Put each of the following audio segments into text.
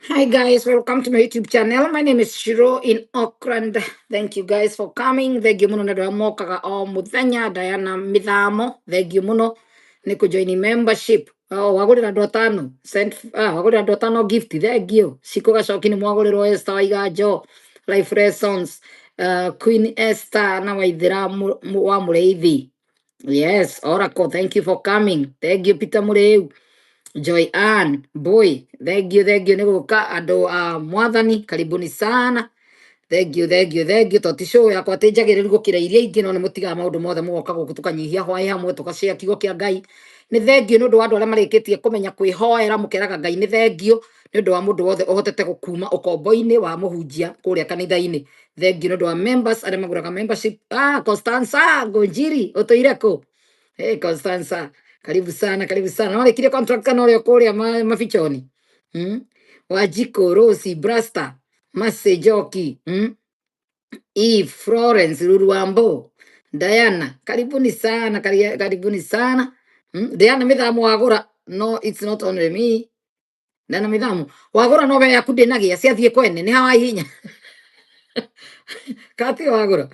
Hi guys, welcome to my YouTube channel. My name is Shiru in Oakland. Thank you guys for coming. Thank you muno na mokaga o muthenya Diana mithamo. Thank you muno ni join membership. Oh, wagurira ndotano. Send wagurira ndotano gift. Thank you. Sikuga shoki ni mwaguriro Esther Waigajo. Life lessons. Queen Esther na waithira wa mureithi. Yes, Oracle, thank you for coming. Thank you Peter Mureu. Joy Ann, boy, thank you niguka ando mwathani karibuni sana. Thank you totisho yakwa tinjagiriru gukira iria ingi no ni mutiga maundu mothe mugoka guku tukanyihia hwai hamwe tukashare kiugo kia Ngai. Ni thank you nundu wa andu aria marikitie kumenya kwihoera mukeraga Ngai. Ni thank you nundu wa mundu wothe uhotete gukuma ukombo-ini wa muhunjia kuria kanitha-ini. Thank you nundu wa members aria maguraga membership. Constanza Ngonjiri utuire ku. Hey Constanza, karibu sana, karibu sana. Wale kile contract kana wale kuria mafichoni. Wajiko, Rosi, Brasta, Masejoki, Eve, Florence, Ruruambo, Diana, karibuni sana, karibuni sana. Diana mithamu wagura. No, it's not only me. Diana mithamu. Wagura no be yaku ndinagia ciathie kwene ni hawa hinya. Kati wagura.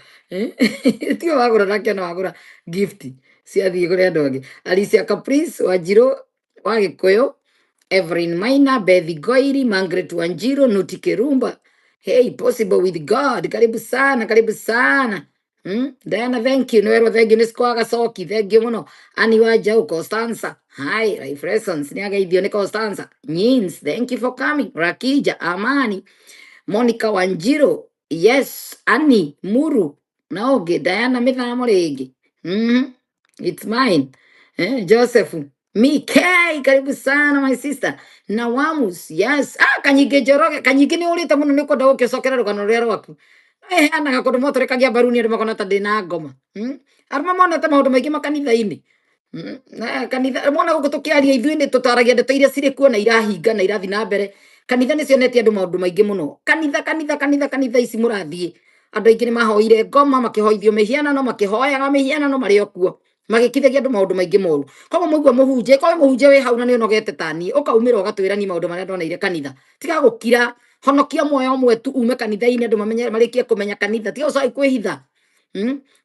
Tio wagura nake no wagura gift. Ciathie kuri andu angi. Alicia Caprice, Wajiro, Wagikuyu, Evelyn Maina, Bethy Goiri, Margaret Wanjiro, Nuti Kerumba. Hey, possible with God. Karibu sana, karibu sana. Diana, thank you. Noero, thank you. Niskwaga soki, thank you muno. Ani wajau, Constanza. Hi, Life Lessons. Niaga idio ni Constanza. Nyins, thank you for coming. Rakija, Amani. Monica Wanjiro. Yes, Annie, Muru. Naoge, Diana mithamo ringi. It's mine. Joseph. Mikay, karibu sana my sister. Nawamus, yes. Kanyige Joroge, kanyige ni ulita muno niko dawo kesokera rugano rero waku. Ana gakodo moto rekagia baruni ri makona tadina ngoma. Arma mona ta maundu maingi makanitha-ini. Kanitha mona guku tukiaria ithui ni tutaragia ndeto iria ciri kuo na irahinga na irathi na mbere. Kanitha ni cionetie andu maundu maingi muno. Kanitha ici murathie. Andu aingi ni mahoire ngoma makihoithio mihianano makihoyaga mihianano mari okuo. Magikithagia andu maundu maingi moru. Koguo muigua muhunjia kowe muhunjia wi hau na ni unogete tani ukaumira ugatwira ni maundu maria ndoneire kanitha. Tiga gukira honokia moyo umwe tu ume kanitha-ini andu mamenye marikie kumenya kanitha. Tiga ucoke kwihitha.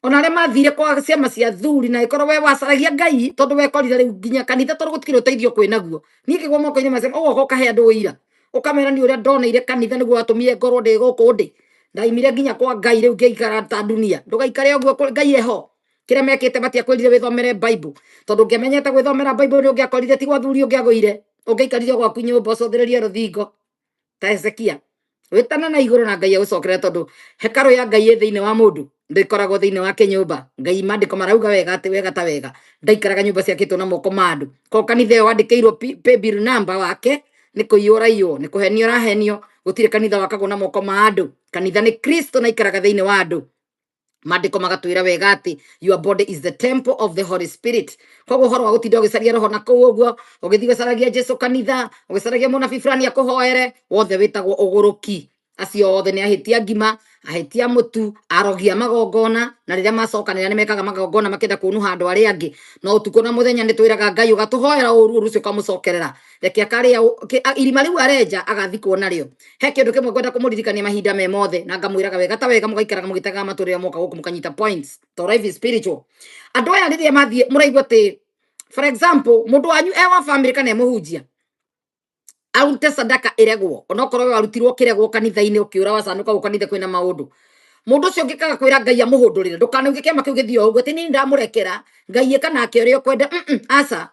Ona aria mathire kwa ciama cia thuri na ikorwo we wacaragia Ngai tondu wekorire riu nginya kanitha tondu gutikire uteithio kwinaguo. Nie kigwa moko-ini macema ugoka ukahe andu uira. Ukamera ni uria ndoneire kanitha niguo watumire ngorwo ndi guku ndi. Ndaimire nginya kwa Ngai riu ngiikara ta dunia. Ndugaikare uguo Ngai eho. Kiria mekite matiakwirire withomere Bible tondu ngiamenyete gwithomera Bible ni ungiakorire ti gwa thuri ungiagwire ungeikarire gwaku nyumba ucothiririe ruthingo ta Hezekia. Witana na iguru na Ngai agucokere tondu hekaru ya Ngai i thiini wa mundu ndikoragwo thiini wa kinyumba. Ngai mandiko marauga wega ati wega ta wega ndaikaraga nyumba ciakitwo na moko ma andu. Ko kanitha iyo wandikirwo pay bill number wake ni kuiyura iyo ni kuhenio rahenio. Gutire kanitha wakagwo na moko ma andu. Kanitha ni Kristo na ikaraga thiini wa andu. Mandiko magatwira wega ati your body is the temple of the Holy Spirit. Koguo horo wa gutinda ugicaria roho na kuu uguo ugithi gucaragia Jesu kanitha ugicaria munabii fulani akuhoere wothe witagwo uguruki. Acio othe ni ahitia ngima ahitia mutu arogia magongona na riria macokanira ni mekaga magongona makenda kunuha andu aria angi no utuko na muthenya ni twiraga Ngai ugatuhoera uru rucio kamucokerera reke akaria irima riu arenja agathi kuona rio he kindu kimwe kwenda kumuririkania mahinda me mothe na ngamwiraga wega ta wega mugaikaraga mugitaga maturira moka guku mukanyita points to life is spiritual. Andu aya riria mathie muraigua ati for example mundu wanyu wa family kana muhunjia arute sadaka iregwo onokorwo we warutirwo kiregwo kanitha-ini ukiura wacanuka gukanitha kwina maundu mundu ucio ngikaga kwira Ngai amuhundurire ndukanauge kiama kiu githio uguo ati ni ndamurekera Ngai kanake uria ukwenda aca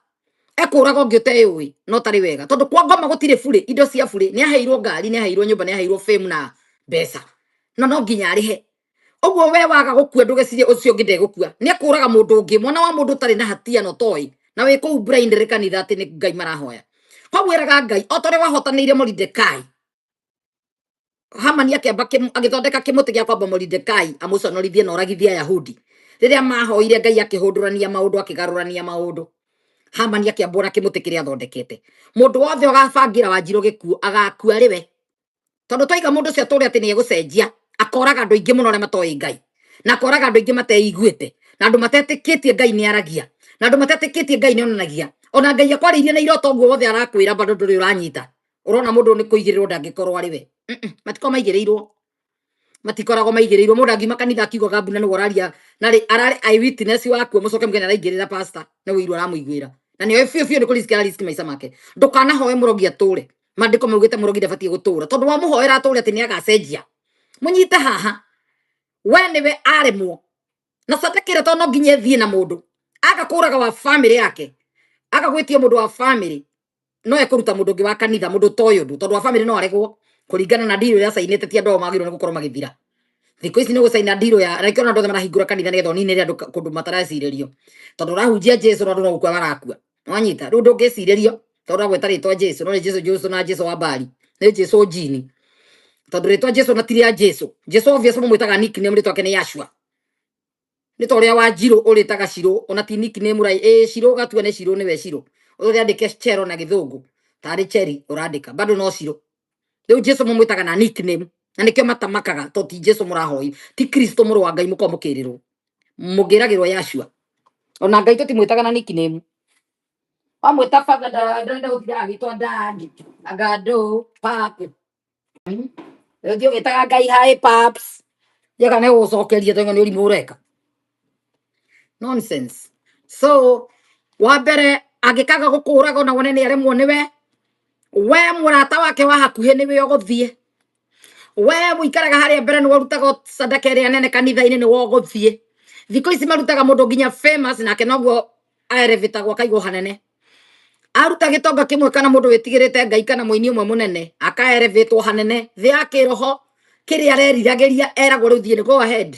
ekuraga ungiuteyui no tari wega tondu kwa ngoma gutire bure indo cia bure ni aheirwo ngari ni aheirwo nyumba ni aheirwo fame na mbeca no nginya arihe uguo we waga gukua ndugecirie ucio ngi ndegukua ni ekuraga mundu ungi mwana wa mundu tari na hatia no toi na we ku blind ri kanitha ati ni Ngai marahoya kwawiraga Ngai otore wahotanire Mordekai Hamani yake agithondeka kimuti gya kwamba Mordekai amuconorithie na oragithia Yahudi riria mahoire Ngai akihundurania maundu akigarurania maundu Hamani yake ambura kimuti kiria athondekete mundu wothe ugabangira Wanjiru gikuo agakua riwe tondu toiga mundu cio turi ati ni egucenjia akoraga andu aingi muno aria matoi Ngai na akoraga andu aingi mateiguite na andu matetikitie Ngai ni aragia na andu matetikitie Ngai ni onanagia ona Ngai akwaririe na iroto guo wothe arakwira bado nduri uranyita urona mundu ni kuigirirwo ndangikorwo ari we matiko maigirirwo matikoragwo maigirirwo mundu angima kanitha akiuga gabuna ni woraria nari arari eyewitness waku mucoke mugena araigirira pastor na wiru aramuiguira na ni fio ni kulisikira risk maisha make ndukana hoye murogi ature mandiko maugite murogi ndabatie gutura tondu wa muhoera ature ati ni agacenjia munyite haha we niwe aremwo na satakira to no nginye thie na mundu agakuraga wa family yake agagwitia mundu wa family no ekuruta mundu ngi wa kanitha mundu toyo ndu tondu wa family no aregwo kuringana na ndiro ya sainete tia ndo magiro ni gukorwo magithira thiko ici ni gusaina ndiro ya na kiona ndo marahingura kanitha ni thoni ni andu kundu mataraciririo tondu rahunjia Jesu ndo no gukwa barakua wanyita ru ndungiciririo tondu agweta ritwa Jesu no ni Jesu na Jesu wa bali ni Jesu jini tondu ritwa Jesu na tiria Jesu obvious mwitaga nickname ritwa kene Yashua ni toria wa Shiru uritaga Shiru ona ti nickname rai Shiru gatua ni Shiru ni we Shiru uria andike chero na githungu tari cheri urandika bado no Shiru riu Jesu mwitaga na nickname na nikio matamakaga to ti Jesu murahoi ti Kristo muru wa Ngai mukomukirirwo mugiragirwo Yashua ona Ngai to mwitaga na nickname amwita fagada ndenda uthira agitwa ndagi agado pap ndio gitaga Ngai hai paps yega ne ucokerie to ni urimu ureka nonsense so wabere agikaga gukuraga na wone ni aremwo niwe we murata wake wa hakuhe niwe uguthie we muikaraga haria mbere ni warutaga sadaka ria nene kanitha-ini ni woguthie thiko ici marutaga mundu nginya famous nake noguo aerevitagwo akaigwo hanene aruta gitonga kimwe kana mundu witigirite Ngai kana muini umwe munene akaerevitwo hanene thi akiroho kiri areriragiria eragwo riu thie ni go ahead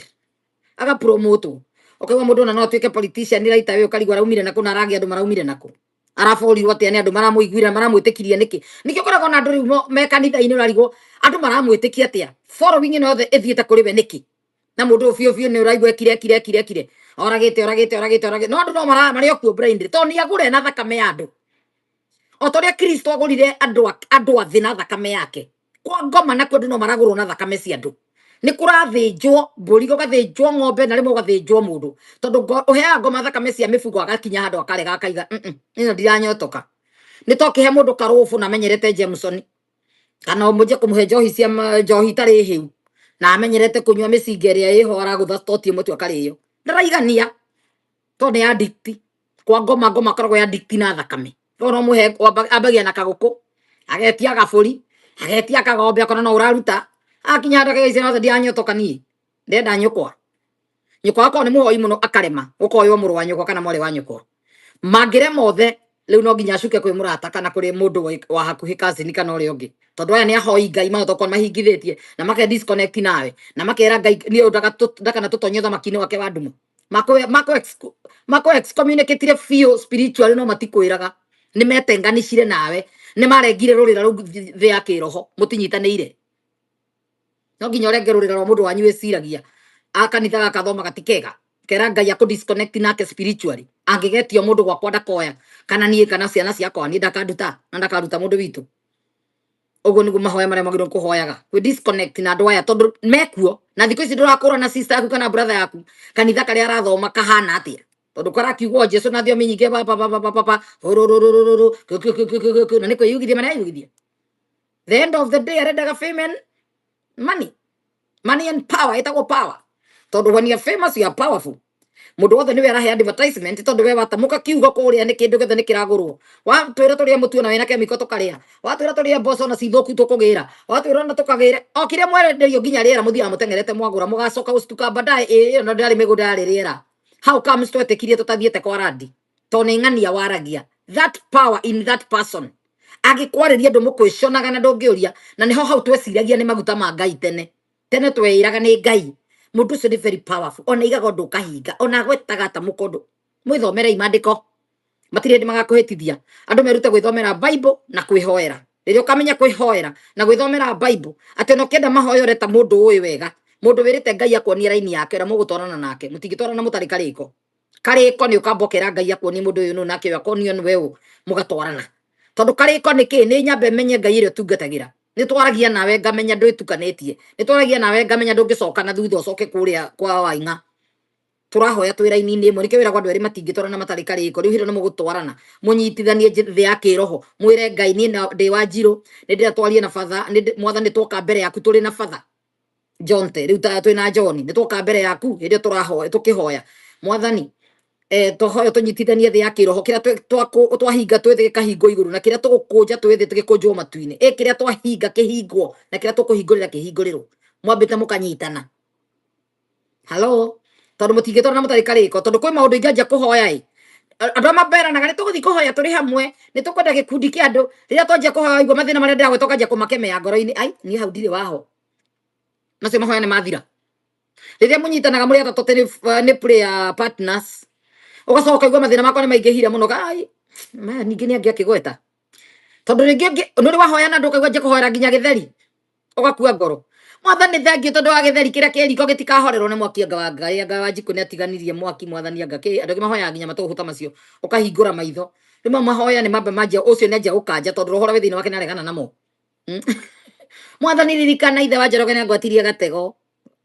aga promote okay mundu na no tuike politician raita we ukarigwa raumire nako naragi andu maraumire nako araforirwo atia ni andu maramuiguira maramwitikiria niki nikio koragwo na andu riu me kanitha-ini urarigwo andu maramwitikia atia following no the ethiete kuri we niki na mundu fio ni uraigwa kire oragite no andu no mari okuo blind to ni agure na thakame ya andu otoria Kristo agurire andu athi na thakame yake kwa ngoma na kwendu no maragurwo na thakame cia andu ni kurathinjwo mburi gugathinjwo ng'ombe na rimwe ugathinjwo mundu tondu uheaga ngoma thakame cia mifugo agakinya handu akarega akaiga ino ndiranyotoka ni tokihe mundu karufu na menyerete Jameson kana umuje kumuhe njohi cia njohi tari hiu na amenyerete kunywa micinga iria iho aragutha totie mutu akariyo ndaraigania to ni addict kwa ngoma koragwo addict na thakame no muhe ambagia na kaguku agetia gaburi agetia kagombe akona no uraruta akinya handu akagice no ndianyotoka nie ndenda nyukwa wako ni muhoi muno akarema ukoywo muru wa nyukwa kana mwari wa nyukwa magire mothe riu no nginya acuke kwi murata kana kuri mundu wa hakuhi cousin kana uri ungi tondu aya ni ahoi Ngai mathoko mahingithitie na make disconnect nawe na makera Ngai ni ndaka na tutonye thamaki-ini wake wa ndumu mako excommunicate feel spiritually no matikwiraga ni metenganishire nawe ni marengire rurira ru thi ya kiroho mutinyitanire no nginya urenge rurira rwa mundu wanyu wiciragia akanitha gakathoma gatikega kera Ngai aku disconnect nake spiritually angigetio mundu gwakwa ndakoya kana nie kana ciana ciakwa ni ndakaruta na ndakaruta mundu witu uguo niguo mahoya maria magirwo kuhoyaga we disconnect na andu aya tondu mekuo na thiko ici ndurakorwo na sister yaku kana brother yaku kanitha karia arathoma kahana atia tondu karakiugwo Jesu na thiomi nyingi papa na niko yugithie mana yugithie the end of the day arendaga fame and money and power itagwo power tondu when you are famous you are powerful mundu wothe niwe arahe advertisement tondu we watamuka kiugo kuria ni kindu githe ni kiragurwo watwira turia mutu na wina kemiko tukaria watwira turia mboco na cithoku tukugira watwira na tukagire o kiria mwerenderio nginya riera muthia mutengerete mwagura mugacoka gustuka baadaye no ndari migunda ari riera how comes twetikirie tutathiete kwa radi to ni ng'ania waragia that power in that person agikwariria ndu mukwishonaga na ndungiuria na niho hau tweciragia ni maguta ma Ngai tene tweiraga ni Ngai mundu ucio ni very powerful ona igaga ndu kahinga ona gwetaga ta mukondo mwithomerei mandiko matire ndi magakuhitithia andu merute gwithomera Bible na kwihoera riria ukamenya kwihoera na gwithomera Bible ati no kenda mahoyore ta mundu uyu wega mundu wirite Ngai akuonia raini yake ra mugutwarana nake mutigitwarana mutari kariko ni ukambokera Ngai akuonia mundu uyu no nake akonio ni wewe mugatwarana tondu kariko niki ni nyambe menye Ngai ire tungatagira ni twaragia nawe ngamenya ndwitukanetie ni twaragia nawe ngamenya ndungicoka na thutha ucoke kuria kwa wainga turahoya twira inini imwe nikyo wira kwa ndweri matingitwarana matari kariko riu hiro no mugutwarana munyitithanie thĩ ya kiroho mwire Ngai ni ndi wa Njirũ ni ndira twarie na father ni mwathani twoka mbere yaku turi na father Jonte riu ta twina John ni twoka mbere yaku hindi turahoya tukihoya mwathani tohoyo tunyitithanie thĩ ya kiroho kira twahinga twethe kahingo iguru na kira tugukunja twethe tugikunjwo matu-ini kira twahinga kihingwo na kira tukuhingurira kihinguriro mwambite mukanyitana halo tondu mutingitwarana mutari kariko tondu kwi maundu inganja kuhoya andu amaberanaga ni tuguthi kuhoya turi hamwe ni tukwenda gikundi kia andu riria twanjia kuhoya igua mathina maria ndagwe tukanjia kumakemea ngoro-ini ai ni hau ndire waho macio mahoya ni mathira riria munyitanaga muri atatu ni prayer partners ugacoka igua mathina makwa ni maingihire muno ai ningi ni angi akigweta tondu ringi nuri wahoya na ndukaigua nje kuhoera nginya githeri ugakua ngoro mwathani thengio tondu wa githeri kiria kiriko gitikahorerwo ni mwaki anga wa Ngai anga wa Njikũ ni atiganirie mwaki mwathani anga ki andu mahoya nginya matuhuta macio ukahingura maitho rima mahoya ni mambe manjia ucio ni anjia gukanja tondu roho rwa thini wake ni aregana namo mwathani ririkana ithe wa Njoroge ni angwatirie gatego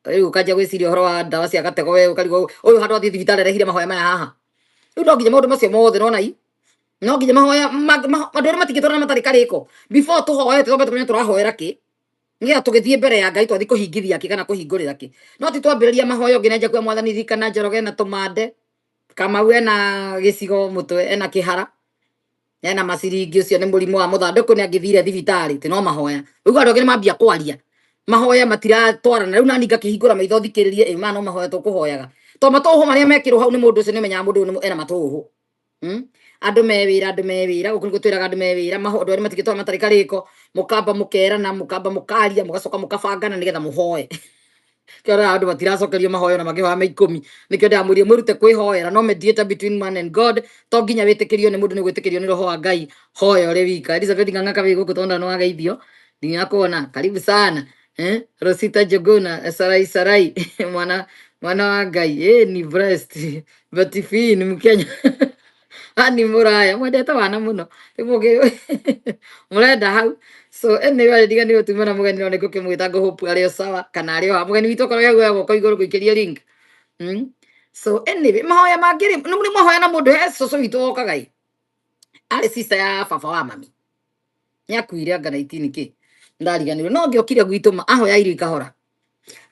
riu ukanja gwiciria uhoro wa ndawa cia gatego we ukarigo uyu handu athi thibitari arehire mahoya maya haha riu no nginya maundu macio mothe nona i no nginya mahoya andu aria matingitwarana matari kariko before tuhoye tutombe tumenye turahoera ki ngia tugithie mbere ya Ngai twathi kuhingithia ki kana kuhingurira ki no ti twambiriria mahoya ngi nenja kwa mwathani ririkana Njoroge na tumande Kamau ena gicigo mutwe ena kihara ena maciringi ucio ni murimu wa muthanduku ni angithire thibitari ti no mahoya riu andu angi ni mambia kwaria mahoya matiratwarana riu nani ngakihingura maitho thikiririe ma no mahoya tukuhoyaga to matuhu maria mekirwo hau ni mundu ucio ni menyaga mundu ena matuhu andu mewira gukungu twiraga andu mewira mahondo ari matigitwa matari kariko mukamba mukerana mukamba mukaria mugacoka mukabangana nigetha muhoe kira andu matiracokerio mahoyo na magihoya me 10 nikio ndamwirie mwirute kwihoera no mediator between man and God to nginya witikirio ni mundu ni gwitikirio ni roho wa Ngai hoya uri wika Elizabeth nganga we guku tonda no ageithio ndinyakuona karibu sana Rosita Jogona sarai mwana wa Ngai ni breast batifini mkenya ani muraya mwendete wana muno imugi murenda hau so anyway diga ni utumana mugeni no niko kimwita ngo hope ari sawa kana ari wa mugeni wito koro yagu yako iguru guikiria link so anyway mahoya magiri no muri mahoya na mundu so wito okagai ari sister ya baba wa mami nyakuire anga 19 ki ndariganirwo no ngiokire gwituma ahoya iri kahora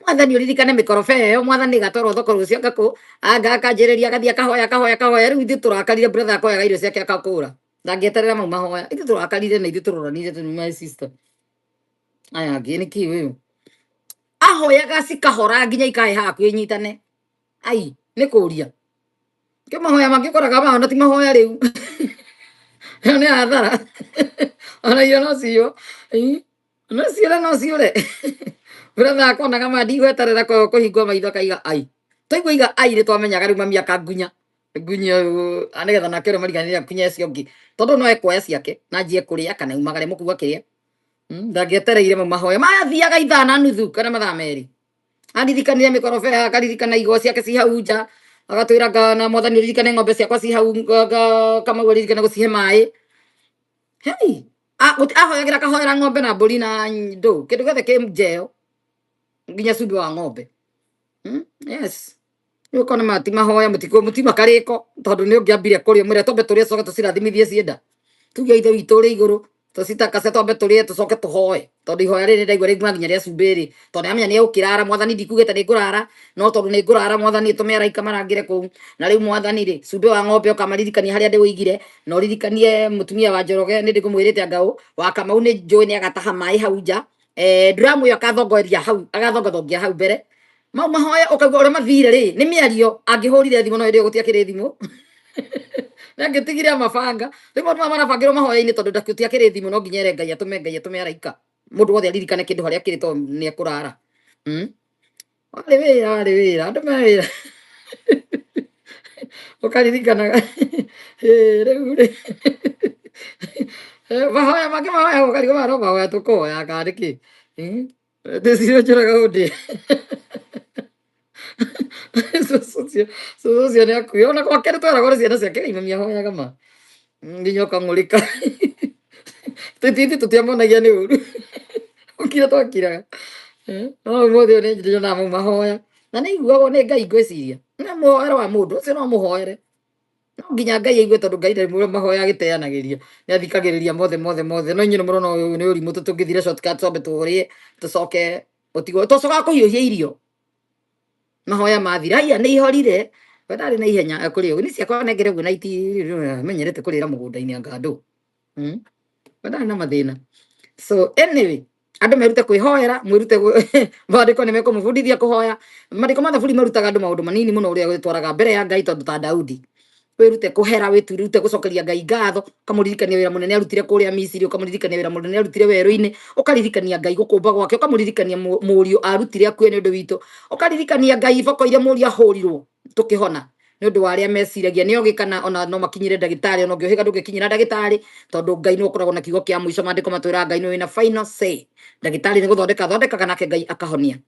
mwathani uririkane mikorofe yo mwathani gatorwo thoko rucio ngako anga akanjiriria gathia kahoya riu ithu turakarire brother akoya irio ciake akakura ndangieterera mau mahoya ithu turakarire na ithu turoranire tu my sister aya ngini ki wewe ahoya gasi kahora nginya ikae haku inyitane ai ni kuria ke mahoya mangikoraga mahoya ti mahoya riu ni athara ona iyo no cio no cio brother akona kama ndigweterera kuhingwa maitho kaiga ai twaigua iga ai ri twamenyaga riu mami akangunya anigetha nake ro mariganire kunya cio ngi tondu no ekoya ciake na njie kuria kana umagare mukuwa kiria ndangietereire mahoya mathiaga ithana nuthu kana mathaa meri andirikanirie mikorofe akaririkana igwa ciake ci hau nja agatwira na mwathani ririkane ng'ombe ciakwa ci hau kama uririkane gucihe mai hey ahoyagira kahoera ng'ombe na mburi na ndu kindu gothe ki njeo nginya cumbi wa ng'ombe yes yuko na mati mahoya mutima kariko tondu ni ungiambire kuria mwire tombe turia coke tucirathimithie cienda tuge ithe witu ri iguru tucitakase tombe turie tucoke tuhoe tondu ihoya riri ndaigua ringi nginya ria cumbiri tondu amenya ni ukirara mwathani ndikugite ni ngurara no tondu ni ngurara mwathani tume araika marangire kuu na riu mwathani ri cumbi wa ng'ombe ukamaririkania haria ndi wigire no ririkanie mutumia wa Njoroge ni ndikumwirite angau wa Kamau ni njui ni agataha mai hau nja dramu yo akathongoria hau agathongothongia hau mbere mau mahoya ukaigua uria mathire ri ni miario angihurire thimu no ndio gutiakire thimu na ngitigire mabanga riu andu marabangirwo mahoya-ini tondu ndakutiakire thimu no nginya Ngai atume araika mundu wothe aririkane kindu haria kirito ni akurara wari wira andu me wira ukaririkanaga riu mahoya make mahoya ukarigwo maro mahoya tukoya kandi ki ndiciro njuraga undi socio ni akuyo ona kwa kere twara gore ciana ciake imamia hoyaga ma nginya ukang'urika tutithi tutiamonagia ni uru ukira twakiraga no mothe ni njira na mahoya na ni iguagwo ni Ngai ngwiciria na muhoere wa mundu ucio no muhoere no nginya ngai aigue tondu ngai ndari murio mahoya agiteanagiria ni athikagiriria mothe no nyine murona uyu ni urimu tutungithire shortcut tombe turie tucoke utigo tucoka kuhiuhia irio mahoya mathira iya ni ihorire ndari na ihenya kuri ugu ni ciakwa nengere ugu naiti menyerete kurira mugunda-ini anga andu ndari na mathina so anyway andu merute kwihoera mwirute maandiko ni mekumubundithia kuhoya maandiko mathaburi marutaga andu maundu manini muno uria gwitwaraga mbere ya ngai tondu ta Daudi wirute kuhera wirute gucokeria ngai ngatho ukamuririkania wira munene arutire kuria Misiri ukamuririkania wira munene arutire werũ-ini ukaririkania ngai gukumba gwake ukamuririkania murio arutire akue ni undu witu ukaririkania ngai iboko iria murio ahurirwo tukihona ni undu wa aria meciragia ni ogi kana ona no makinyire ndagitari ona ngiohiga ndugikinyira ndagitari tondu ngai no ukoragwo na kiugo kia mwico maandiko matwira ngai ni wina final say ndagitari ni thondeka nake ngai akahonia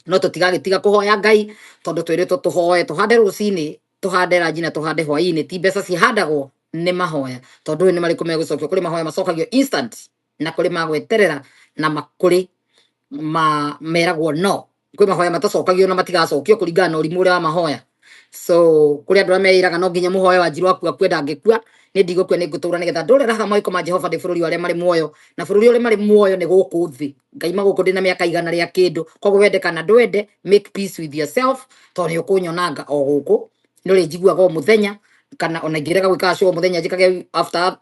no tutigagitiga kuhoya ngai tondu twiritwo tuhoe tuhande rucini tuhande ranjina tuhande hwaini ti mbeca cihandagwo ni mahoya tondu ni mariku megucokio kuri mahoya macokagio instant na kuri magweterera na makuri meragwo no kwi mahoya matacokagio na matigacokio kuringana na urimu uria wa mahoya so kuri andu meiraga no nginya muhoya wa Njiru akua kwenda ngikua ni ndigukua ni ngutura nigetha ndurera ha maiko ma Jehova ndi bururi aria mari muoyo na bururi uria mari muoyo ni guku thi ngai maguku ndi na miaka igana ria kindu koguo wende kana ndwende make peace with yourself tondu ni ukunyonanga o guku nduri njiguaga o muthenya kana ona ngirega gwika show muthenya njikage after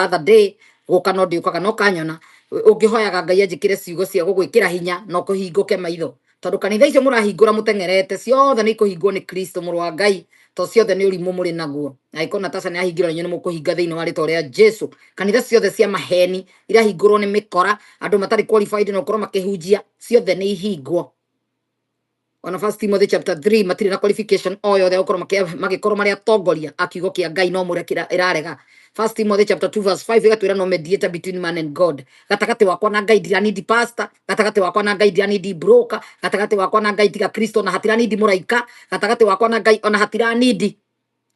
other day guka no ndiukaga no kanyona ungihoyaga ngai anjikire ciugo cia gugwikira hinya no kuhinguke maitho tondu kanitha icio murahingura mutengerete ciothe ni kuhingwo ni Kristo muru wa ngai to ciothe ni urimu muri naguo na iko Natasha ni ahingirwo ni mukuhinga thiini wa ritwa ria Jesu kanitha ciothe cia maheni irahingurwo ni mikora andu matari qualified no korwo makihunjia ciothe ni ihingwo ona First Timothy chapter 3 matiri na qualification o yothe ukorwo magikorwo mari atongoria akiugo kia ngai no murekira irarega First Timothy chapter 2 verse 5 igatwira no mediator between man and God gatagati wakwa na ngai ndira need pastor gatagati wakwa na ngai ndira need broker gatagati wakwa na ngai tiga Kristo na hatira need muraika gatagati wakwa na ngai ona hatira need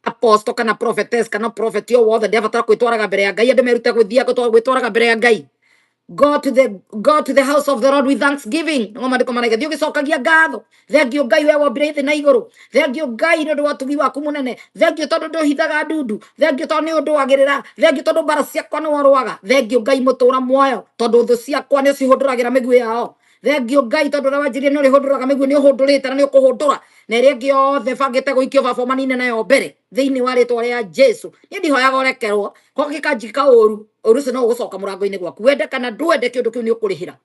apostle kana prophetess kana prophet yo wothe ndabatara kwitwaraga mbere ya ngai andu merute gwithia gwitwaraga mbere ya ngai go to the house of the Lord with thanksgiving no maandiko maraiga thio gicokagia ngatho thengio ngai we wombire thi na iguru thengio ngai ni undu wa tugi waku munene thengio tondu nduhithaga ndundu thengio tondu ni undu wagirira thengio tondu mbara ciakwa ni warwaga thengio ngai mutura muoyo tondu thu ciakwa ni cihunduragira miguu yao thengio ngai tondu na wanjirie ni urihunduraga miguu ni uhundurite na ni ukuhundura na iria ingi yothe bangite guikio baba manine nayo mbere thiini wa ritwa ria Jesu ni ndihoyaga urekerwo ko gikanjika uru urucio no gucoka murango-ini gwaku wende kana ndwende kiundu kiu ni ukurihira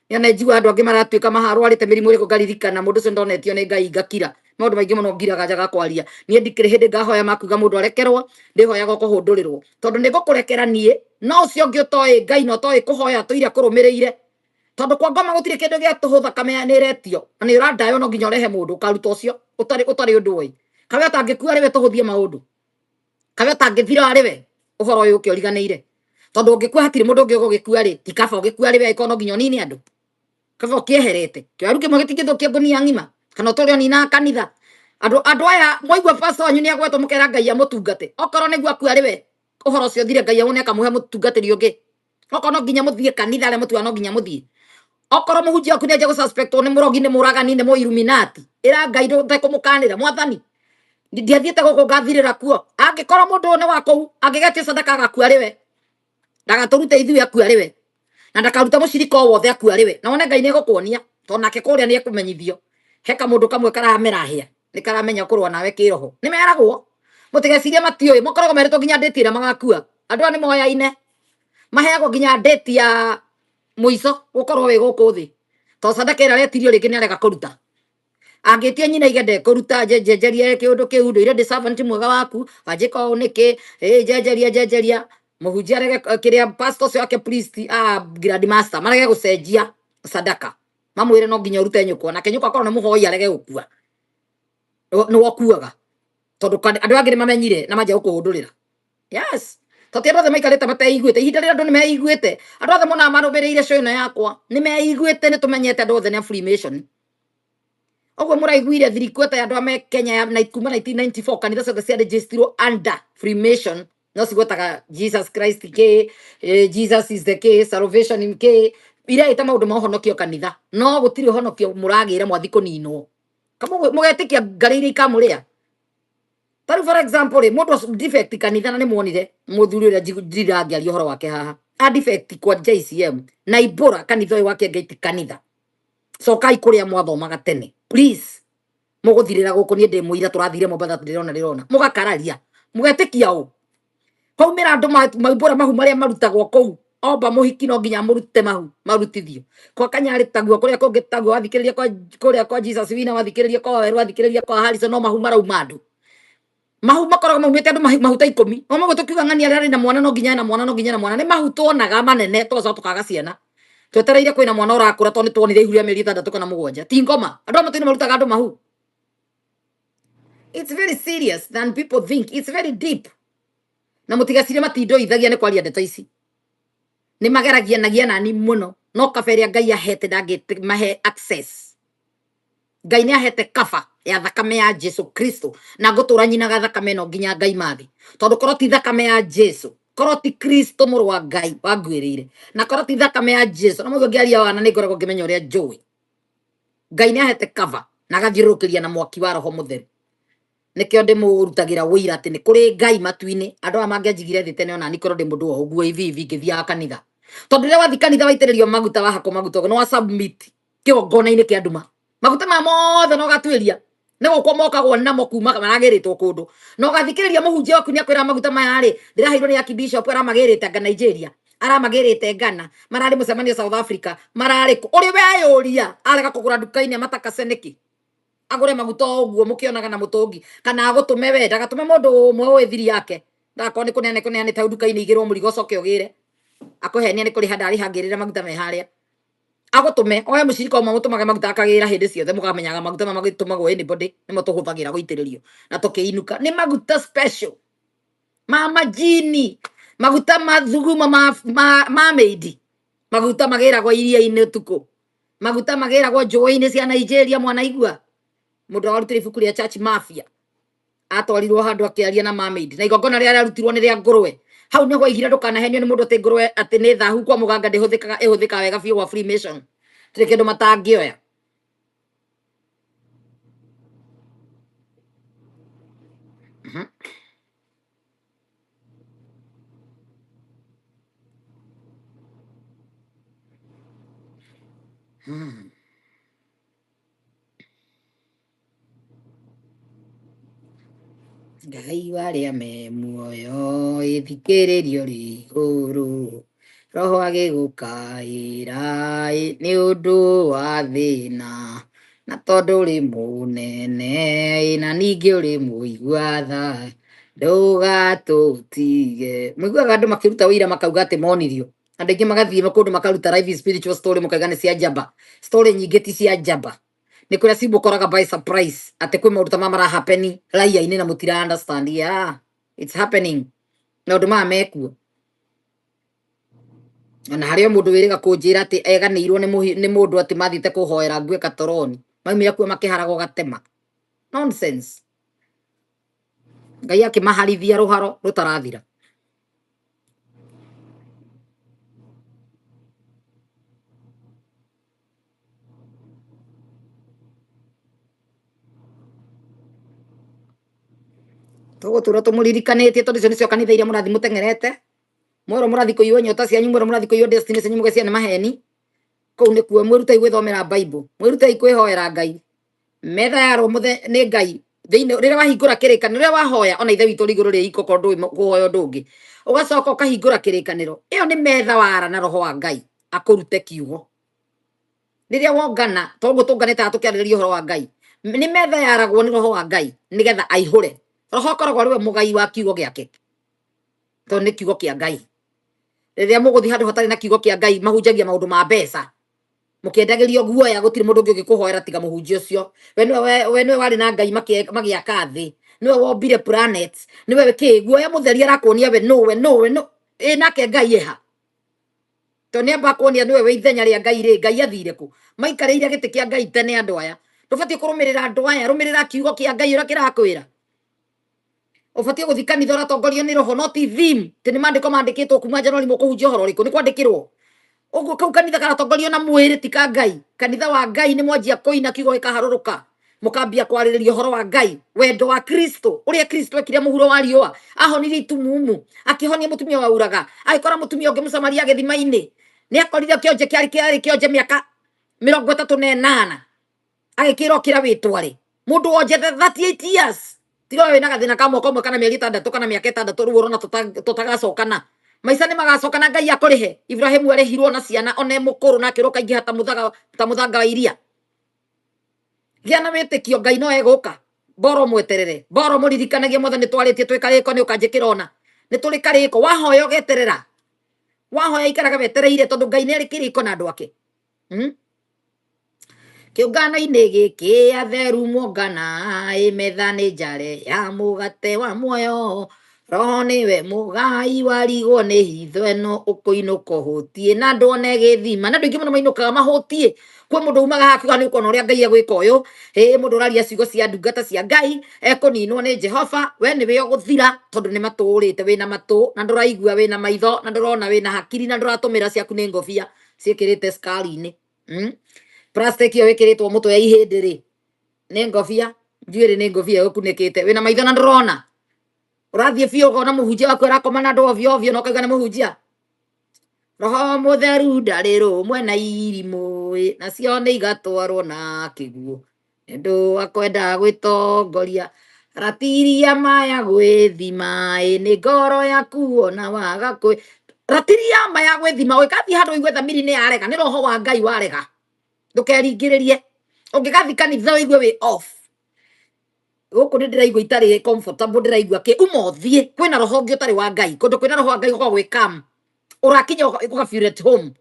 yana njigua andu angi maratuika maharwarite mirimu iriku ngaririkana mundu ucio ndonetio ni ngai ngakira maundu maingi muno ngiraga njaga kwaria nie ndikiri hindi ngahoya makuga mundu arekerwo ndihoyaga kuhundurirwo tondu ni gukurekera nie no ucio ungi utoi ngai no toi kuhoya tuire kurumirire tondu kwa ngoma gutire kindu gia tuhutha kamenya ni retio na ni urandayo no nginya urehe mundu ukaruta ucio utari undu woi kawe atangikua riwe tuhuthie maundu kawe atangithira ariwe uhoro uyu ukioriganiire tondu ungikua hatiri mundu ungi ugugikua ri tikaba ugikua riwe ikono nginya nini andu kaba ukieherete kiaru kimwe gitingithukia ngunia ng'ima kana utorio nina kanitha andu aya mwaigua pastor wanyu ni agwetwo mukera ngai amutungate okorwo niguo akua riwe uhoro ucio thire ngai amune akamuhe mutungatiri ungi okorwo nginya muthie kanitha aria mutua no nginya muthie okorwo muhunjia waku nianjia gususpectwo ni murogi ni muragani ni Illuminati ira ngai ndekumukanira mwathani ndiathiete guku ngathirira kuo angikorwo mundu ni wako angigetie sadaka agakua riwe ndagaturute ithuĩ akua riwe na ndakaruta mucirika o wothe akua riwe na wone ngai ni gukuonia to nake kuria ni ekumenyithio heka mundu kamwe karamera hia ni karamenya kurwa nawe kiroho ni meragwo mutigecirie matioi mukoragwo meretwo nginya date ira magakua andu ani moyaine maheagwo nginya date ya muico gukorwo wi guku thi to sadaka ira retirio ringi ni arega kuruta angitia nyina igende kuruta njenjerie kiundu kiu ndu ire ndi servant mwega waku wajika uniki njenjeria muhunjia arege kiria pastor cio ake priest grand master marege gucenjia sadaka mamwire no nginya urute nyuko na kenyuko akorwo ni muhoi arege gukua ni wakuaga tondu andu angi ni mamenyire na manja gukuhundurira yes toti andu othe maikarite mateiguite ihinda riria andu ni meiguite andu othe mona marumiriire show ino yakwa ni meiguite ni tumenyete andu othe ni Freemason ogwo muraiguire thirikota ya andu ame Kenya na kuma 1994 kanitha ciothe cia registrwo under Freemason no cigwetaga Jesus Christ ke Jesus is the ke salvation in ke ira ita maundu ma uhonokio kanitha no gutiri uhonokio muragire mwathi kuninwo kama mugetikia ngariri ikamuria. Taru for example, mundu defect kanitha na ni muonire muthuri uria ndirangiaria horo wake haha. A defect kwa JCM na ibura kanitha uyu wake ngeti kanitha. So kai kuria mwathomaga tene. Please. Muguthirira guku ni ndi muira turathire Mombasa ndirona. Mugakararia. Mugetikia u. Kaumira andu maibura mahu maria marutagwo kou. Oba muhiki no nginya murute mahu marutithio. Kwa Kanyari taguo kuria kungitagwo wathikiriria kwa kuria kwa Jesus wina wathikiriria kwa Weru wathikiriria kwa Harrison no mahu marauma andu. Mahu makoraga maumite andu mahu ta 10. O mago tukiuga ng'ani ari na mwana no nginya na mwana no nginya na mwana ni mahu tuonaga manene twaca tukaga ciana. Twetereire kwina mwana urakura to ni tuonire ihuria meri 6 kana 7. Ti ngoma. Andu amatu ni marutaga andu mahu. It's very serious than people think. It's very deep. Na mutigacire matindo ithagia ni kwaria ndeto ici. Ni mageragia nagia nani muno. No kaberia Ngai ahete ndangite mahe access. Ngai ni ahete kaba ya thakame ya Jesu Kristo. Na gutura nyinaga thakame no nginya Ngai mathi. Tondu korwo ti thakame ya Jesu, korwo ti Kristo muru wa Ngai wangwirire. Na korwo ti thakame ya Jesu, na mugo ngiaria wana ni ngoragwo ngimenya uria njui. Ngai ni ahete kaba na gathiurukiria na mwaki wa roho mutheru. Nikio ndimurutagira wira ati ni kuri Ngai matuini andu amangianjigire thi tene ona ni korwo ndi mundu o uguo ivi ngithia kanitha. Tondu ria wathi kanitha waitiririo maguta wahako maguta no wa submit kiongona-ini kia nduma. Maguta ma mothe no gatwiria ni gukwo mokagwo namo kuma maragiritwo kundu no gathikiriria muhunjia waku ni akwira maguta maya ri ndiraheirwo ni ya bishop aramagirite nga Nigeria aramagirite Ghana marari mucemanio South Africa marari uri weyuria arega kugura nduka-ini amataka niki agure maguta uguo mukionaga na mutungi kana agutume we ndagatume mundu umwe we thiri yake ndakoni ni kunene ta nduka-ini igirwo murigo coke ugire akuhenia ni kuri handari hangirira maguta me haria agutume oya mucirika umwe mutumaga maguta akagira hindi ciothe mukamenyaga maguta magitumagwo anybody ni mo tuhuthagira guitiririo na tukiinuka ni maguta special mama jini maguta mathuguma ma meidi maguta magiragwo iria-ini tuku maguta magiragwo njũĩ-ini cia Nigeria mwanaigua mundu arutire ibuku ria church mafia atwarirwo handu akiaria na mameidi na igongona ria arutirwo ni ria ngurwe hau niho igira ndukanahenio ni mundu ati ngurwe ati ni thahu kwa muganga ihuthikaga wega biũ wa Freemason tiri kindu matangioya Ngai waria me muoyo ithikiririo riguru roho agigukaira ni undu wa thina na tondu uri munene na ningi uri muigua tha ndugatutige muiguaga andu makiruta wira makauga ati monirio andu aingi magathie makundu makaruta live spiritual story mukaiga ni cia njamba story nyingi ti cia njamba ni kuria cimukoraga by surprise ati kwi maundu ta mara happening raia-ini na mutira understand yeah it's happening maundu maya mekuo na hario mundu wiriga kunjira ati eganirwo ni mundu ati mathite kuhoera ngwe katoroni maumire kuo makiharago gatema nonsense Ngai akimaharithia ruharo rutarathira tugutura tumuririkanĩtie tondu icio nicio kanitha iria murathi mutengerete mwero murathi kuiywo nyota cianyu mwero murathi kuiywo destiny cianyu mugecia ni maheni kuu ni kuo mwirutai gwithomera Bible mwirutai kwihoera Ngai metha yaro muthe ni Ngai thiini riria wahingura kirikaniro riria wahoya ona ithe witu riguru ri iko kondu kuhoya ndungi ugacoka ukahingura kirikaniro iyo ni metha wara na roho wa Ngai akurute kiugo riria wongana tondu tunganite tukiarĩrĩria horo wa Ngai ni metha yaragwo ni roho wa Ngai nigetha aihure roho koragwo riwe mugai wa kiugo giake tondu ni kiugo kia Ngai riria muguthi handu hatari na kiugo kia Ngai mahunjagia maundu ma mbeca mukiendagirio guoya gutiri mundu ungi ukikuhoera tiga muhunjia ucio we niwe wari na Ngai magiaka thi niwe wombire planets niwe ki guoya mutheri arakuonia we no nake Ngai eha to ni amba kuonia niwe we ithenya ria Ngai ri Ngai athire ku maikarĩire giti kia Ngai tene andu aya ndũbatie kurumirira andu aya rumirira kiugo kia Ngai uria kirakwira ubatie guthi kanitha uratongorio ni roho no ti theme tini mandiko mandikitwo kuma Januari mukuhunjia horo riku ni kwandikirwo uguo kau kanitha karatongorio na mwiri ti ka Ngai kanitha wa Ngai ni mwanjia kuina kiugo gikaharuruka mukambia kwaririria horo wa Ngai wendo wa Kristo uria Kristo ekire muhuro wa riua ahonirie itumumu akihonia mutumia wa uraga agikora mutumia ungi mucamaria githima-ini ni akorire kionje kiari kionje miaka 38 agikirwo kira witware mundu wonje 38 years tiga wina gathina ka mwaka umwe kana mieri 6 kana miaka 6 riu urona tutagacokana maica ni magacokana Ngai akurihe Ibrahimu arihirwo na ciana one mukuru na kiroka ingi hata muthanga wa iria gia na witikio Ngai no eguka boro mweterere boro muririkanagie mothe nitwaritie twikariko ni ukanjikirona nituri kariko wahoya ugeterera wahoya ikaraga wetereire tondu Ngai ni ari kiriko na andu ake kiungano-ini giki atheru muongana imetha ni njare ya mugate wa muoyo roho niwe mugai warigwo ni hitho eno ukuinuka hutie na ndone githima na andu aingi muno mainukaga mahutie kwi mundu umaga hakiuga ni ukona uria Ngai egwika uyu mundu uraria ciugo cia ndungata cia Ngai ekuninwo ni Jehova we niwe uguthira tondu ni maturite wina matu na nduraigua wina maitho na ndurona wina hakiri na nduratumira ciaku ni ngobia ciikirite skari-ini plastic yo wikiritwo mutwe ya ihindi ri ni ngobia njuiri ni ngobia ukunikite wina maitho na ndurona urathie biu ukona muhunjia waku arakoma na andu ovyo ovyo na ukauga ni muhunjia roho mutheru ndari rumwe na irimu nacio ni igatwarwo na kiguo ndu akwenda gwitongoria ratiria maya gwithima ni ngoro yaku ona waga kwi ratiria maya gwithima wikathi handu igwe thamiri ni yarega ni roho wa Ngai warega ndukeringiririe ungigathi kanitha wigue wi off guku ni ndiraigua itari comfortable ndiraigua ki umothie kwina roho ngi utari wa Ngai kundu kwina roho wa Ngai uko gwikam urakinya uka feel at home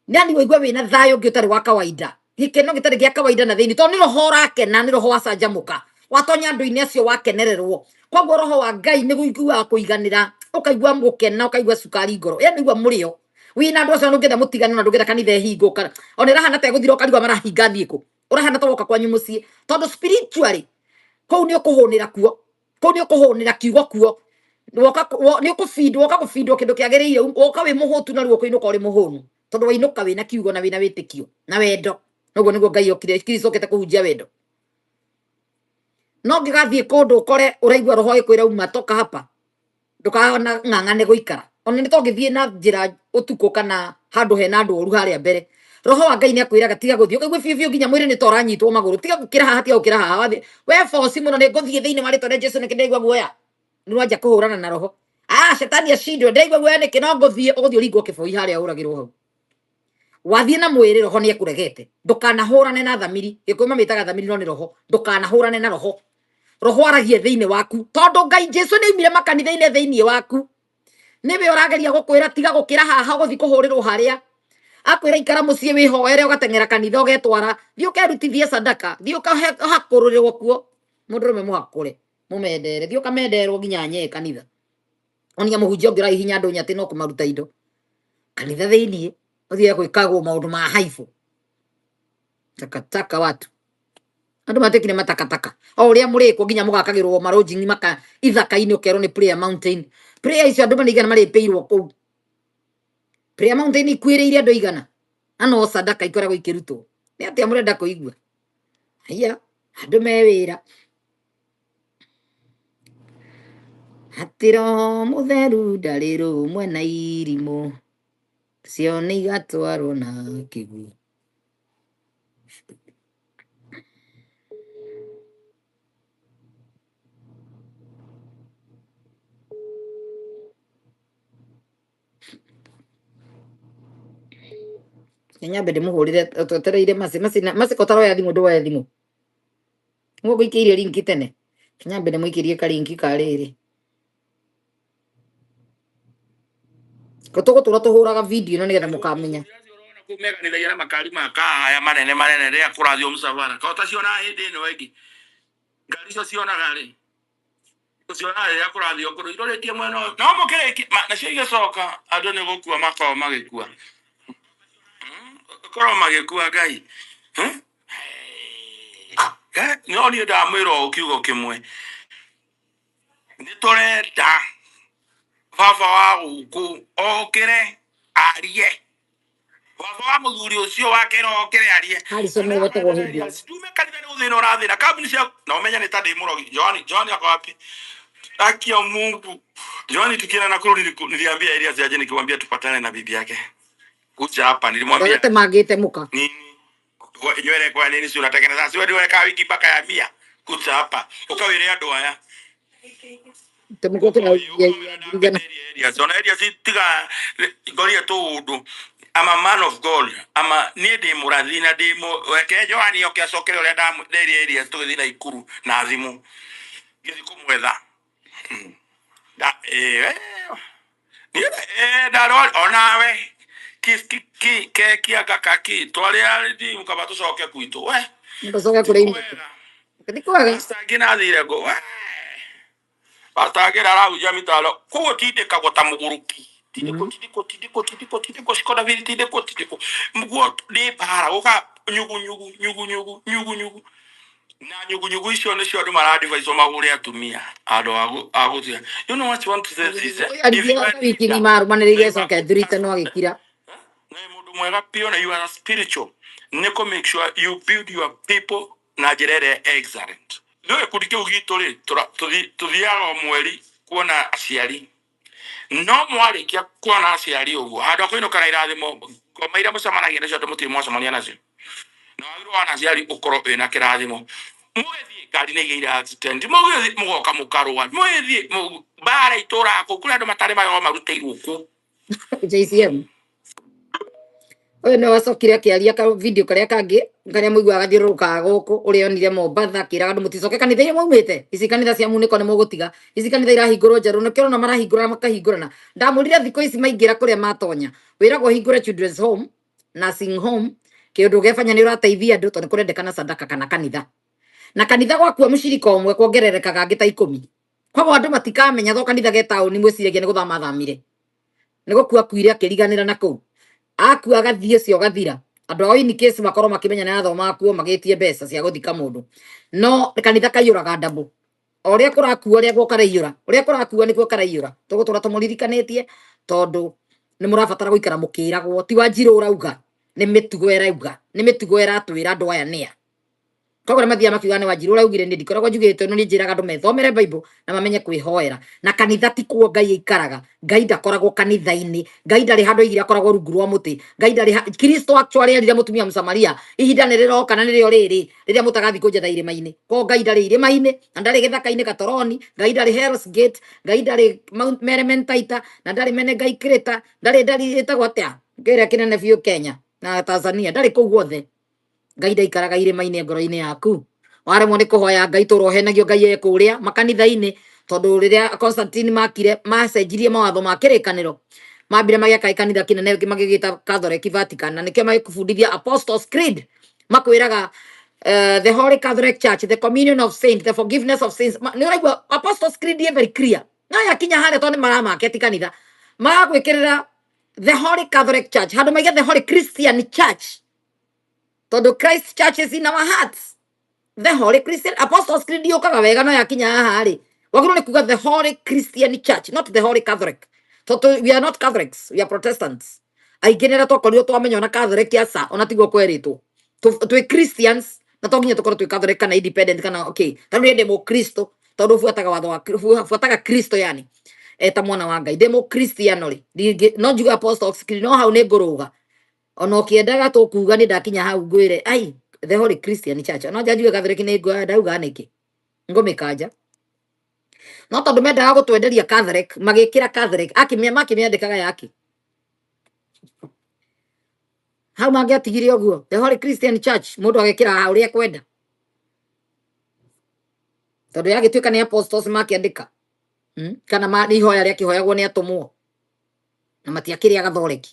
nani wigue wina thayo ngi utari wa kawaida gikeno gitari gia kawaida na thini to ni roho urakena ni roho wacanjamuka watonya andu-ini acio wakenererwo koguo roho wa Ngai ni guigua kuiganira ukaigua mukena ukaigua sukari ngoro yani igua murio wina andu acio nungetha mutigane na ndungetha kanitha ihinguka ona rahana ta guthira ukarigwa marahinga thiku urahana ta woka kwanyu mucii tondu spiritually kou ni ukuhunira kuo kou ni ukuhunira kiugo kuo woka ni ukufeedwo kindu kiagiriire woka wi muhutu na ruo kuinuka uri muhunu tondu wainuka wina kiugo na wina witikio na wendo noguo niguo Ngai okire Kristo okite kuhunjia wendo no ngigathie kundu ukore uraigua roho ikwira uma toka hapa ndukana ng'ang'ane guikara ona ni tongithie na njira utuko kana handu hena andu oru haria mbere roho wa Ngai ni akwiraga tiga guthie ukaigua biu nginya mwiri ni toranyitwo maguru tiga gukira haha tiga gukira haha we force muno ni nguthie thiini mari tondu Jesu ni kindaigua guoya ni wanja kuhurana na roho shetani ashindwe ndaigua guoya ni kino nguthie uguthie uringwo kiboi haria uragirwo hau wathie na mwiri roho ni akuregete ndukanahurane na thamiri gikuima mitaga thamiri no ni roho ndukanahurane na roho roho aragie thiini waku tondu Ngai Jesu ni imire makanitha-ini thiini waku niwe urageria gukwira tiga gukira haha guthie kuhurirwo haria akwira ikara mucii wihoere ugatengera kanitha ugetwara thie ukerutithie sadaka thie ukahakururirwo kuo mundurume muhakure mumendere thie ukamenderwo nginya nye kanitha onia muhunjia ungi uraihinya andu nyati no kumaruta indo kanitha thiini uthie gwikagwo maundu ma haifu takataka watu andu matekire matakataka o uria murikwo nginya mugakagirwo marojingi maka ithaka-ini ukerwo ni prayer mountain prayer icio andu manigana maripeirwo kuu prayer mountain ikwiriire andu igana ano sadaka ikoragwo ikirutwo ni atia murenda kuigua haya andu me wira hatiro mutheru ndari rumwe na irimu cio ni igatwarwo na kiguo nyambe ndimuhurire twetereire masi kotaroya thimu nduwoya thimu nguo guikiirie linki tene nyambe ndimuikirie kalinki kariri tugutura tuhuraga video no nigetha mukamenya kumeganithagia na makari ma kahaya manene manene ria kurathio msavara kota ciona hindi ino ingi ngari icio cionaga ri ciona ria kurathio kuru iroritie mwena no mukire nacio igicoka andu ni gukua makao magikua korwo magikua Ngai no ni ndamwira o kiugo kimwe ni turenda baba wa guku okire arie wa muthuri ucio wake ro kire arie Harrison no wete go hindi. tume kanitha ni uthina urathina kabini cia na umenya ni tadi murogi John ako wapi haki ya Mungu John tukienda Nakuru niliambia Elias aje nikiwaambia tupatane na bibi yake kuja hapa nilimwambia Yote magete muka. nini nywele kwa nini si unatengeneza si wewe kaa wiki mpaka ya 100 kuja hapa ukawire andu aya Temuko kina Elias ona Elias tiga ngoria tu undu I'm a man of God. Niä ndä må rathi na ndä må weke Johani oke acokere å rä a ndamwä Elias tå gä thiä na ikuru na thimå ngä thiä kå mwetha onawe kekianga kaki twarä a må kaba tå coke gwitå we Ndosoka kule ime. Ndikwaga. ngä nathire ngå batagä ra arahunjia mä taro koguo tindä kagwo ta må gå rå ki tindiko cikona vili tindiko mguo ni bara uka nyugu na nyugu icio ni cio andu maradivaico magure atumia andu agutia you know what you want to say sister wiki ni maru manirige coke thirite no agikira na mundu mwega pio na you are spiritual niko make sure you build your people na njira excellent ndio kudike ugitu ri tuthiaga mweri kuona aciari no mwarikia kuona aciari uguo handu akuinukana irathimo ngoma iria mucemanagia nacio andu mutiri mwacemania nacio na wagirwo wana aciari ukorwo wina kirathimo mugithie ngari nä igä accident mugoka mukarwa mugithie bara itura aku kuri andu matari mayo maruteirwo ku JCM oyo no acokire akiaria ka video karia kangi karia muigua agathiururukaga guku uria onire Mombatha akiraga andu muticoke kanitha iria maumite ici kanitha cia muniko ni mugutiga ici kanitha irahingurwo njeru na kirona marahingura makahingurana ndamurire thiko ici maingira kuria matonya wiragwo hingure children's home nursing home kiundu gefanya ni urateithia andu tondu kurendekana sadaka kana kanitha na kanitha gwakua mucirika umwe kuongererekaga ngita 10 kwa andu matikamenya tho kanitha ge tauni mwiciragia ni guthama thamire ni gukua kuire akiriganira na kuu aku agathie cio gathira andu ao in case makorwo makimenya na thoma akuo magitie mbeca cia guthika mundu no kanitha kaiyuraga ndambu oria kurakua oria gukaraiyura oria kurakua nikuo karaiyura tugutura tumuririkanĩtie tondu ni murabatara guikara mukiragwo ti Wanjiru urauga ni mitugo erauga ni mitugo eratwira andu aya nia koguo mathia makiuga ni Wanjiru uraugire ni ndikoragwo njugite no ni njiraga andu methomere Bible na mamenye kwihoera na kanitha ti kuo Ngai ikaraga Ngai ndakoragwo kanitha-ini Ngai ndari handu igira akoragwo rungu rwa muti Ngai ndari Kristo actually erire mutumia Msamaria ihinda ni riroka na nirio riri riria mutagathi kunjetha irima-ini ko Ngai ndari irima-ini na ndari githaka-ini Gatoroni Ngai ndari Hell's Gate Ngai ndari Mount Merementaita na ndari Menengai Crater ndari itagwo atia ngiria kinene biu Kenya na Tanzania ndari kuu guothe Ngai ndaikaraga irima-ini ngoro-ini yaku waremwo ni kuhoya Ngai turohenagio Ngai ekuria makanitha-ini tondu riria Constantine makire macenjirie mawatho ma kirikaniro mambire magiaka kanitha kinene magigita Catholic Vatican na nikio magikubundithia Apostles Creed makwiraga the Holy Catholic Church the communion of saints the forgiveness of sins ni uraigua Apostles Creed is very clear na yakinya hare tondu maramake ti kanitha magwikirira the Holy Catholic Church handu maiga the Holy Christian Church tondu Christ Church is in our hearts the Holy Christian Apostles Creed yukaga wega no yakinya haha ri wagirwo ni kuga the Holy Christian Church not the Holy Catholic we are not Catholics we are Protestants aigenera twakorirwo twamenywo na Catholic asa ona tiguo kweritwo twi Christians na tonginya tukorwo twi Catholic kana independent kana okay tondu ni ndemo Kristo tondu fuataga watho wa fuataga Kristo yani eta mwana wa Ngai ndemo Christianly no njuga Apostles Creed no hau ni nguruga ona ukiendaga tukuga ni ndakinya hau ngwire ai the Holy Christian Church no njanjue Catholic ni ndauga niki ngumikanja no tondu mendaga gutwenderia Catholic magikira Catholic makimiandikaga yaki hau mangiatigire uguo the Holy Christian Church mundu agikira ha uria kwenda tondu yagituika ni apostles makiandika kana ma ihoya ria kihoyagwo ni atumwo na matiakiriaga Catholic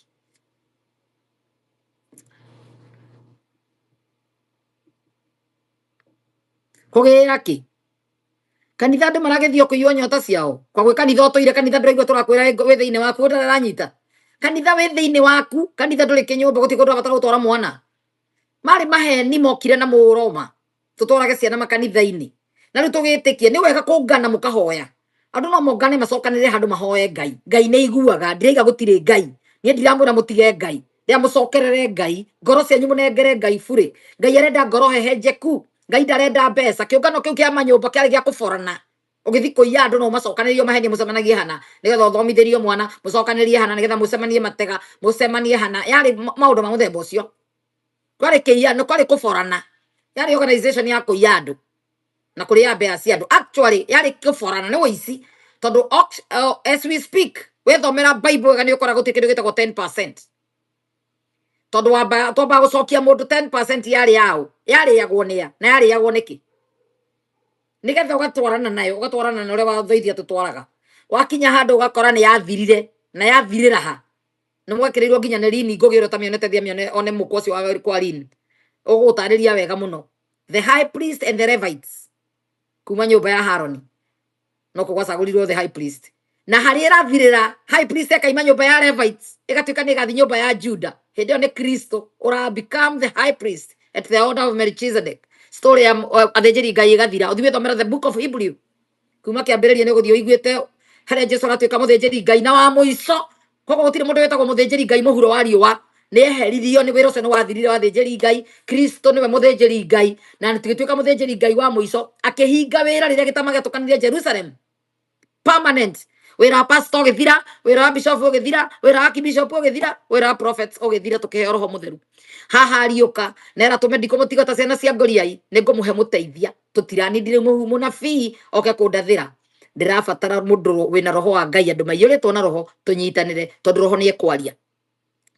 kugira ki kanitha andu maragethio kuiywo nyota ciao kwa gwe kanitha utoire kanitha nduraigua turakwira we thiini waku ndaranyita kanitha we thiini waku kanitha nduri kinyumba guti kundu abatara gutwara mwana mari maheni mokire na muroma tutwarage ciana makanitha-ini na riu tugitikie ni wega kungana mukahoya andu no mongane macokanire handu mahoye Ngai Ngai ni iguaga ndiraiga gutire Ngai ni ndiramwira mutige Ngai ya mucokerere Ngai ngoro cianyu munengere Ngai bure. Ngai arenda ngoro hehenjeku. Ngai ndarenda mbeca. Kiungano kiu kia manyumba kiari gia kuborana. Ugithi kuiya andu no macokanirio mahenie mucemanagie hana nigetha uthomithirio mwana mucokanirie hana nigetha mucemanie matega mucemanie hana yari maundu ma muthemba ucio kwari kiiya no kwari kuborana yari organization ya kuiya andu na kuria mbea cia andu actually yari kuborana ni wici tondu as we speak wethomera bible ga ni ukora guti kindu gitagwo 10%. Tondu twamba gucokia mundu 10% yari yao yari yagwo nia na yari yagwo niki nigetha ugatwarana nayo ugatwarana na uria wathoithia tutwaraga wakinya handu ugakora ni yathirire na yathirira ha ni mwekirirwo nginya ni rini ngugiro ta mionete thia mione one muko ucio wa kwa rini ugutariria wega muno the high priest and the Levites kuma nyumba ya Haroni no kugwacagurirwo the high priest na hari irathirira high priest ekaima nyumba ya Levites igatuika ni gathi nyumba ya Juda hindi ni Kristo ura become the high priest at the order of Melchizedek. Story ya athĩnjĩri Ngai igathira uthie thomera the book of Hebrew kuma kiambĩrĩria ni guthio iguite haria Jesu aratuika mũthĩnjĩri Ngai na wa mũico koguo gutire mundu wetagwo mũthĩnjĩri Ngai mũhuro wa riũa ni eherithio ni wĩra ũcio ni wathirire wa thĩnjĩri Ngai. Kristo niwe mũthĩnjĩri Ngai na tũgĩtuĩka mũthĩnjĩri Ngai wa mũico akĩhinga wĩra rĩrĩa gĩtama gĩatũkanirie Jerusalem permanent. Wĩra wa pastor ũgĩthira, wĩra wa bishop ũgĩthira, wĩra wa archbishop ũgĩthira, wĩra wa prophets ũgĩthira, tũkĩheo roho mũtheru. Haha ariũka na eratũme ndikũmũtiga ta ciana cia ngoriai nĩngũmũhe mũteithia tũtiranindire mũnabii oke kũndathĩra. Ndĩrabatara mũndũ wĩna roho wa Ngai andũ maiyũrĩtwo na roho tũnyitanĩre tondũ roho nĩ ekwaria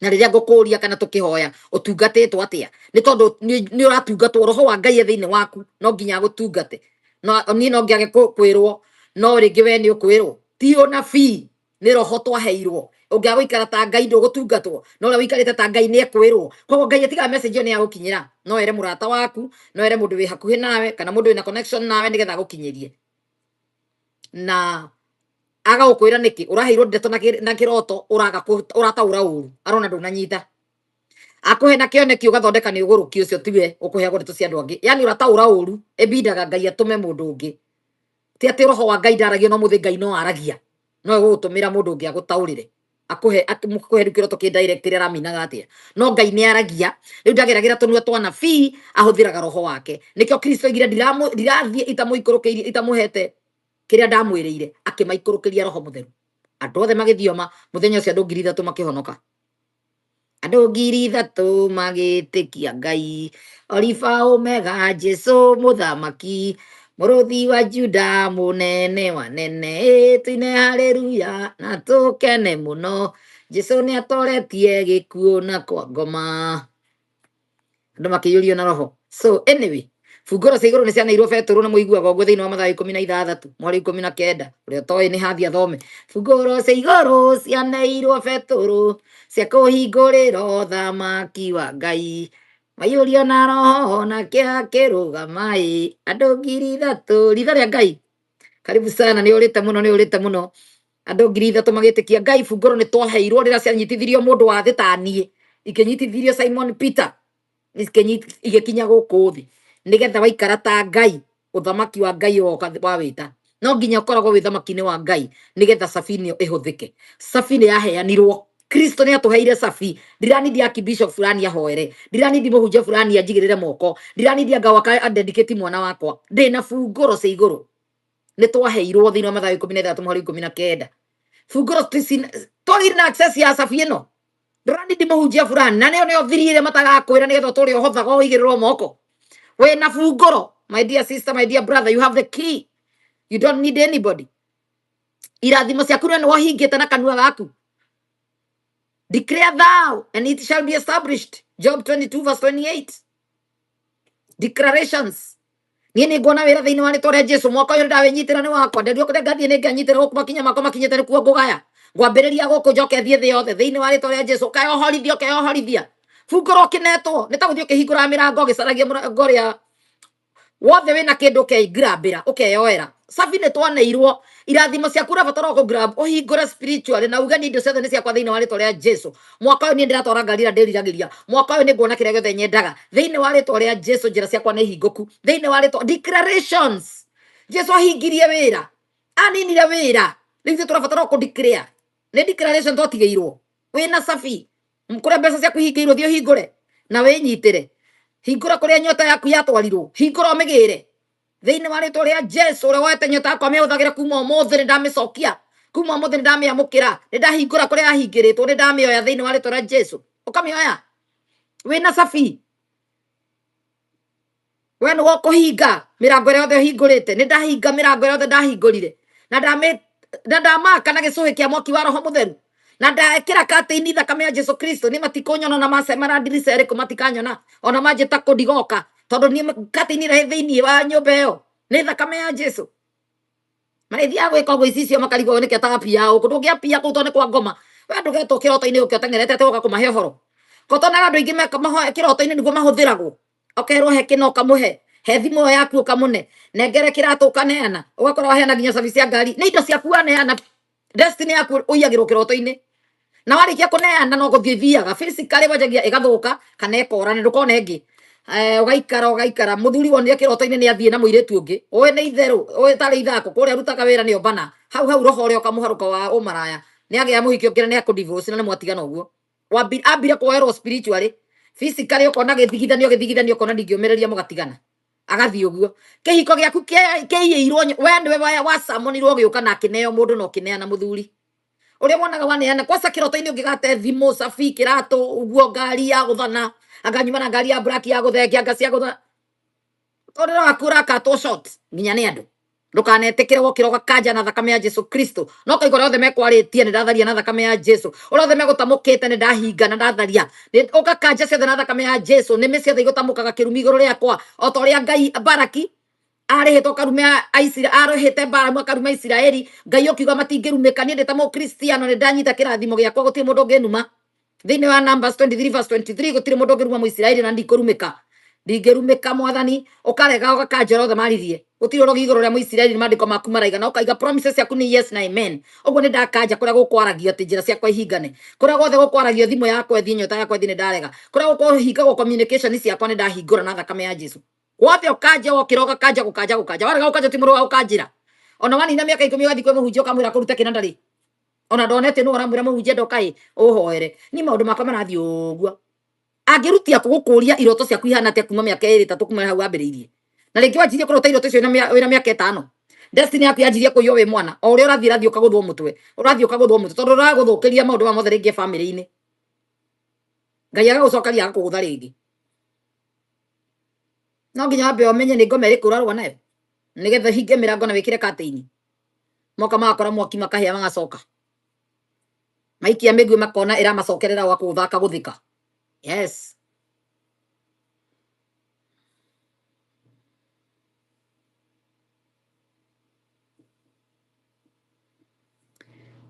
na rĩrĩa ngũkũria kana tũkĩhoya ũtungatĩtwo atĩa nĩ tondũ nĩ ũratungatwo roho wa Ngai thĩinĩ waku no nginya gũtungate no niĩ no ngĩage kwĩrwo no rĩngĩ we nĩ ũkwĩrwo ti ũnabii nĩ roho twaheirwo ũngĩaga gũikara ta Ngai ndũgũtungatwo no ũrĩa ũikarĩte ta Ngai nĩ ekwĩrwo koguo Ngai atigaga message ĩyo nĩ ya gũkinyĩra no ere mũrata waku no ere mũndũ wĩ hakuhĩ nawe kana mũndũ wĩna connection nawe nĩgetha gũkinyĩrie na aga ukwira niki uraheirwo ndeto na kiroto urataura uru arona ndunanyita akuhe na kioneki ugathondeka ni uguruki ucio tiwe ukuheagwo ndeto cia andu angi yani urataura uru ebindaga Ngai atume mundu ungi ti ati roho wa Ngai ndaragia no muthi Ngai no aragia no gutumira mundu ungi agutaurire akuhe kiroto ki direct ira raminaga atia no Ngai ni aragia riu ndageragira tunua twa nabii ahuthiraga roho wake nikio Kristo igira ndirathie itamuikurukiirie itamuhete kiria ndamwirire akimaikurukiria roho mutheru andu othe magithioma muthenya ucio andu 3,000 makihonoka andu 3,000 magitikia Ngai Olifa Omega Jesu muthamaki muruthi wa Juda munene wa nene tuine haleluya na tukene muno Jesu ni atoretie gikuo na kwa ngoma andu makiyurio na roho. So anyway funguro cia iguru ni cianairwo Petero na muiguaga ũguo thĩinĩ wa Mathayo 16 mweri 19 ũrĩa toĩ nĩ hathi athome funguro cia iguru cianairwo Petero cia kũhingũrĩra ũthamaki wa Ngai maiyũrio na roho nake akĩrũgama andũ 3,000 ritho rĩa Ngai karibu sana nĩ ũrĩte mũno andũ 3,000 magĩtĩkia Ngai. Funguro nĩ twaheirwo rĩrĩa cianyitithirio mũndũ wa thĩ ta niĩ ikĩnyitithirio Simon Peter igĩkinya gũkũ thĩ nigetha waikara ta Ngai uthamaki wa Ngai woka wa wita no nginya ũkoragwo wĩ thamaki-inĩ wa Ngai nigetha sabini ĩhũthĩke. Sabini yaheanirwo Kristo nĩ atuheire sabi ndiranidi archbishop fulani ahoere ndiranidi mũhunjia fulani anjigĩrĩre moko ndiranidi anga waka adedicate mwana wakwa ndĩna funguro cia igũrũ nĩ twaheirwo thĩinĩ wa Mathayo 13:19 funguro twagĩrĩ na access ya sabi ĩno ndiranidi mũhunjia fulani na nĩo thirire matagakwĩra nĩgetha tũrĩ ũhothaga ũigĩrĩrwo moko we na funguro. My dear sister, my dear brother, you have the key. You don't need anybody. Irathimo ciaku nĩ wahingĩte na kanua gaku. Declare thou and it shall be established. Job 22:28. Declarations. Niĩ nĩ nguona wĩra thĩinĩ wa rĩtwa rĩa Jesu mwaka ũyũ ndawenyitĩra nĩ wakwa nderio kũrĩa ngathiĩ nĩ nganyitĩra gũkũ makinya makwa makinyĩte nĩkuo ngũgaya ngwambĩrĩria gũkũ njoke thiĩ thĩ yothe thĩinĩ wa rĩtwa rĩa Jesu ũkeyohorithia funguro kinetwo nĩ ta gũthiĩ ũkĩhingũra mĩrango ũgĩcaragia mũrango ũrĩa wothe wĩna kĩndũ ũkeingirambĩra ũkeyoera. Sabi nĩ twaneirwo irathimo ciaku ũrabatara kũgrab ũhingũre spiritually na uge nĩ indo ciothe nĩ ciakwa thĩinĩ wa rĩtwa rĩa Jesu. Mwaka ũyũ niĩ ndĩratwara ngari ĩrĩa ndĩriragĩria mwaka ũyũ nĩ nguona kĩrĩa gĩothe nyendaga thĩinĩ wa rĩtwa rĩa Jesu. Njĩra ciakwa nĩ hingũku thĩinĩ wa rĩtwa. Declarations. Jesu ahingirie wĩra aninire wĩra rĩu tũrabatara kũ declare nĩ declaration twatigĩirwo wĩna sabi Kuria mbeca ciaku hingĩirwo thio hingũre na wĩnyitĩre. Hingũra kũrĩa nyota yaku yatwarirwo. Hingũra ũmĩgĩre. Thĩinĩ wa rĩtwa rĩa Jesu ũrĩa woete nyota yakwa amĩhũthagĩre kuma ũmũthĩ nĩndamĩcokia. Kuma ũmũthĩ nĩndamĩamũkĩra. Nĩndahingũra kũrĩa yahingĩrĩtwo nĩndamĩoya thĩinĩ wa rĩtwa rĩa Jesu. Ũkamĩoya. Wĩna cabi. We nĩwe ũkũhinga mĩrango ĩrĩa yothe ũhingũrĩte. Nĩndahinga mĩrango yothe ndahingũrire. Na ndamaka na gĩcũhĩ kĩa mwaki wa Roho Mũtheru. Na ndekĩra katĩini thakame ya Jesu Kristo nĩ matikũnyona na macemara ndirica ĩrĩkũ matikanyona ona manjĩta kũndigoka tondũ nĩ katĩini ĩrĩa thĩinĩ wa nyũmba ĩyo nĩ thakame ya Jesu. Marĩthiaga gwĩka ũguo icio makarigwo nĩkĩ atagapia gũkũ ndũngĩapia kũu tondũ nĩ kwa ngoma. We ndũgetwo kĩroto-inĩ ũkĩ ũtengerete atĩ ũgoka kũmahe ũhoro. Kotonaga andũ aingĩ meka kĩroto-inĩ nĩguo mahũthĩragwo. Ũkerwo he kĩno ũkamũhe. He thimũ ĩyo yaku ũkamũne. Nengere kĩratũ ũkaneana. Ũgakorwo waheana nginya cabi cia ngari. Nĩ indo ciaku waneana. Destiny yaku ũiyagĩrwo kĩroto-inĩ. Na warĩkia kũneana no gũthiĩ thiaga. Physically wanjagia ĩgathũka kana ĩkora na ndũkona ĩngĩ. Ũgaikara mũthuri wonire kĩroto-inĩ nĩ athiĩ na mũirĩtu ũngĩ. Ũĩ nĩ itherũ. Ũĩ tarĩ ithako. Kũrĩa rutaga wĩra nĩ obana. Hau roho ũrĩa ũkamũharũka wa ũmaraya. Nĩ agĩa mũhiki ũngĩ na nĩ akũdivorce na nĩ mwatigana ũguo. Ambire kuoerwo spiritually. Physically ũkona gĩthigithanio ũkona ndingĩũmĩrĩria mũgatigana. Agathiĩ ũguo. Kĩhiko gĩaku kĩiyĩirwo we nĩwe wacamonirwo gĩũka na akĩneo mũndũ no kĩneana mũthuri. Ũrĩa wonaga waneana kwanza kĩroto-inĩ ũngĩgate thimũ cabi kĩratũ ũguo ngari ya gũthana anganyuma na ngari ya black ya gũthengia anga cia gũthana. Tondũ waku ũrakatwo short nginya nĩ andũ. Ndũkanetĩkĩre wokĩra ũgakanja na thakame ya Jesu Kristo. No kaigua ũrĩa othe mekwarĩtie nĩndatharia na thakame ya Jesu. Ũrĩa othe megũtamũkĩte nĩndahinga na ndatharia. Ũgakanja ciothe na thakame ya Jesu. Nĩmĩ ciothe igũtamũkaga kĩrumi igũrũ rĩakwa. O ta ũrĩa Ngai Baraki arĩhĩtwo karume arĩhĩte Balamu akaruma Isiraeli. Ngai ũkiuga matingĩrumĩka niĩ ndĩ ta mũkristiano nĩndanyita kĩrathimo gĩakwa gũtirĩ mũndũ ũngĩnuma. Thĩinĩ wa Numbers 23 verse 23 gũtirĩ mũndũ ũngĩruma Mũisiraeli na ndikũrumĩka. Ndingĩrumĩka mwathani ũkarega ũgakanja othe maririe. Gũtirĩ ũrogi igũrũ rĩa Mũisiraeli mandĩko maku maraiga na ũkaiga promises ciaku nĩ yes na amen. Ũguo nĩ ndakanja kũrĩa gũkwaragio atĩ njĩra ciakwa ihingane. Kũrĩa guothe gũkwaragio thimũ yakwa ĩthiĩ nyota yakwa ĩthiĩ nĩndarega. Kũrĩa gũkũhingagwo communication ciakwa nĩndahingũra na thakame ya Jesu. Wothe ũkanja wokĩra ũgakanja gũkanja. Warega gũkanja ti mũndũ wa gũkanjĩra. Ona wanina mĩaka 10 ũgathiĩ kwĩ mũhunjia ũkamwĩra kũruta kĩna ndarĩ. Ona ndonete nũ ũramwĩra mũhunjia ndoka ũhoere. Niĩ maũndũ makwa marathiĩ ũguo. Angĩrutia gũkũria iroto ciaku ihana atĩa kuma mĩaka 2-3 kuma hau wambĩrĩirie. Na rĩngĩ wanjirie kũrota iroto icio wĩna mĩaka 5. Destiny yaku yanjirie kũiywo wĩ mwana. O ũrĩa ũrathiĩ ũkagũthwo mũtwe. Tondũ ũragũthũkĩria maũndũ ma mothe rĩngĩ family-inĩ. Ngai agagũcokeria agakũgũtha rĩngĩ. No nginya wambe ũmenye nĩ ngoma ĩrĩkũ ũrarũa nayo. Nĩgetha hinge mĩrango na wĩkĩre katĩini. Moka magakora mwaki makahĩa magacoka. Maikia mĩguĩ makona ĩramacokerera wa kũthaka gũthika. Yes.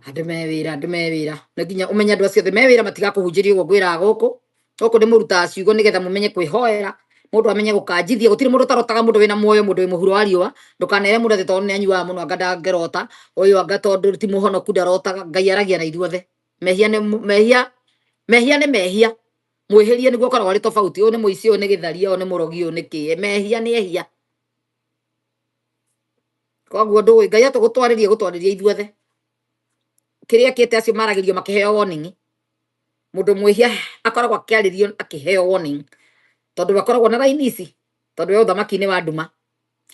Andũ me wĩra. Na nginya ũmenye andũ acio othe me wĩra matigakũhunjĩrie ũguo ngwĩraga gũkũ. Gũkũ nĩ mũrutaga ciugo nĩgetha mũmenye kwĩhoera. Mũndũ amenye gũkanjithia. Gũtirĩ mũndũ ũtarotaga mũndũ wĩna muoyo mũndũ wĩ mũhuro wa riũa. Ndũkanere mũndũ atĩ tondũ nĩanyuaga mũno anga ndangĩrota. Ũyũ anga tondũ ti mũhonoku ndarotaga. Ngai aragia na ithuothe. Mehia nĩ mehia. Mwĩhĩrie nĩguo ũkoragwo arĩ tofauti. Ũyũ nĩ mũici, ũyũ nĩ gĩtharia, ũyũ nĩ mũrogi, ũyũ nĩ kĩĩ. Mehia nĩ ehia. Koguo ndũĩ Ngai gũtwarĩria ithuothe. Kĩrĩa kĩte acio maragĩrio makĩheo warning. Mũndũ mwĩhia akoragwo akĩarĩrio akĩheo warning. Tondũ bakoragwo na raini ici. Tondũ we ũthamaki-inĩ wa nduma.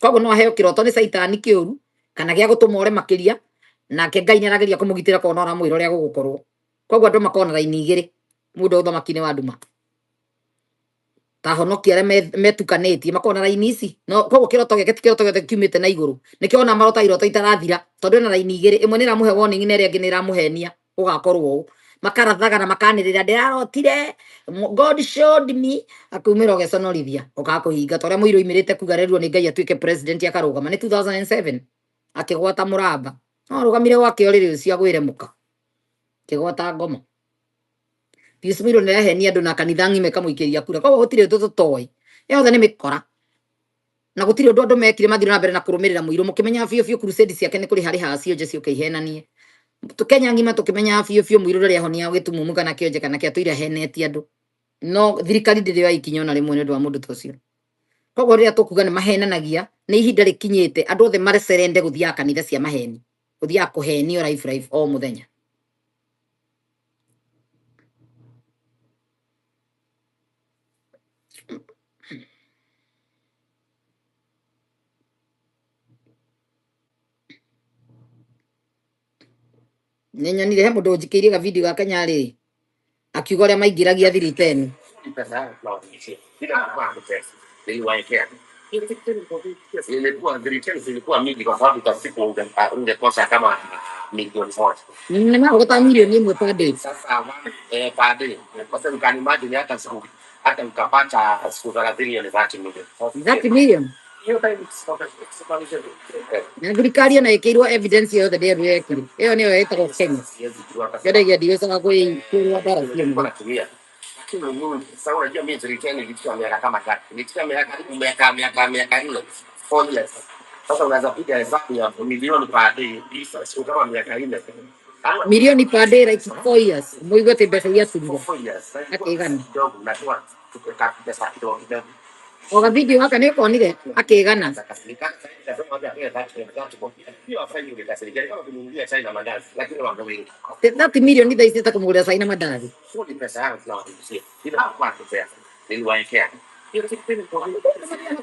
Koguo no aheo kĩroto nĩ Saitani kĩũru kana gĩa gũtũma ũre makĩria. Nake Ngai nĩarageria kũmũgitĩra korwo no aramwĩra ũrĩa gũgũkorwo. Koguo andũ makoragwo na raini igĩrĩ. Mũndũ ũthamaki-inĩ wa nduma. Ta honokia arĩa metukanĩtie makorwo na raini ici. No koguo kĩroto gĩake ti kĩroto gĩothe kiumĩte na igũrũ. Nĩkĩo ona marota iroto itarathira. Tondũ ena raini igĩrĩ. Ĩmwe nĩ ĩramũhe warning na ĩrĩa ĩngĩ nĩ ĩramũhenia. Ũgakorwo ũũ. Makarathaga na makanĩrĩra ndĩrarotire. God showed me. Akaumĩra ũgeconorithia. Ũgakũhinga. Ta ũrĩa mũirũ oimĩrĩte kuga arerirwo nĩ Ngai atuĩke president akarũgama. Nĩ 2007. Akĩgwata mũramba. No arũgamire gwake ũrĩrĩ ũcio agwĩre mũka. Akĩgwata ngoma. Pius Mũirũ nĩarahenia andũ na kanitha ng'ime kamũikĩria kura. Koguo gũtirĩ ũndũ tũtoĩ. Yothe nĩ mĩkora. Na gũtirĩ ũndũ andũ mekire mathire na mbere na kũrũmĩrĩra Mũirũ. Mũkĩmenya biũ crusade ciake nĩ kũrĩ harĩ hacio ciũke ihenanie. Kenya ng'ima tũkĩmenya biũ Mũirũ rĩrĩa ahonia gĩtumumu kana kĩonje kana kĩatũire henetie andũ. No thirikari ndĩrĩ wa ikinya ona rĩmwe nĩ ũndũ wa mũndũ ta ũcio. Koguo rĩrĩa tũkuga nĩ mahenanagia nĩ ihinda rĩkinyĩte andũ othe marecerende gũthiaga kanitha cia maheni. Gũthiaga kũhenio life o mũthenya. Ninyonire he mundu njikirie ga video ga Kenya ri akiuga uria maingiragia thiriteni. Ilikuwa mingi kwa sababu kwa siku ungekosa kama milioni moja. Nimegota milioni 1 per day. Sasa per day. Kwa sababu can imagine hata ukapata siku 30 ni 30 million. 30 million. Na thirikari na ikirwo evidence yothe ndio yekire. Iyo niyo yetagwo Kenya. Kĩrĩa ndiweza kuirwa bara cio. Sasa unajua mimi nilitaka nilichukua miaka kama 3. Nilichukua miaka 4 years. Sasa unaweza piga hesabu ya milioni per day. Sio kama miaka 4. Milioni per day like 4 years. Muigo te pesa ya suru. 4 years. Akigana. Kidogo unatoa tukakata pesa kidogo. Oga video haka nĩ konire akigana. That million ndio isita kumugura saina madari.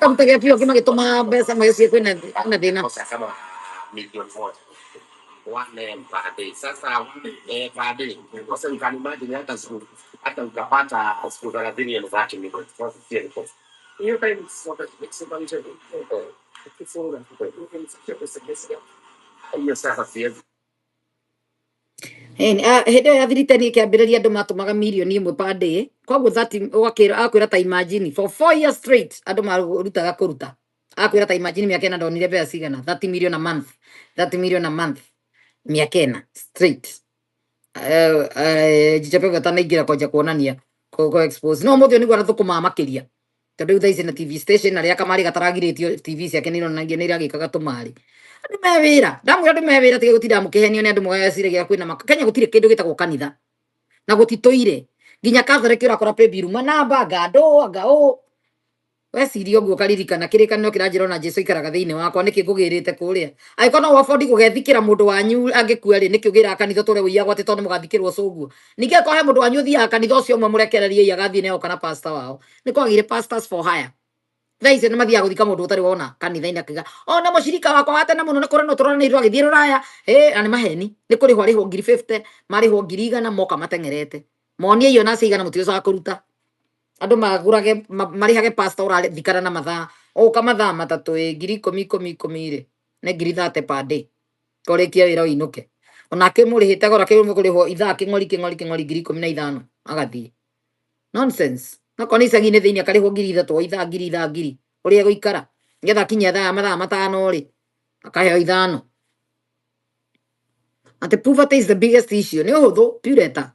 Kamtega pio kima kitoma pesa mayosie kwenda na dina. Milioni moja. One per day. Sasa per day. Kwa sababu can imagine hata ukapata siku 30 ni 30 milioni. Hiyo time hĩndĩ ya thiriteni ĩkĩambĩrĩria andũ matumaga milioni 1 per day koguo akwĩra ta imagine for 4 years straight andũ marutaga kũruta akwĩra ta imagine mĩaka ĩna ndonire mbeca cigana 30 million a month 30 million a month mĩaka ĩna straight jichape tanaingira kwanja kuonania ko expose no mũthĩ nĩguo arathũkũma makĩria tondũ thaa ici na TV station arĩa kamari gataragirĩtio TV ciake nĩ ironagia nĩ iragĩkaga tũmari andũ me wĩra ndamwĩra andũ me wĩra tiga gũtinda mũkĩhenio nĩ andũ mwagaciragia kwĩna Kenya gũtirĩ kĩndũ gĩtagwo kanitha na gũtitũire nginya Catholic ũrakora pay bill manamba ngandũ ngao weciria ũguo karirikana kĩrĩkanĩro kĩranjĩra na Jesu ikaraga thĩinĩ wakwa nĩkĩ ngũgĩrĩte kũrĩa angĩkorwo no afford gũgethikĩra mũndũ wanyu angĩkua rĩ nĩkĩ ũgĩraga kanitha tũre ũiyaga atĩ tondũ mũgathikĩrwo cũguo ningĩ akorwo he mũndũ wanyu ũthiaga kanitha ũcio ũmwe mũrekererie agathiĩ neo kana pastor wao nĩ kwagĩire pastors for hire thaa ici nĩ mathiaga gũthika mũndũ ũtarĩ wona kanitha-inĩ akiuga ona mũcirika wakwa wa tene mũno nĩ kũrĩ no tũranĩirwo agĩthiĩ rũraya na nĩ maheni nĩ kũrĩhwo arĩhwo 50 marĩhwo 100 moka mateng'erete monie iyo na cigana mũtiũcaga kũruta andũ magurage marihage pastor ũrathikana na mathaa ũka mathaa matatũ 10,000 rĩ nĩ 30 per day kũrĩkia wĩra ũinũke onake mũrĩhĩte gora kũrĩhwo ithaa kĩng'ori 15,000 agathiĩ nonsense nako nĩ icagi-inĩ thĩinĩ akarĩhwo 3,000 ithaa 3,000 ũrĩa gũikara nĩgetha kinya mathaa 5 rĩ akaheo 5 ati poverty is the biggest issue nĩ ũhũthũ pureta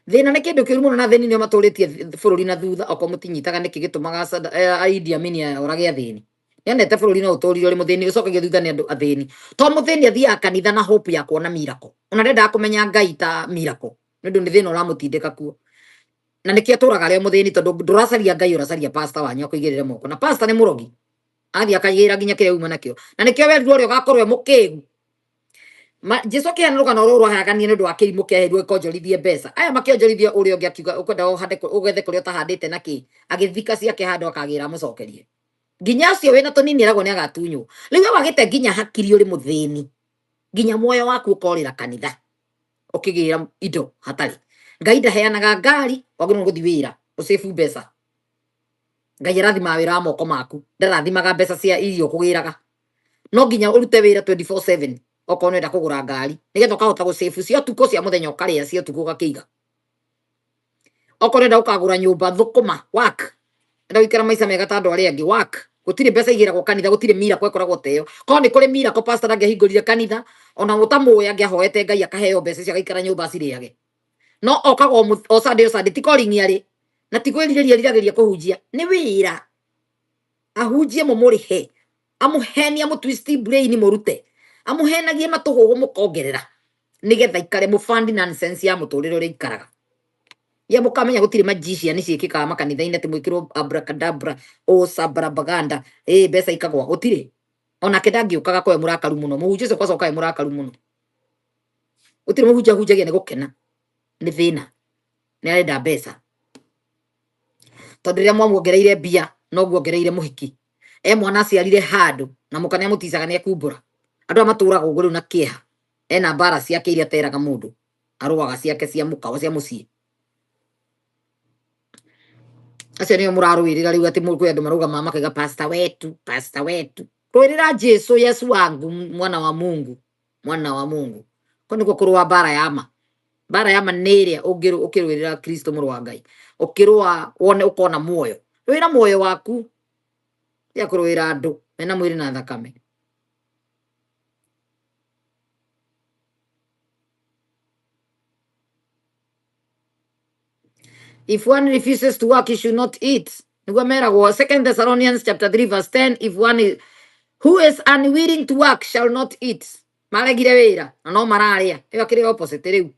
thina nĩ kĩndũ kĩũru mũno na thĩni nĩo matũrĩtie bũrũri na thutha okorwo mũtinyitaga nĩkĩ gĩtũmaga Idi Amin orage athĩni nĩonete bũrũri no ũtũrire ũrĩ mũthĩni ũcokagio thutha nĩ andũ athĩni to mũthĩni athiaga kanitha na hope ya kuona miracle ona ndendaga kũmenya Ngai ta miracle nĩ ũndũ nĩ thĩna ũramũtindĩka kuo na nĩkĩo atũraga arĩ mũthĩni tondũ ndũracaria Ngai ũracaria pastor wanyu akũigĩrĩre moko na pastor nĩ mũrogi athiĩ akaigĩrĩra nginya kĩrĩa uma nakĩo na nĩkĩo werirwo ũrĩa ũgakorwo mũkĩgu Jesu kĩhana rũgano rũrũ ahaganie nĩ ũndũ wa kĩrimũ kĩaheirwo ĩkonjorithie mbeca aya makĩonjorithie ũrĩa ũngĩ akiuga ũkwenda ũgethe kũrĩa ũtahandĩte nakĩ agĩthika ciake handũ akagĩra amũcokerie nginya ũcio wĩna tũnini eragwo nĩ agatunywo rĩu we wagĩte nginya hakiri ũrĩ mũthĩni nginya muoyo waku ũkorĩra kanitha ũkĩgĩra indo hatarĩ Ngai ndaheanaga ngari wagĩrĩirwo gũthiĩ wĩra ũcĩbu mbeca Ngai arathimaga wĩra wa moko maku ndarathimaga mbeca cia irio kũgĩraga no nginya ũrute wĩra 24/7 okorwo nĩenda kũgũra ngari nĩgetha ũkahota gũcĩbu cia ũtukũ cia mũthenya ũkarĩa cia ũtukũ ũgakĩiga okorwo nĩenda ũkagũra nyũmba thũkũma work nĩenda gũikara maica mega ta andũ arĩa angĩ work gũtirĩ mbeca igĩragwo kanitha gũtirĩ miracle ĩkoragwo teo korwo nĩ kũrĩ miracle pastor angĩahingũrire kanitha ona mũtamũĩ angĩahoete Ngai akaheo mbeca cia gaikara nyũmba cirĩage no okaga o Sunday ti calling arĩ na ti kwĩrirĩria riragĩria kũhunjia nĩ wĩra ahunjie mũmũrĩhe amũhenia mũtwist brain mũrute amuhenagie matũhũgũ mũkongerera nĩgetha ikare mũbandi nonsense ya mũtũrĩre ũrĩa ikaraga ya mũkamenya gũtirĩ magician ciĩkĩkaga makanitha-inĩ atĩ mwĩkĩrwo abracadabra sabrabaganda mbeca ikagwa gũtirĩ onake ndangĩũkaga kowe mũrakaru mũno mũhunjia ũcio kwaca ũkawe mũrakaru mũno gũtirĩ mũhunjia ahunjagia nĩ gũkena nĩ thĩna nĩ arenda mbeca tondũ rĩrĩa mwamuongereire mbia no guongereire mũhiki mwana aciarire handũ na mũka nĩamũticaga nĩekumbũra andũ matũraga ũguo rĩu na kĩeha ena bara ciake iria teraga mundu aruaga ciake cia mukawa cia mucii acio nio murarwirira riu ati kwi andu marugama makaiga pastor wetu rwirira Jesu Yesu wangu mwana wa Mungu ko niko kurwa bara ya ma niria ukirwirira Kristo muru wa Ngai ukirwa wone ukona muoyo rwira muoyo waku ya kurwira andu mena mwiri na thakame. If one refuses to work, he should not eat. Niguo 2 Thessalonians chapter 3 verse 10, if one is, who is unwilling to work shall not eat. Maregire wira, na no mararia. Iyo kiri opposite riu.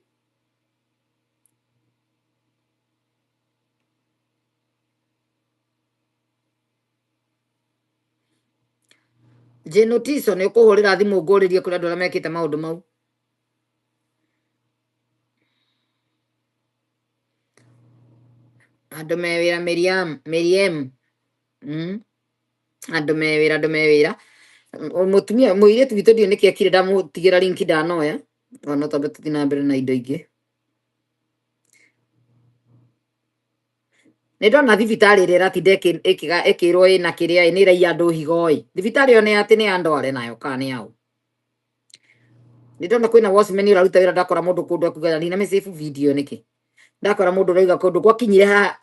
Je notice ni ukuhurira thimu nguririe kuri andu aria mekite maundu mau. Andu mewira Miriam. Andu mewira. Mutumia muiritu witu ndio niki akire ndamutigira link ndanoya. Ono tondu tutina mbere na indo ingi. Nä ndona thibitarä ä rä ratinde ä kä rwo ä na kä rä a nä raia andå higoi thibitarä ĩyo nä atä nä andware nayo kana nä ao nä ndona kwä na watchman å raruta wä ra ndakora må ndå kå ndå akuga nina mä save video nä kä ndakora må ndå rauga kå ndå gwakinyire haha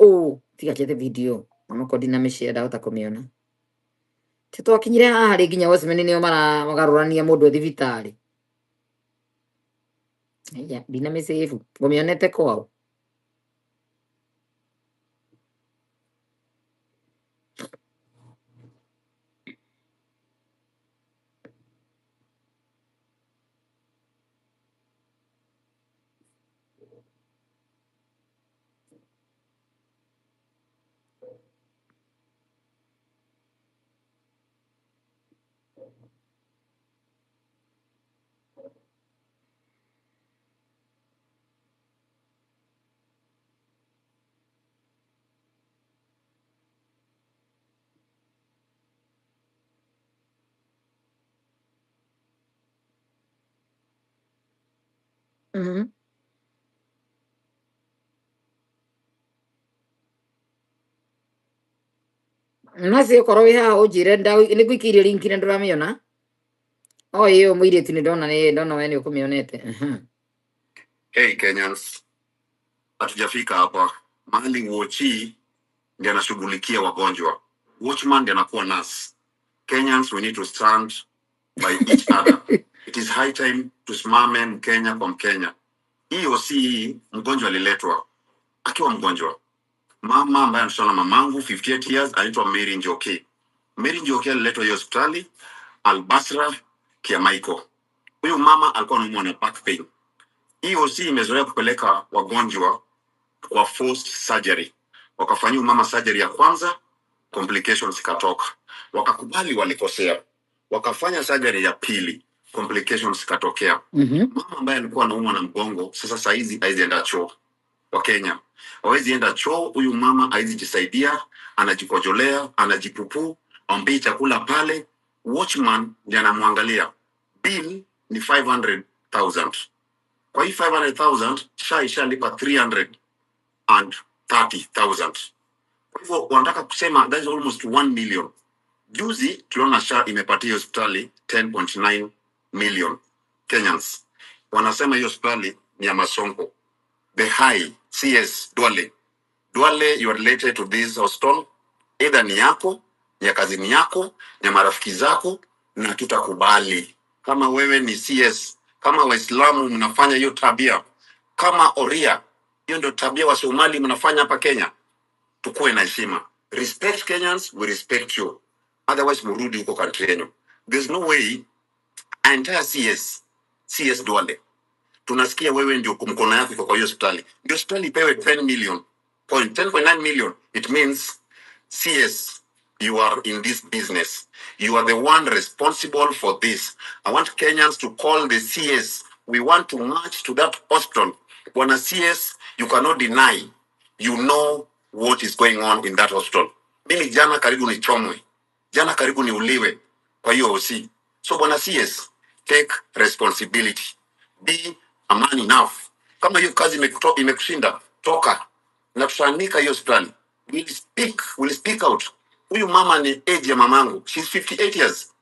tigakete video onoko ndina mä share ndahota kå mä ona tä twakinyire haha rä nginya watchman nä o magarå rania må ndå thibitarä ndina mä save ngå mä onete kwao. Nacio korwo wä haha å njä re nä ngå ikä irie link na ndå ramä ona ä yo må irä tu nä ndona we nä å kå mä onete. Hey Kenyans, hatujafika hapa mahali Uchi ndiye anashughulikia wagonjwa, watchman ndiye anakuwa nurse. Kenyans, we need to stand by each other. It is high time tusimame Mkenya kwa Mkenya. Hiyo si mgonjwa aliletwa akiwa mgonjwa. Mama ambaye anashona mamangu 58 years anaitwa Mary Njoki. Mary Njoki aliletwa hiyo hospitali Albasra Kiamaiko. Huyu mama alikuwa anaumwa na back pain. Hiyo si imezoea kupeleka wagonjwa kwa forced surgery. Wakafanyia mama surgery ya kwanza, complications ikatoka. Wakakubali walikosea. Wakafanya surgery ya pili, complications ikatokea. Mama ambaye alikuwa anaumwa na mgongo sasa saizi haizi enda choo. Wa Kenya hawezi enda choo, huyu mama haizi jisaidia, anajikojolea, anajipupu, ombi chakula pale, watchman ndiye anamwangalia. Bill ni 500,000. Kwa hii 500,000 ishalipa 330,000. Kwa hivyo wanataka kusema that is almost 1 million. Juzi tuliona imepatia hospitali 10.9 million. Kenyans wanasema hiyo hospitali ni ya Masonko. The high CS Duale, you are related to this hospital, either ni yako, ya kazini yako, ya marafiki zako, na tutakubali. Kama wewe ni CS, kama Waislamu mnafanya hiyo tabia, kama Oria, hiyo ndio tabia wa Somali mnafanya hapa Kenya, tukue na heshima. Respect Kenyans, we respect you. Otherwise murudi huko country yenu. There's no way entire CS Duale tunasikia wewe ndio mkono yako kwa hiyo hospitali. Ndio hospitali ipewe 10.9 million. It means CS, you are in this business. You are the one responsible for this. I want Kenyans to call the CS. We want to march to that hospital. Bwana CS, you cannot deny. You know what is going on in that hospital. Mimi jana karibu ni chomwe. Jana karibu ni uliwe kwa hiyo OC. So bwana CS, take responsibility. Be a man enough. Kama hiyo kazi imekushinda, toka na tutaandika hiyo hospitali. We'll speak out. Huyu mama ni age ya mamangu, she's 58 years.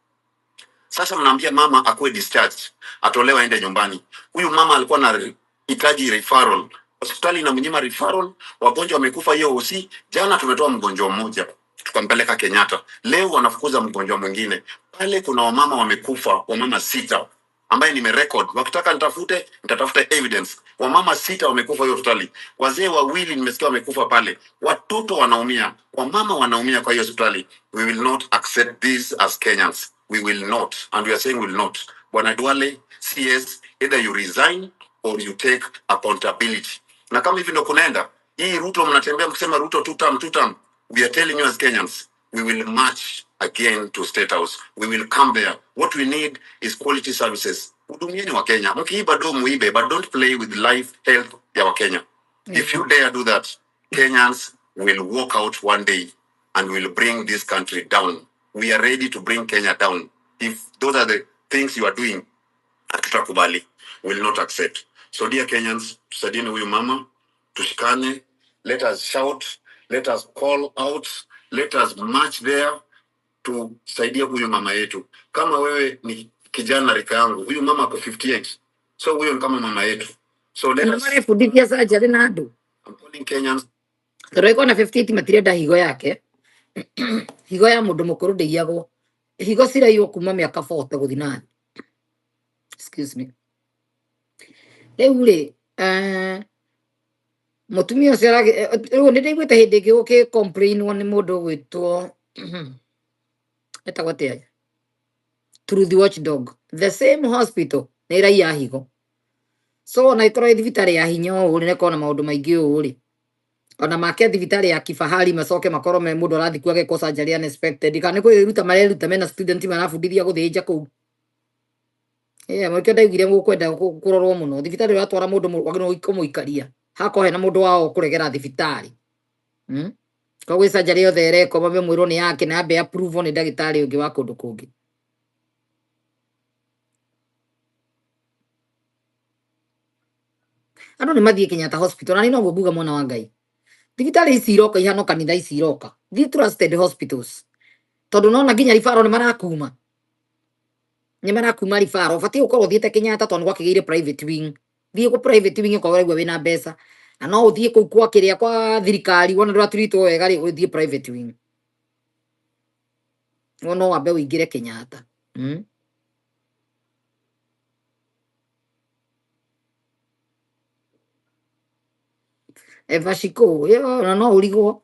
Sasa mnaambia mama akuwe discharged, atolewa aende nyumbani. Huyu mama alikuwa na hitaji referral, hospitali inamnyima referral, wagonjwa wamekufa hiyo hosi. Jana tumetoa mgonjwa mmoja tukampeleka Kenyatta, leo wanafukuza mgonjwa mwingine pale. Kuna wamama wamekufa, wamama 6 ambaye nimerecord. Wakitaka nitatafuta evidence. Wamama 6 wamekufa hiyo hospitali, wazee 2 nimesikia wamekufa pale, watoto wanaumia, wamama wanaumia kwa hiyo hospitali. We will not accept this as Kenyans. We will not, and we are saying we will not. Bwana Duale, CS, either you resign or you take accountability. Na kama hivi ndo kunaenda hii Ruto, mnatembea mkisema Ruto two term. We are telling you as Kenyans, we will march again to State House. We will come there. What we need is quality services. Hudumieni wa Kenya. Mkiiba do muibe, but don't play with life, health ya wa Kenya. If you dare do that, Kenyans will walk out one day and will bring this country down. We are ready to bring Kenya down. If those are the things you are doing, hatutakubali, will not accept. So dear Kenyans, tusaidieni huyu mama, tushikane, let us shout, let us call out, let us march there, tusaidie huyu mama yetu. Kama wewe ni kijana rika yangu, huyu mama ako 58, so huyo ni kama mama yetu. So let us... I'm calling Kenyans. Roiko na 58 matirenda higo yake. Higo ya mundu mukuru ndeiagwo. Higo ciraiywo kuma miaka 40 guthina. Excuse me. Riu mutumia ucio riu ni ndaiguite hindi ingi uki complainwo ni mundu gwitwo etagwo atia, Truth Watchdog. The same hospital ni raia higo. So na ikorwo thibitari ya hinya uri nekona maundu maingi uri. Ona make thibitari ya kifahari macoke makorwo me mundu arathi kuage kosa jari unexpected kana kwiruta mareruta mena student marabundithia guthija kuu. Mweke ndaigire ngukwenda kurorwo muno thibitari uratwara mundu wagino ikumuikaria hako hena mundu wao kuregera thibitari kwa gwisa jari yothe reko babe mwiro ni yake na abe approve ni ndagitari ungi wa kundu kungi. Ano ni mathie Kenyatta hospital na ni no mbuga mwana wa Ngai. Thibitari ici iroka ihano kanitha ici iroka. The trusted hospitals. Tondu no na nginya rifaro ni marakuma. Ni marakuma rifaro. Fati ukorwo thiete Kenyatta tondu gwakigeire private wing. Thie ku private wing ukorwo igwe wina mbeca. Na no uthie ku kwa kiria kwa thirikari wona ndwaturito wega ri uthie private wing. Wono wabe uingire Kenyatta. Evashiko, yo no urigo.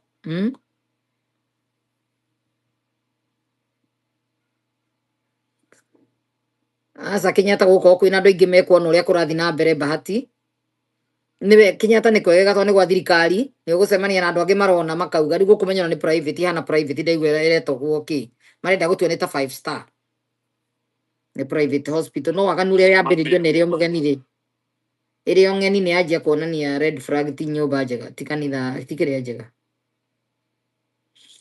Asa Kenyatta guko kwina andu aingi mekuona uria kurathi na mbere bahati. Niwe Kenyatta ni kwegega tondu gwa thirikari ni ugucemania na andu angi marona makauga rigu kumenya ni private hana private ndaigwe ireto gwoki marenda gutua ta 5 star ni private hospital no waganure yambiririo ni rio mugeni ri irio ngeni ni ajia kuonania red flag ti nyumba njega ti kanitha ti kiria njega.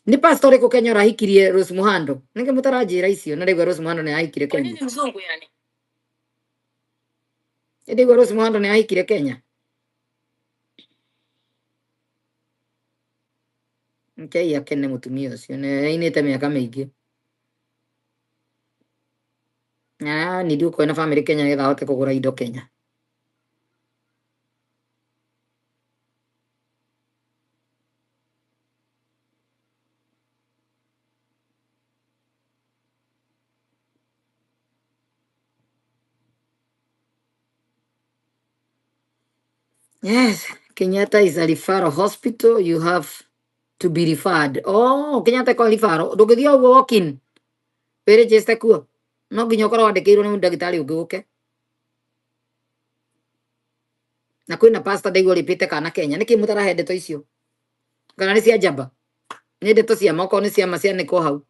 Ni pastor ko Kenya rahikirie Rose Muhando ninge mutarajira icio na ndegwa Rose Muhando ni ahikire Kenya. Ni mzungu yani ndegwa Rose Muhando ni ahikire Kenya. Okay, akene mutumia ucio ne inete miaka mingi. Ni ndio kwena family Kenya getha hote kugura indo Kenya. Yes, Kenyatta is a referral hospital. You have to be referred. Oh, Kenyatta ko referral. Ndugithio walk-in. Pere jeste kuo. No nginya ukorwo wandikirwo ni ndagitari ungi uke. Na kwina pastor ndaigwo ripite kana Kenya. Niki mutarahe ndeto icio. Kana ni cia njamba. Ni ndeto cia moko ni cia macianiko hau.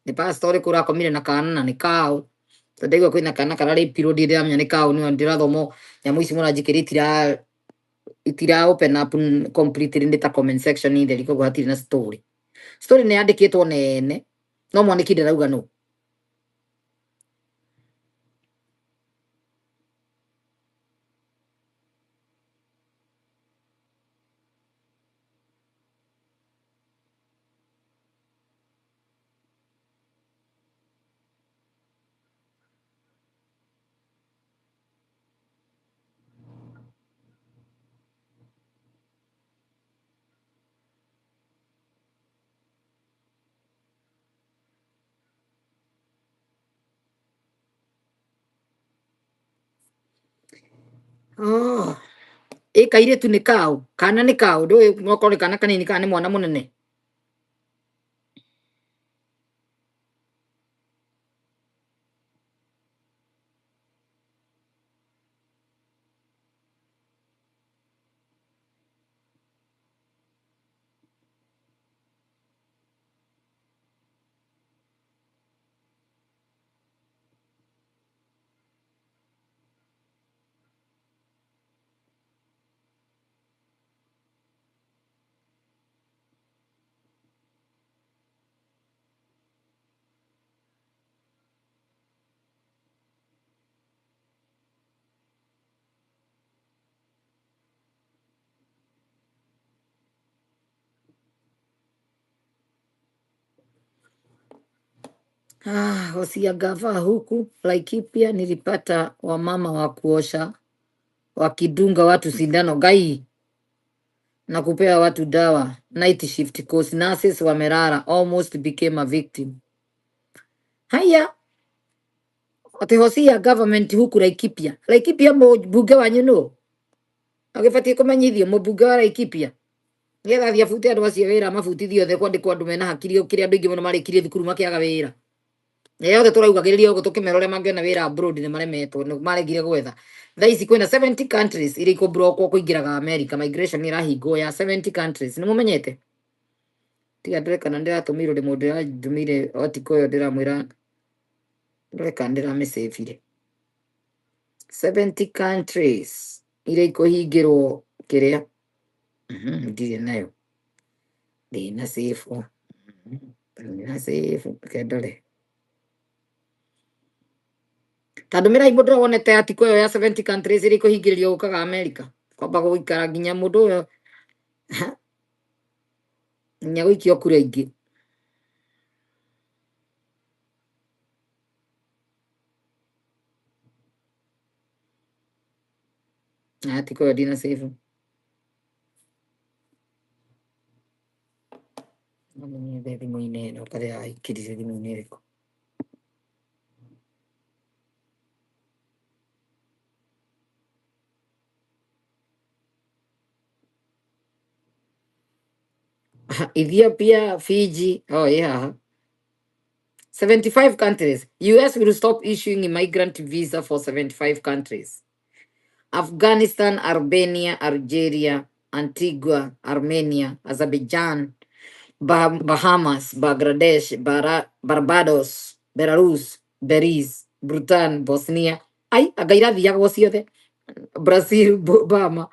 Ni pastor uri kura komire na kana na ni kao. Ndaigwo kwina kana kararipirwo ndiramenya ni kao ni ndirathomo nyamu ici muranjikirira itira open up completely in the comment section in the liko gwatiri na story ni yandikitwo nene no mwaniki ndarauga no Oh, kairitu nĩ kaũ kana nĩ kaũ ndũĩ moko nĩ kana kanini kana nĩ mwana mũnene. Hosia gava huku Laikipia nilipata wamama wa kuosha wakidunga watu sindano gai na kupea watu dawa night shift cause nurses wamerara almost became a victim. Haya, ati hosia government huku Laikipia. Laikipia mbunge wanyu no. Agibatie kumenyithio mbunge wa Laikipia. Ngetha thia bute andu acio wira mabutithio the kwandikwo andu mena hakiri ukiri andu ingi muno marikirie thukuru makiaga wira. Yothe turaugagiriria uguo tukimera uria mangiona wira abroad ni maremetwo ni maregire gwetha. Thaa ici kwina 70 countries iri kubrokwo kuingiraga America. Migration irahingo ya 70 countries. Ni mumenyete? Tiga ndirekana ndiratumiro ndi mundu ndirathumire article yo ndiramwira ndirekana ndiramesavire. 70 countries iri kuhingirwo kiria. Ndire nayo. Ndina safe. Ndina safe kendore. Tandå mä rai må ndå wonete atiko ä yo ya 70 countries ä rä kå hingä rä rio gå kaga America kwamba gå ikara nginya må ndå å yo nginya gå ikio kura ingä atiko ä yo ndina safe nä thimå-inä ä no karä aikä rire thimå-inä ä rä kå Ethiopia, Fiji, ä haha 75 countries. US will stop issuing immigrant visa for 75 countries. Afghanistan, Albania, Algeria, Antigua, Armenia, Azerbaijan, Bahamas, Bangladesh, Barbados, Belarus, Belize, Bhutan, Bosnia. Ai, agairathiaga go ciothe. Brazil, Burma,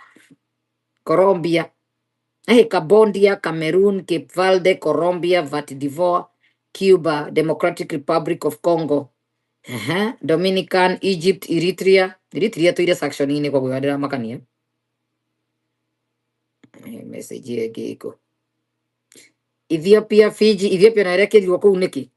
Colombia, Cambodia, Cameroon, Cape Verde, Colombia, Cote d'Ivoire, Cuba, Democratic Republic of Congo, Dominican, Egypt, Eritrea. Eritrea tuire sanctionine kwa gwandira makania. Message ĩngĩ ĩkũ. Ethiopia, Fiji. Ethiopia na ĩrekerirwo kũu nĩkĩ?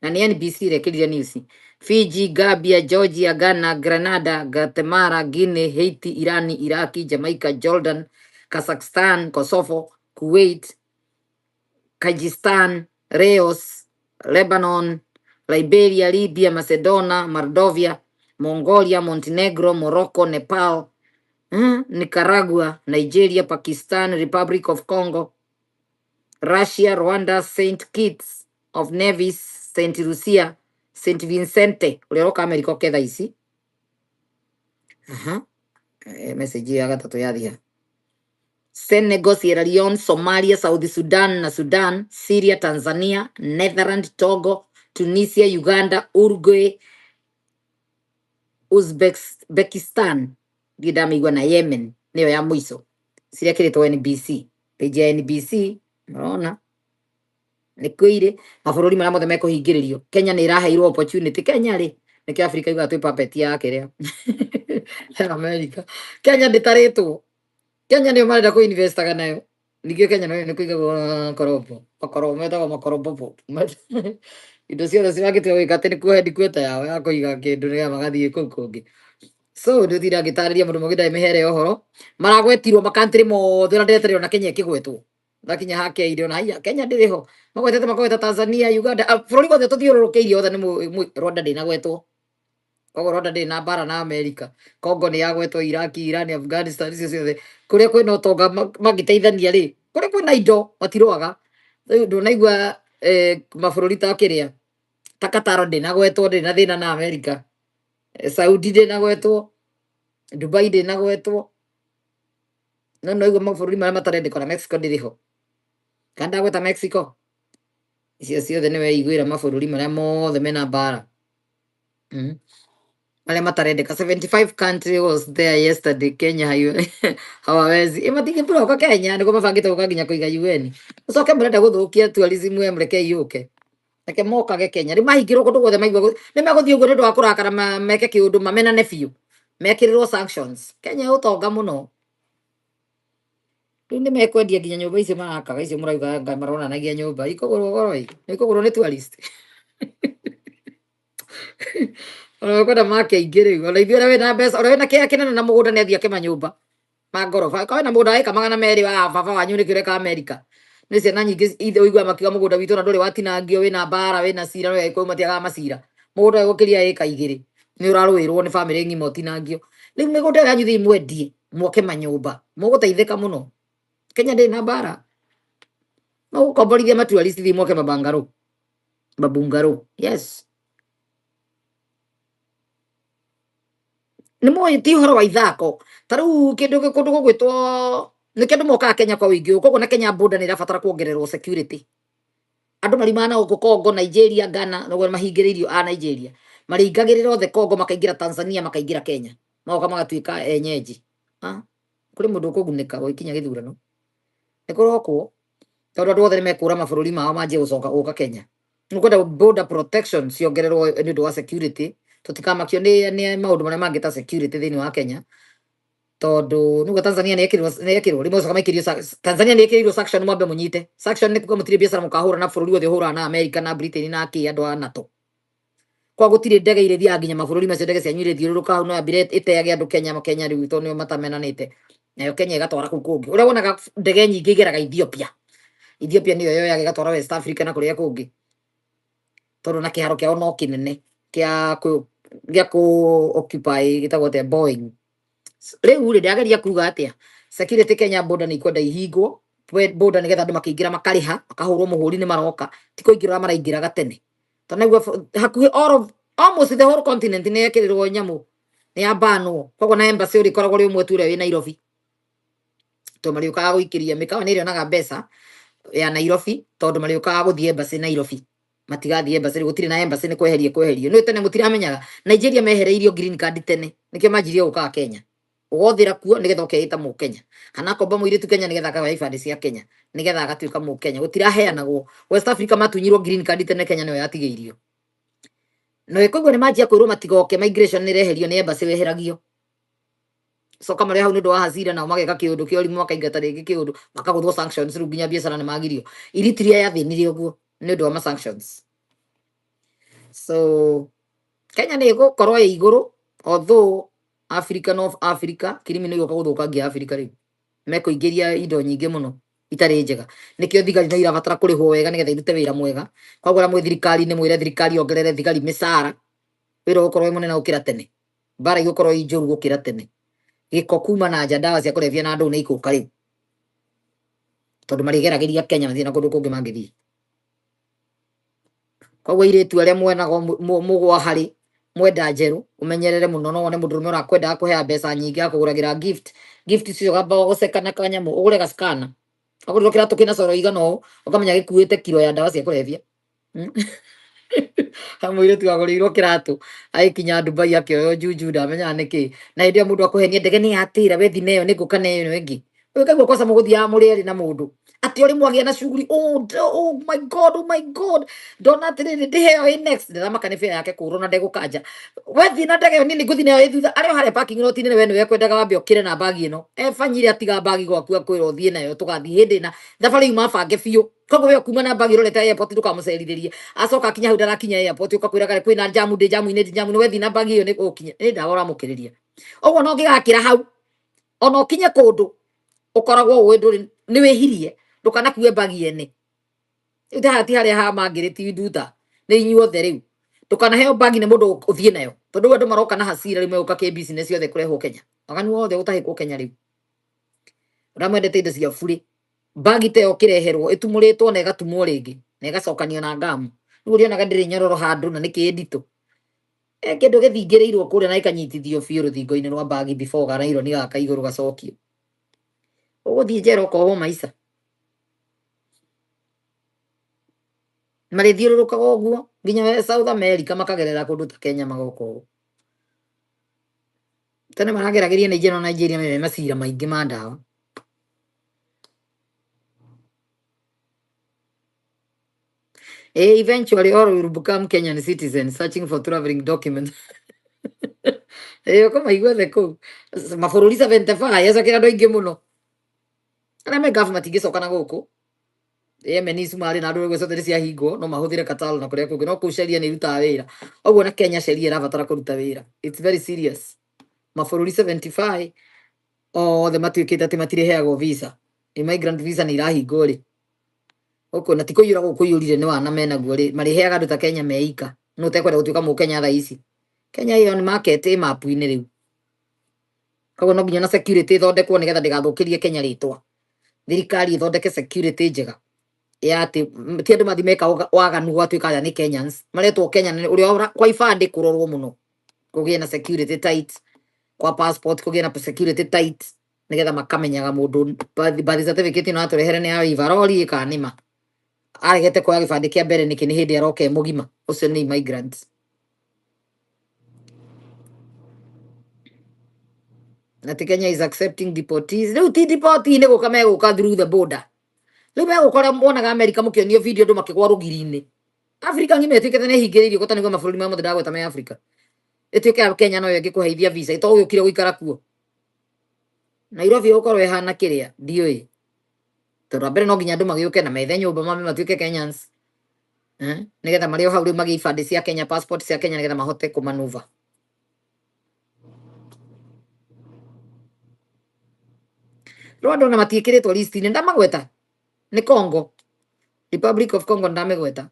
Na nĩ NBC ĩrekerire news. Fiji, Gambia, Georgia, Ghana, Grenada, Guatemala, Guinea, Haiti, Iran, Iraq, Jamaica, Jordan, Kazakhstan, Kosovo, Kuwait, Kyrgyzstan, Laos, Lebanon, Liberia, Libya, Macedonia, Moldova, Mongolia, Montenegro, Morocco, Nepal, Nicaragua, Nigeria, Pakistan, Republic of Congo, Russia, Rwanda, St. Kitts of Nevis, St. Lucia, St. Vincente. Uliroka America oketha ici. Message ya gatatu yathia. Senegal, Sierra Leone, Somalia, South Sudan na Sudan, Syria, Tanzania, Netherlands, Togo, Tunisia, Uganda, Uruguay, Uzbekistan, ndamigua na Yemen niyo ya mwiso cirekeretwo NBC. Page ya NBC maraona nä kwä irä mabå maria mothe mekåhingä rä rio. Kenya nä iraheirwo opportunity. Kenya rä nä kä Africa iga twä papeti ya kä rä a America. Kenya ndä tarä two. Kenya nä o marenda kå investaga nayo. Ningä Kenya nä kå igagwo makorombo metagwo makorombo indo ciothe ciragä tiga gwä ka atä nä kuhendi kweta yao ya kå iga kä ndå nä getha magathiä kå u kå ngä. So ndå thira ngä tarä ria må ndå må gä ndarä mä here horo maragwetirwo makantry mothe ona ndeterero na Kenya kä gwetwo ndakinya hake irio na haiya Kenya ndä rä ho magwetete Tanzania, Uganda bå rå ri wothe tå thiå rå rå kä irie othe nä Rwanda ndä nagwetwo koguo Rwanda ndĩ na mbara na Amerika, Congo nĩ yagwetwo, Iraki, Iran, Afghanistan, icio ciothe kũrĩa kwĩna ũtonga magĩteithania rĩ, kũrĩa kwĩna indo matirũaga. Rĩu ndũnaigua mabũrũri ta kĩrĩa ta Qatar ndĩnagwetwo, ndĩ na thĩna na Amerika, Saudi ndĩnagwetwo, Dubai ndĩnagwetwo, no naigua mabũrũri marĩa matarendeka na Mexico ndĩrĩho, kana ndagweta Mexico? Icio ciothe nĩ weiguĩra mabũrũri marĩa mothe mena mbara marĩa matarendeka. 75 country was there yesterday. Kenya hawawezi matingĩtũroka Kenya, nĩguo mabangĩte gũka nginya kũiga UN. Ũcoke mũrenda gũthũkia tourism, mreke yũke, reke mokage Kenya rĩu mahingĩrwo kũndũ guothe maigua nĩ megũthiĩ ũguo nĩ ũndũ wa kũrakara meke kĩũndũ mamenane biũ, mekĩrĩrwo sanctions. Kenya ũtonga mũno, rĩu nĩ mekwendia nginya nyũmba icio marakaga, icio mũrauga maronanagia nyũmba ikũgũrwo goro, ikũgũrwo nĩ tourist. Kwenda make ingĩ rĩu, ona ithuĩ ũrĩa wĩna mbeca, ũrĩa wĩna kĩeya kĩnene na mũgũnda nĩ athiĩ ake manyũmba ma ngoroba. Korwo wĩna mũgũnda wa ĩka 200 wa baba wanyu nĩkĩo ũreka Amerika. Nĩ ciana nyingĩ ithe ũigua makiuga mũgũnda witũ na ndũrĩ watinangio, wĩna mbara, wĩna cira, no Gĩkũyũ matiagaga macira. Mũgũnda ũyũ gũkĩria ĩka 2 nĩ ũrarũĩrwo nĩ bamĩrĩ ng'ima ũtinangio. Rĩu mĩgũnda yanyu thiĩ mwendie, mwoke manyũmba, mũgũteithĩka mũno. Kenya ndĩ na mbara, no gũkomborithia matourist, thiĩ mwoke mabungaro. Yes, nĩ mũĩ ti ũhoro wa ithako. Ta rĩu kĩndũ gũgwĩtwo nĩ kĩndũ mokaga Kenya kwa ũingĩ, koguo na Kenya border nĩ ĩrabatara kuongererwo security. Andũ marimaga na gũkũ Congo, Nigeria, Ghana, nĩguo mahingĩrĩirio a Nigeria marĩingagĩrĩra othe Congo, makaingĩra Tanzania, makaingĩra Kenya, magoka magatuĩka enyenji. Kũrĩ mũndũ ũkũgunĩka gũgĩkinya gĩthurano? Nĩ kũrokwo, tondũ andũ othe nĩ mekũra mabũrũri mao manjie gũcoka gũka Kenya. Nĩ kwenda border protection ciongererwo nĩ ũndũ wa security, tũtikamakio nĩ maũndũ marĩa mangĩ ta security thĩinĩ wa Kenya, tondũ nĩguo Tanzania nĩ ĩkĩrwo rĩmwe coka maikĩrio Tanzania nĩ ĩkĩrĩirwo sanction, mwambe mũnyite sanction. Nĩ kuga mũtirĩ biacara mũkahũra na bũrũri wothe ũhũraga na America na Britain na andũ a NATO. Kwa gũtirĩ ndege irĩthiaga nginya mabũrũri macio, ndege cianyu irĩthiũrũrũka hau, no yambire ĩteage andũ Kenya rĩu, tondũ nĩo matamenanĩte, nayo Kenya ĩgatwara kũu kũngĩ. Ũrĩa wonaga ndege nyingĩ igeraga Ethiopia nĩyo yoyaga ĩgatwara West Africa na kũrĩa kũngĩ, tondũ na kĩharo kĩao no kĩnene gĩa kũ occupy gĩtagwo atĩa, Boeing. Rĩu rĩ ndĩrageria kuga atĩa, security Kenya border nĩ ikwenda ihingwo border, nĩgetha andũ makĩingĩra makarĩha, makahũrwo mũhũri nĩ maroka, ti kũingĩra maraingĩraga tene. Tondũ nĩguo hakuhĩ almost the whole continent nĩ yekĩrĩrwo nyamũ, nĩ yabanwo. Koguo na embassy ũrĩkoragwo rĩ ũmwe tu ũrĩa wĩ Nairobi, tondũ marĩũkaga gũikĩria mĩkawa nĩ ĩrĩonaga mbeca ya Nairobi, tondũ marĩũkaga gũthiĩ embassy Nairobi, matigathiĩ embassy. Gũtirĩ na embassy, nĩ kweherio. Nĩ tene mũtiramenyaga Nigeria mehereirio green card tene, nĩkĩo manjirie gũkaga Kenya, ũgothĩra kuo nĩgetha ũkeĩta Mũkenya, kana komba mũirĩtu Kenya nĩgetha akaga ibandĩ cia Kenya, nĩgetha agatuĩka Mũkenya. Gũtiraheanagwo. West Africa matunyirwo green card tene, Kenya nĩyo yatigĩirio. No Gĩkũyũ nĩ manjia kwĩrwo matigoke, migration nĩ reherio, nĩ embassy weheragio. Coka marĩ hau nĩ ũndũ wa hasira, nao mageka kĩũndũ kĩa ũrimũ, makaingata rĩngĩ kĩũndũ, makagũthwo sanctions. Rĩu nginya biacara nĩ magirio. Eritrea yathĩnire ũguo nĩ ũndũ wa ma sanctions. So Kenya nĩ ĩgũkorwo ĩ igũrũ, although Africa, North Africa, kirimi nĩ gũka gũthũkangia Africa. Rĩu mekũingĩria indo nyingĩ mũno itarĩ njega, nĩkĩo thigari no irabatara kũrĩhwo wega nĩgetha irute wĩra mwega. Koguo ũrĩa mwĩ thirikari-inĩ mwĩre thirikari yongerere thigari mĩcara, wĩra ũgũkorwo wĩ mũnene gũkĩra tene, mbara igũkorwo i njũru gũkĩra tene, gĩko kuma na nja, ndawa cia kũrebia na andũ nĩ ikũka rĩu, tondũ marĩgeragĩria Kenya mathiĩ na kũndũ kũngĩ mangĩthiĩ. Koguo airĩtu arĩa mwenago mũgwa harĩ mwenda njerũ, ũmenyerere mũno, no wone mũndũrũme ũrakwendaga kũhea mbeca nyingĩ akũgũragĩra gift icio gamba gũceka na kanyamũ, ũgũre gaskana, agũrĩrwo kĩratũ kĩna coro igana ũũ, ũkamenya gĩkuĩte kiro ya ndawa cia kũrebia. Mũirĩtu agũrĩirwo kĩratũ agĩkinya Dubai akĩoywo juju, ndamenyaga nĩkĩ, na hĩndĩ ĩyo mũndũ akũhenia ndege nĩ yatĩra, wethi neyo nĩ ngũka neyo ĩngĩ, ũkaigua kosa mũgũthiaga mũrĩ erĩ na mũndũ atĩ ũrĩ mwagĩa na shughuli. Oh my god, ndona atĩrĩrĩ ndĩheo ĩ next, ndĩramaka nĩ fare yake kũrwo na ndegũkanja. Wethi na ndege nini ngũthi nayo ĩ thutha, arĩ o harĩa parking lot-inĩ, we nĩwe kwendaga wambe ũkĩre na bagi ĩno, ebanyire atiga bagi gwaku akwĩra ũthiĩ nayo tũgathiĩ hĩndĩ na thabarĩ yuma bange biũ. Koguo we kuma na bagi ũrorete airport ndũkamũcerithĩrie, acoka akinya hau ndarakinya airport, ũkakwĩra kwĩna jamu, ndĩ jamu-inĩ, nĩ wethi na bagi ĩyo nĩ ũkinya, nĩ ndawa ũramũkĩrĩria. Ũguo no ũngĩgakĩra hau, ona ũkinye kũndũ ũkoragwo ũĩ ndũrĩ nĩ wĩhirie, ndũkanakue bagi ene. Rĩu ti harĩa ha mangĩrĩ ti nduta, nĩ inyuothe rĩu tukana heo bagi ne mundu uthie nayo tondu andu maroka na hasira rimwe uka ke business yothe kureho Kenya aganu wothe utahikwo Kenya riu uramwendete indo cia buri bagi te okireherwo itumuritwo na igatumwo ringi na igacokanio na ngamu riu urionaga ndiri nyororo handu na niki nditu kindu githingirirwo kuria na ikanyitithio biu ruthingo-ini rwa bagi before garairo ni gaka iguru gacokio uguthie njera ukohwo maica marithiururukaga uguo nginya South America makagerera kundu ta Kenya magoka uguo tene maragerageria Nigeria me macira maingi ma ndawa eventually all will become Kenyan citizens searching for traveling documents kama igwethe kuu mabururi 75 yacokera andu aingi muno aria me government ingicokana guku Yemenis mari na andu gwicothe cia hingo no mahuthire Qatar na kuria kungi no kuu sheria ni irutaga wira oguo na Kenya sheria irabatara kuruta wira it's very serious mabururi 75 othe matuikite ati matireheagwo visa immigrant visa ni irahingo ri uko na tikuiyura gukuyurire ni wana menaguo ri mariheaga andu ta Kenya meika no tekwenda gutuika mu Kenya tha ici Kenya iyo ni market mapu-ini riu koguo no nginya na security ithondekwo nigetha ndigathukirie Kenya ritwa thirikari ithondeke security njega ya ati ti andu mathi meka waganu gwatuika aya ni Kenyans maretwo Kenya uria kwa ibandi kurorwo muno kugie na security tight kwa passport kugie na security tight nigetha makamenyaga mundu birth certificate no aturehere ni aiva rori kanima aregete kwa gibandi kia mbere niki ni hindi aroke mugima ucio ni immigrants na Kenya is accepting deportees riu ti deportee ni guka meguka through the border riu megukora monaga America mukionio video andu makigwa rugiri-ini Africa ngime tuikete ne hingiririo gota niguo mabũrũri ma mothe ndagweta me Africa ituike ya Kenya no ingikuheithia visa ito ukire guikara kuo Nairobi ukorwo ehana kiria ndiui tondu mbere no nginya andu magiuke na methe nyumba mame matuike Kenyans nigetha mario hau riu magi ibandi cia Kenya passport cia Kenya nigetha mahote kumanuva Rwanda na matiikiritwo list-ini ndamagweta ni Congo Republic of Congo ndamigweta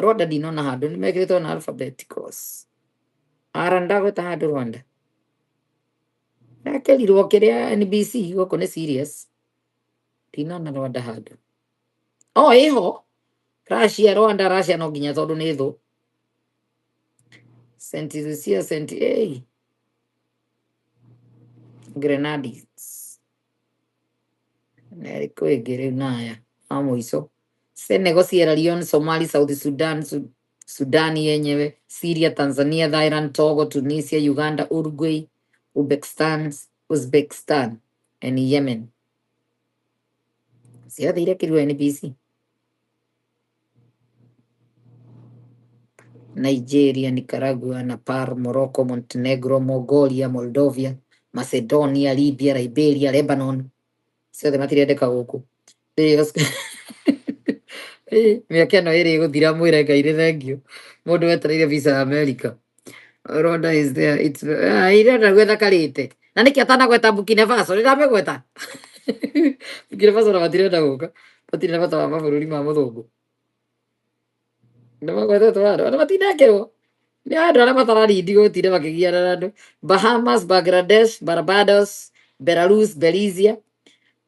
Rwanda ndinona handu ni mekiritwo na alphabeticals ara ndagweta handu Rwanda nakerirwo kiria NBC guku ni serious ndinona Rwanda handu iho Russia no nginya tondu ni thu Saint Lucia Saint Grenadines neriko egere naya amuiso Senegal Sierra Leone Somali South Sudan Sudani yenyewe Syria Tanzania Thailand Togo Tunisia Uganda Uruguay Uzbekistan and Yemen ciothe irekirwo NBC Nigeria Nicaragua Nepal Morocco Montenegro Mongolia Moldova Macedonia Libya Liberia Lebanon ciothe matirendeka guku miaka no iri guthira mwire Ngai ri thengio mundu wetereire visa ya America Rwanda is there it's irenda gwetha karite na niki atanagweta Burkina Faso riramegweta Burkina Faso na matirenda guka matirenda bata wa mabũrũri ma mũthũngũ ndamagwetetwo andu na matinekirwo ni andu aria matararindi gutire makigiana na andu Bahamas Bangladesh Barbados Belarus Belize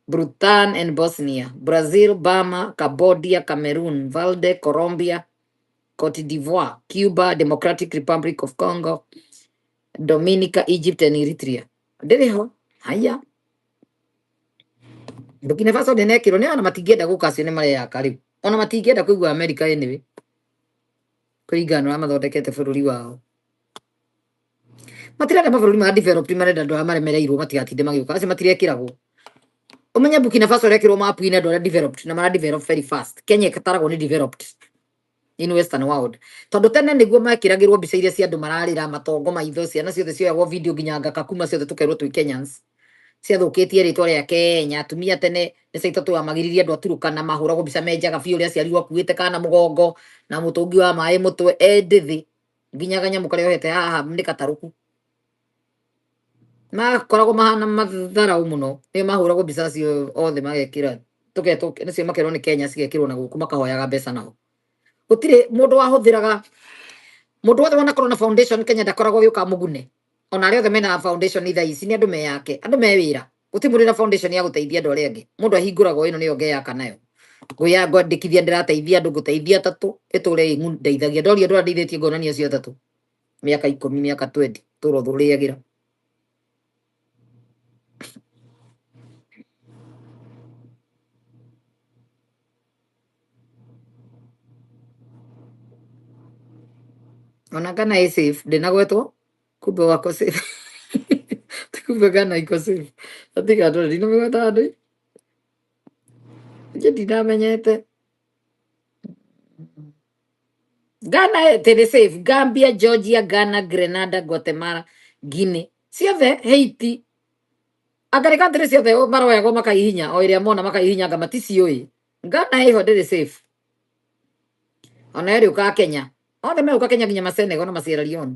Bhutan and Bosnia Brazil Burma Cambodia Cameroon Valde Colombia Cote d'Ivoire Cuba Democratic Republic of Congo Dominica Egypt and Eritrea ndiriho haya Burkina Faso ndinekirwo ni ana matingienda guka acio ni mareyaka riu ona matingienda kuigua America anyway kuringana na mathondekete bũrũri wao matirenda mabũrũri ma developed marenda andu arĩa maremereirwo matigatinde magiuka acio matirekiragwo umenya Burkina Faso rekirwo mapu-ini andu arĩa developed na mara develop very fast Kenya ikataragwo ni developed in western world tondu tene niguo mekiragirwo mbica iria cia andu mararira matongo maitho ciana ciothe cioyagwo video nginya ngaka kuma ciothe tukerwo twi Kenyans ciathukitie ritwa ria Kenya atumia tene ni caito twamagiririe andu aturukana mahuragwo mbica menjaga biũ ria aciarirwo akuite kana mugongo na mutungi wa mai mutwe endithi nginya kanyamu karia ohete haha ni kataruku makoragwo mahana matharau muno ni mahuragwo mbica cio othe magekira tugetwo nicio makerwo ni Kenya cigekirwo na guku makahoyaga mbeca nao gutire mundu wahuthiraga mundu wothe wanakorwo na foundation Kenya ndakoragwo gĩũka mũgune ona arĩa othe mena foundation ithaa ici nĩ andũ me yake andũ me wĩra gũtirĩ mũndũ na foundation ya gũteithia andũ arĩa angĩ mũndũ ahingũragwo ĩno nĩyo ngeyaka nayo ngũya ngwandĩkithia ndĩrateithia andũ ngũteithia atatũ ĩtũre ndeithagia ndoria andũ ndeithĩtie ngonania cio atatũ mĩaka 10 mĩaka 20 tũra thũrĩagĩra ona Ghana ĩ safe ndĩnagwetwo kumbe wako safe kumbe Ghana iko safe atiga andũ ndinamĩgweta andũ nje ndinamenyete Ghana ĩtĩrĩ safe Gambia Georgia Ghana Grenada Guatemala Guinea ciothe Haiti angari country ciothe maroyagwo makaihinya o iria mona makaihinyanga maticiũĩ Ghana ĩho ndĩrĩ safe ona ĩrĩ ũka Kenya othe megũka Kenya nginya Senegal na Sierra Leone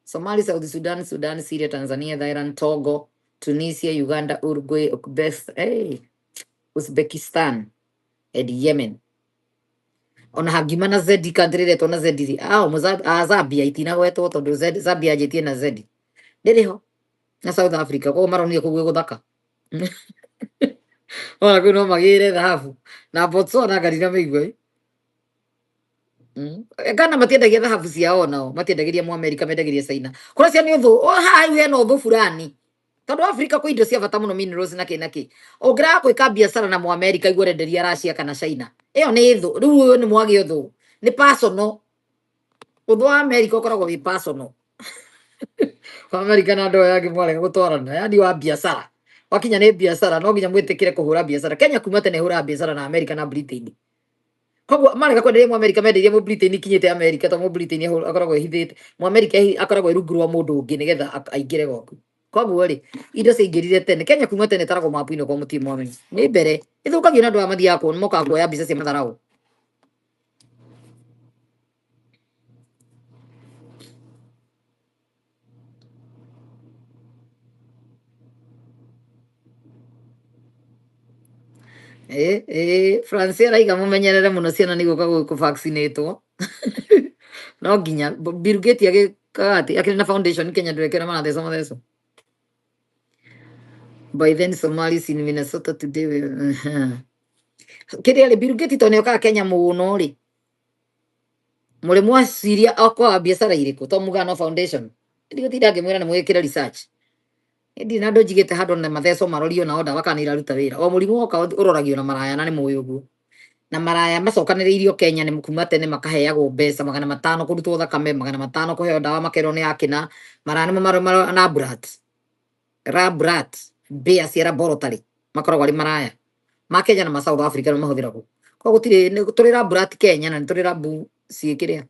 Somalia South Sudan Sudan Syria Tanzania Thailand Togo Tunisia Uganda Uruguay Uzbekistan and Yemen ona hangima na Zedi country retwo na Zedi Zambia itinagwetwo tondu Zambia anjĩtie na Zedi ndĩrĩho na South Africa kwa maronire kũguo gũthaka ona kwĩ no magĩre thahabu na Botswana ngarira mĩigua Ghana matiendagia thahabu ciao nao matiendagĩria mu America mendagĩria China kũrĩa cia nĩ ũthũ haha hena ũthũ fulani tondu Africa kwĩ indo cia bata mũno minerals na kĩ ũngĩraga gwĩka biacara na mu America igũo renderia Russia kana China ĩyo nĩ thũ rĩu ũyũ nĩ mwagĩ ũthũ nĩ personal ũthũ wa America ũkoragwo wĩ personal America na andũ yake mwarega gũtwarana yani wa biacara wakinya nĩ biacara no nginya mwĩtĩkĩre kũhũra biacara Kenya kuma tene hũra biacara na America na Britain koguo marega kwenderia mu America menderia mu Britain kinyĩte America to mu Britain akoragwo ehithĩte mu America akoragwo rungu rwa mũndũ ũngĩ nĩgetha aingĩre gwaku koguo rĩ indo ciingĩrire tene Kenya kuma tene taragwo mapu-inĩ kwa mũtimo mwamenyi nĩ mbere ithũkagio na andũ a mathiaga kũu mokaga kuoya mbica cia matharau France araiga mũmenyerere mũno ciana nĩ gũka gũkũ vaccinatwo no nginya Bill Gates agĩkaga atĩ akĩrĩ na foundation Kenya ndĩrekĩra maratheco matheco by then Somalis in Minnesota today kĩrĩa rĩ Bill Gates to nĩ okaga Kenya mũno rĩ mũrĩ mwasiria akwa biacara irĩkũ to muga no foundation ndigũtinda ngĩmwĩra nĩ mwĩkĩre research ndi na andũ njigĩte handũ na matheco marorio na onda wakanĩra ruta wĩra o mũrimũ woka ũroragio na maraya na nĩ mũĩ ũguo na maraya macokanĩrĩirio Kenya nĩ kuma tene makaheagwo mbeca 500 kũrutwo thakame 500 kũheo ndawa makerwo nĩ akĩna maraya nĩ marĩ na brat mbĩa cia laboratory makoragwo arĩ maraya ma Kenya na ma South Africa no mahũthĩragwo koguo gũtirĩ tũrĩ brat Kenya na nĩ tũrĩ rabu ciĩkĩrĩa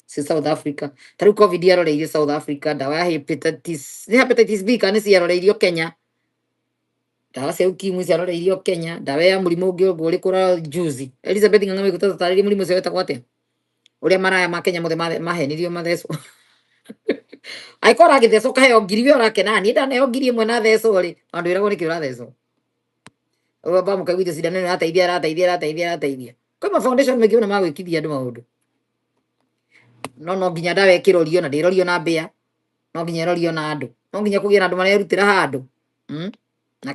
si South Africa tarĩu COVID yaroreirio South Africa ndawa ya hepatitis B kana ciaroreirio Kenya ndawa cia ukimwi ciaroreirio Kenya ndawa ya mũrimũ ũngĩ ũrĩ kũra juzi Elizabeth Ng'ang'a gũtatarĩria mũrimũ ũcio wetagwo atĩa ũrĩa maraya ma Kenya mothe mahenirio mathecwo aikora agĩthecwo kaheo ngiri we ũrakena niĩ ndaneo ngiri ĩmwe na thecwo rĩ andũ wĩragwo nĩkĩ ũrathecwo ba mũkaigua cindano ĩno ĩrateithia kwĩ ma foundation maingĩ mũno ma gwĩkithia andũ maũndũ no nginya ndawa ĩkĩrorio na ndĩrorio na mbĩa no nginya ĩrorio na andũ no nginya kũgĩa na andũ marerutĩra handũ na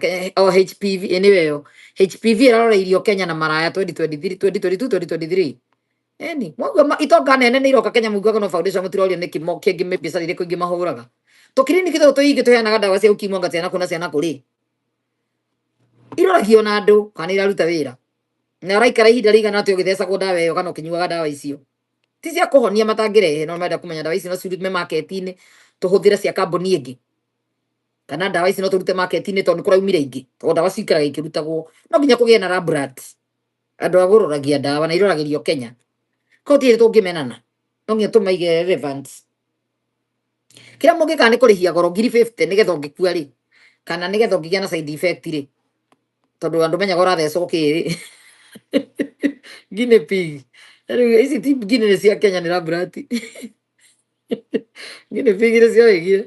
HPV nĩyo HPV ĩraroreirio Kenya na maraya 2023 mwaguo itonga nene nĩ iroka Kenya mũiguaga no foundation mũtirorio nĩkĩ kĩngĩ mbiacara irĩkũ ingĩ mahũraga tũkiriniki tũingĩ tũheanaga ndawa cia ukimwi anga ciana kũna ciana kũrĩ iroragio na andũ kana iraruta wĩra na ũraikara ihinda rĩigana atĩa ũgĩthecagwo ndawa ĩyo kana ũkĩnyuaga ndawa icio ti cia kũhonia matangĩrehe no menda kũmenya ndawa ici no cirume market-inĩ tũhũthĩre cia kambuni ĩngĩ kana ndawa ici no tũrute market-inĩ tondũ kũraumire ingĩ tondũ ndawa cikaraga ikĩrutagwo no nginya kũgĩe na laboratory andũ a gũroragia ndawa na iroragĩrio Kenya ko ti tũngĩmenana no nginya tũmaige relevant kĩrĩa mũngĩka nĩ kũrĩhia goro ngiri 50 nĩgetha ũngĩkua rĩ kana nĩgetha ũngĩgĩa na side effect rĩ tondũ andũ menyaga ũrathecwo kĩrĩ guinea pig ici ti guinea cia Kenya nĩ laboratory guinea pig nĩ cia wĩgire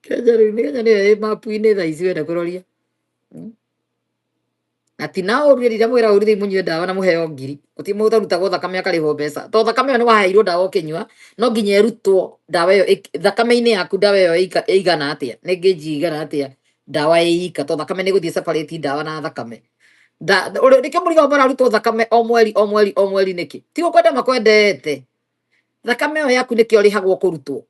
Kenya rĩu nĩyo ĩ mapu-inĩ thaa ici wenda kũroria ati nao riri ndamwira urithi munywe dawa na muheo ngiri uti muta ruta thakame akariho mbeca to thakame ni waheirwo dawa ukinywa no nginya erutwo dawa iyo thakame-ini yaku dawa iyo igana atia ni ngeji igana atia dawa ika to thakame ni guthie separate dawa na thakame rike murigo mararutwo thakame o mweri niki ti ukwenda makwendete thakame iyo yaku niki urihagwo kurutwo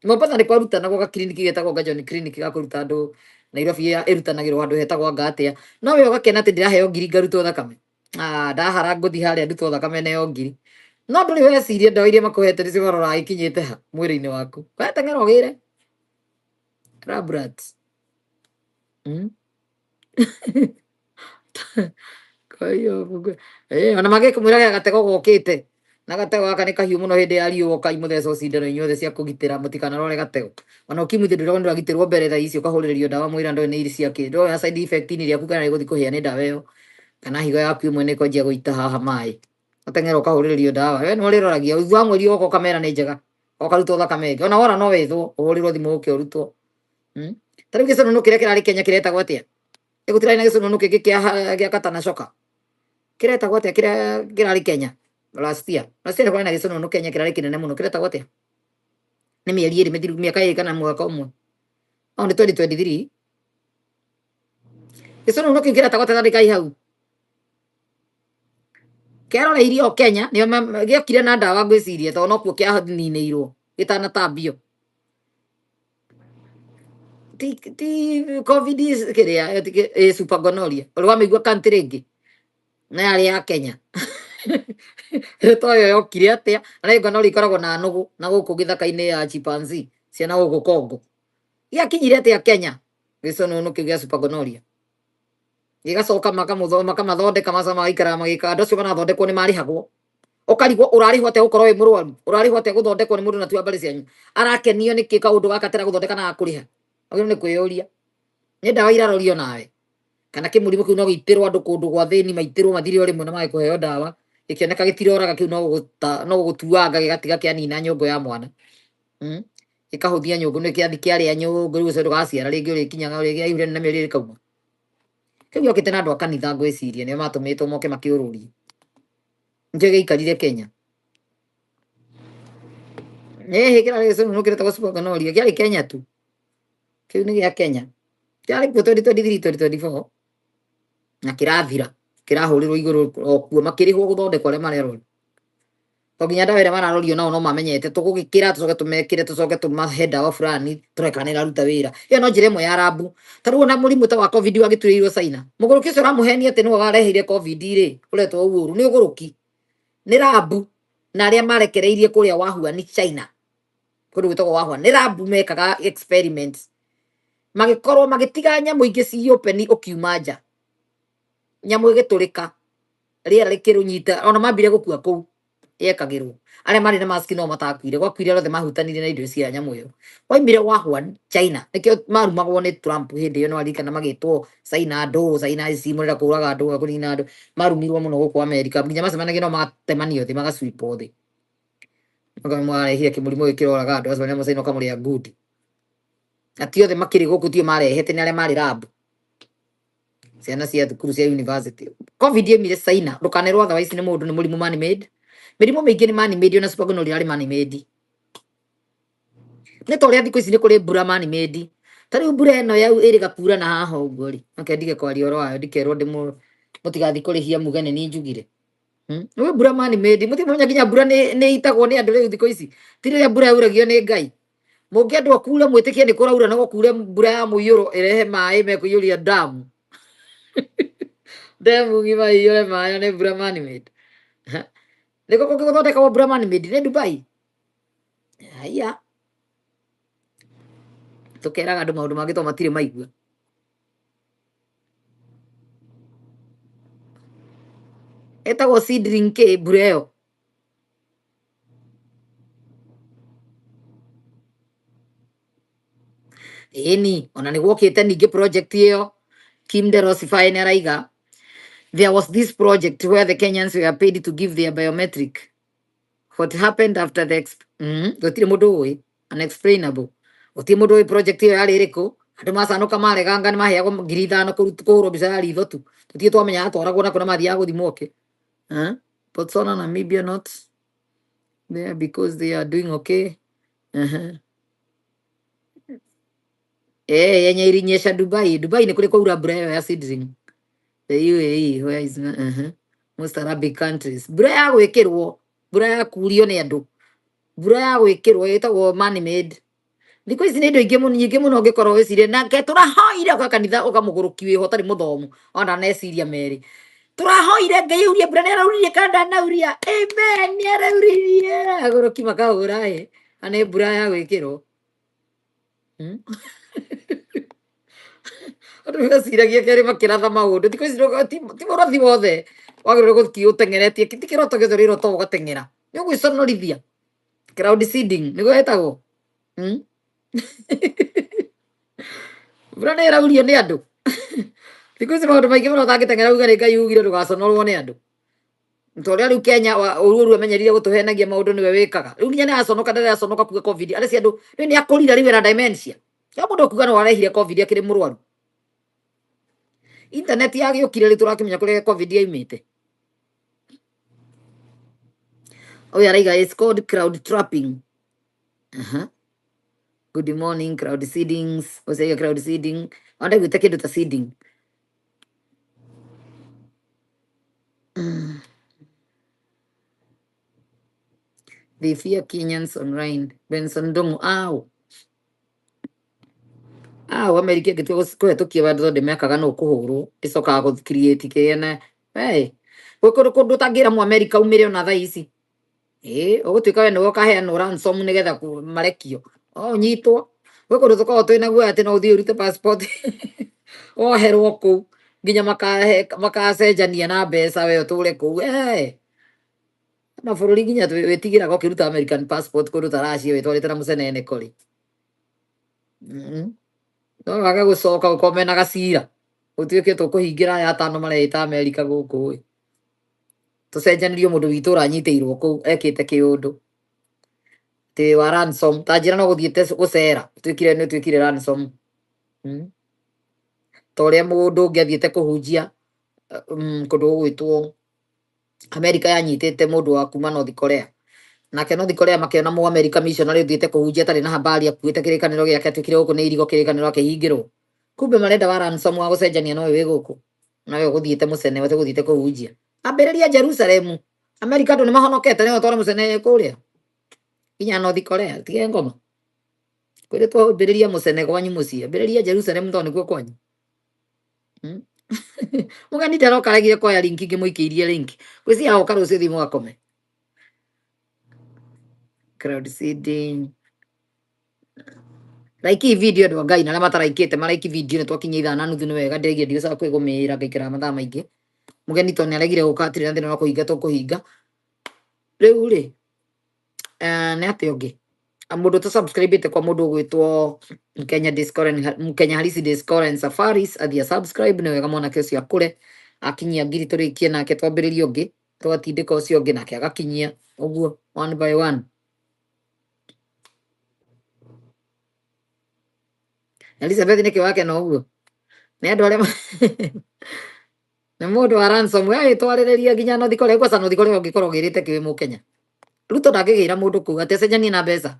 Mombasa ni kwarutanagwo gakiriniki getagwo John clinic gakuruta andu Nairobi irutanagirwo handu hetagwo ngatia no we ugakena ati ndiraheo ngiri ngarutwo thakame ndahara nguthi haria ndutwo thakame neo ngiri no nduri weciria ndawa iria makuhete nicio warora ikinyite ha mwiri-ini waku weteng'era ugire Rabrat kwa hiyo ona magikumwira gatego gokite na gatego gaka ni kahiu muno hindi ya riu kai mutheco cindano inyuothe cia kugitira mutikanarore gatego ona ukimuthi ndirona nduragitirwo mbere tha icio kahuririo dawa mwira ndo ni iri cia ki ndo ya side effect ni riaku kana iguthi kuhia ni dawa iyo kana higo yaku imwe ni kwanjia guita haha mai uteng'era ukahuririo dawa we no riroragia uigua mweri oko kamera ni njega ukarutwo thakame ingi ona wora no withwo uhurirwo thimu ukiurutwo tariu giconono kiria kirari Kenya kiretagwo atia igutira na giconono kingi kia katana coka kiretagwo atia kiria kirari Kenya last year kwa na giconono Kenya kirari kinene muno kiretagwo atia ni mieri iri mithiru miaka iri kana mwaka umwe au ni 2023 giconono kingi kiretagwo atia tharikai hau kerora irio Kenya nio giokire na dawa ngwiciria to no kuo kia ninirwo gitanatambio ti covid kiria super gonorrhea uri wamigua country ringi na yari ya Kenya to yo yokire atia na gonorrhea ikoragwo na nugu na guku githaka-ini ya chimpanzee ciana guku Congo giakinyire atia Kenya giconono kigia super gonorrhea gigacoka makamathondeka macama ikara magika andu acio marathondekwo ni marihagwo ukarigwo urarihwo atia gukorwo wi murwaru urarihwo atia guthondekwo ni mundu na tua mbari cianyu arakenio niki kaundu gaka tera guthondeka na akuriha agiro ni kwiyuria ni dawa irarorio nawe kana kimurimu kiu no giitirwo andu kundu gwa thini maitirwo mathire rimwe na mage kuheo dawa ikioneka gitiroraga kiu no gutuanga gigatiga kianina nyongo ya mwana ikahuthia nyongo ni kiathi kiaria nyongo riu ucio ndugaciara ringi urikinyaga urigiaire na mieri iri kauma kiu yokite na andu a kanitha ngwiciria nio matumitwo moke makiururie nje giikarire Kenya hikira giconono kiretagwo super gonorrhea kiari Kenya tu kiu ni gia Kenya kiari kuo 2023 2024 na kirathira kirahurirwo iguru okuo makirihwo guthondekwo aria marerwo to nginya dawa iria mararorio nao no mamenyete tugugikira tucoke tumekire tucoke tumahe dawa fulani turekana iraruta wira iyo no njira imwe ya rabu tariu na murimu ta wa covid wagiturirwo China muguruki ucio ramuheni ati niwe warehire covid ri uretwo uuru ni uguruki ni rabu na aria marekereirie kuria wahua ni China kundu gwitagwo wahua ni rabu mekaga experiments magikorwo magitiga nyamu ingi ci open ukiuma nja nyamu igiturika riera rikirunyita ona mambire gukua kuu yekagirwo aria mari na mask no matakwire gwakwire rothe mahutanire na indo cia nyamu iyo waimire wahua China nikio marumagwo ni Trump hindi iyo no arikana magitwo China ndo China cimurira kuraga andu kunina andu marumirwo muno guku America nginya macemanagio no matemanio thi magaswipo thi magarehire kimurimu gikiroraga andu acio namo China kamuria good ati othe makiri guku tio marehete ni aria mari lab ciana cia thukuru cia university covid imire China ndukanerwo otherwise ni mundu ni murimu man made mirimu mingi ni man made ona super gonorrhea ari man made ni toria thiku ici ni kuri mbura man made tariu mbura eno yau iri gakura na haha uguo ri ndige kwaria oro wayo ndikerwo mutigathi kurihia mugene ni njugire we mbura man made mutimenya nginya mbura ni itagwo ni andu riu thiku ici tiriria mbura yauragio ni Ngai mungiendwo kure mwitikie ni kuraura no kure mbura ya muiyuro irehe mai mekuyuria damu damu ngima iyure mai ni mbura man made niko guthondeka mbura man made ni Dubai aya tukeraga andu maundu mangi to matire maigua etagwo seedling ke mbura iyo eni ona ni gwokite ningi project iyo Kim Derosify ni araiga there was this project where the Kenyans were paid to give their biometric. What happened after the gutire mundu ui unexplainable gutire mundu ui project iyo yari iriku andå macanoka mareganga nä maheagwo 5,000 kå hå rwo mbica ya ritho tu tå tiä twamenyaga twaragwo nako na mathiaga gå thimwo kä Botswana, Namibia not there because they are doing okay. Yenye ilinyesha Dubai. Dubai ni kule kwa mbura ya seedling. The UAE, where is most Arabic countries. Mbura ya gwikirwo, mbura ya kurio ni andu. Mbura ya gwikirwo itagwo man made. Thikå ici nä ndå ingä må nyingä må no ngä korwo wä cirie nake tå rahoire gå kanitha å kamå gå rå ki wä ho tarä må thomu ona neciria merä tå rahoire ngai aurie mbura nä arauririe kana ndanauria amen nä arauririe gå rå ki makahå ra anä mbura ya gwä kä rwo andå meciragia kerä makä ratha maå ndå thikå ici ti må rothi wothe wagä rwo gå thiä å tengeretie ti kä roto gä thå rä roto å gatengera nä å gwä conorithia crowd seeding nä gå etagwo mbura nä äraurio nä andå thikå ici maå ndå maingä må no tangä tengera uga nä ngai ugire ndå gaconorwo nä andå to rä a rä u Kenya å amenyerire gå tå henagia maå ndå nä we wä kaga rä u nginya nä aconoka ndarä aconoka kuga covid arä cia andå rä nä akå rira rä wä na dementia ya må ndå akuga no arehire covid akä rä må rwaru internet yagä å kire rä tå rakä menya kå rä a covid yaimä te å yå araiga it's called crowd trapping. Good morning crowd seedings å crowd seeding onda gwä te kä ndå ta seeding they fear Kenyans online. Benson Ndongo Amerika ngä tua kå hetå kia watho ndä mekaga no kå hå rwo ä cokaga gå create kä ene gwä kå ndå tangä ra mu Amerika umä re ona thaa ici å gå tuä ka we nä we kaheanwo ransom nä getha marekio o nyitwo gwä kå ndå tå koragwo twä naguo atä no å thiä å rute passport woherwo kå u nginya makacenjania na mbeca we å tå re kå u mabå rå ri nginya wä tigä raga å kä ruta American passport kå ndå taracio wä twarä te na må cenene korä no wage gå coka å kome na gacira å tuä ke tå kå hingä ra aya atano mareä ta Amerika gå kå tå cenjanirio må ndå witå ra nyitä irwo kå u ekä te kä å ndå tä wa ransom ta njä ra no gå thiä te gå cera nä tuä kire ransom ta å rä a må ndå å ngä athiä te kå hunjia kå ndå gå gwä two Amerika yanyitä te må ndå wa kuma North Korea nake North Korea makiona må America missionary thiä te kå hunjia tarä na habari akuä te kä rä kanä ro gä ake atuä kire gå kå nä irigo kä rä kanä ro akä hingä rwo kumbe marenda wa ransom wa gå cenjania nowe wä gå kå nawe å gå thiä te må cene we gå thiä te kå hunjia ambä rä ria Jerusalemu Amerika andå nä mahonokete nä tware må cene kå rä a nginya North Korea tige ngoma kwä rä twambä rä ria må cene gwanyu må ciä ambä rä ria Jerusalemu tondå nä kuo kwanyu må geni ndaroka regire kwaya linki ngä må ikä irie linki gwä cia oka rå cio thimå akome crowd seeding like video andå ngai na arĩa mataraikĩte maraiki video nĩ twakinyia 5:30 nĩ wega ndĩraigire ndigũcoka kwĩgũmĩra ngaikara mathaa maingĩ mũgeni to nĩ aregire gũka atirĩ na thĩna wa kũhinga tũkũhinga rĩu rĩ nĩ atĩ ũngĩ mũndũ tũ subscribe te kwa mũndũ ũgwĩtwo Mkenya Halisi Discord and Safaris athia subscribe nĩ wega mwanake ũcio akũre akinyia ngiri tũrĩkie nake twambĩrĩrie ũngĩ twatindĩka ũcio ũngĩ nake agakinyia ũguo one by one. Elizabeth nä kä wake no guo nä andå arä nä må ndå wa ransom we twarä rä ria nginya North Korea gwaca North Korea å ngä korwo gä rä te kä wä må Kenya rä u to ndangä gä ra må ndå kå u atä cenjanie na mbeca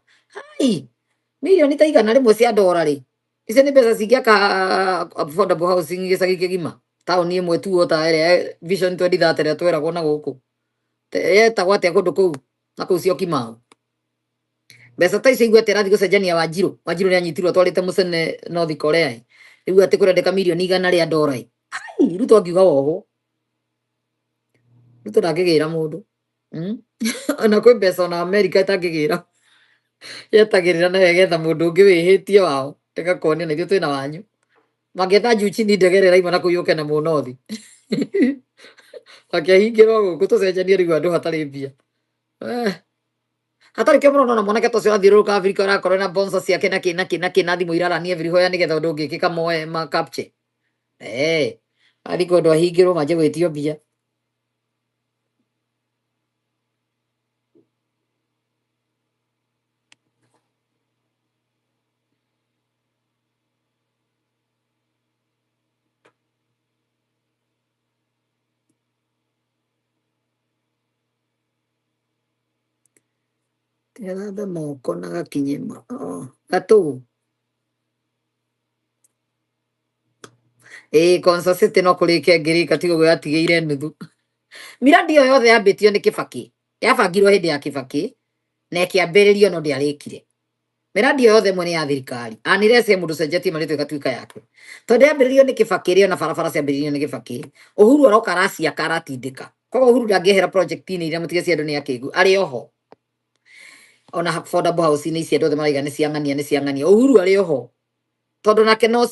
milioni ta igana rä mwe cia ndora rä icio nä mbeca cingä aka affordable housing gä cagi kä gima taåni ä mwe tuo ta ä vision 2030 ä rä a tweragwo na gå kå yetagwo atä a kå ndå kå u na kå u cio kimau mbeca ta icio igwete rathi gå cenjania Wanjirå nä anyitirwo twarä te må cene North Korea rä u atä kå rendeka milioni igana rä a ndora rä u to ngiuga wohwo rä u to ndangä gä ra må ndå ona kwä mbeca ona Amerika ĩtangä gä ra yetagä rä ra nayo getha må ndå å ngä wä hä tie wao ĩgakonia na ithuä twä na wanyu mangĩetha Uchi ni ndegere raima na kå yå ke na må nothi akäahingä rwo gå kå tå cenjanie rä u andå hatarä mbia hatarä kä må rono na mwanake ta å cio athiä rå rå ka Afrika arakorwo na bonsa ciake na kä na thimå irarania hoya nä getha å ndå å ngä kä ka moe capture athiä kå ndå ahingä rwo manjie gwä tio mbia Tĩrambe moko na gakinye gatũ. Concert no kũrĩkia ngĩrĩka tiga ũguo yatigĩire nuthu. Miradi ĩyo yothe yambĩtio nĩ Kĩbakĩ. Yabangirwo hĩndĩ ya Kĩbakĩ na ĩkĩambĩrĩrio no ndĩarĩkire. Miradi ĩyo yothe mwene ya thirikari. Anirese mũndũ cenjetie marĩtwa ĩgatuĩka yake. Tondũ yambĩrĩrio nĩ Kĩbakĩ rĩo na barabara ciambĩrĩrio nĩ Kĩbakĩ. Uhuru aroka araciaka aratindĩka. Koguo Uhuru ndangĩehera project-inĩ iria mũtige cia andũ nĩ akĩigu. Arĩ oho. Ona affordable house-inĩ ici andũ othe maraiga nĩ ciang'ania. Uhuru arĩ oho. Tondũ nake no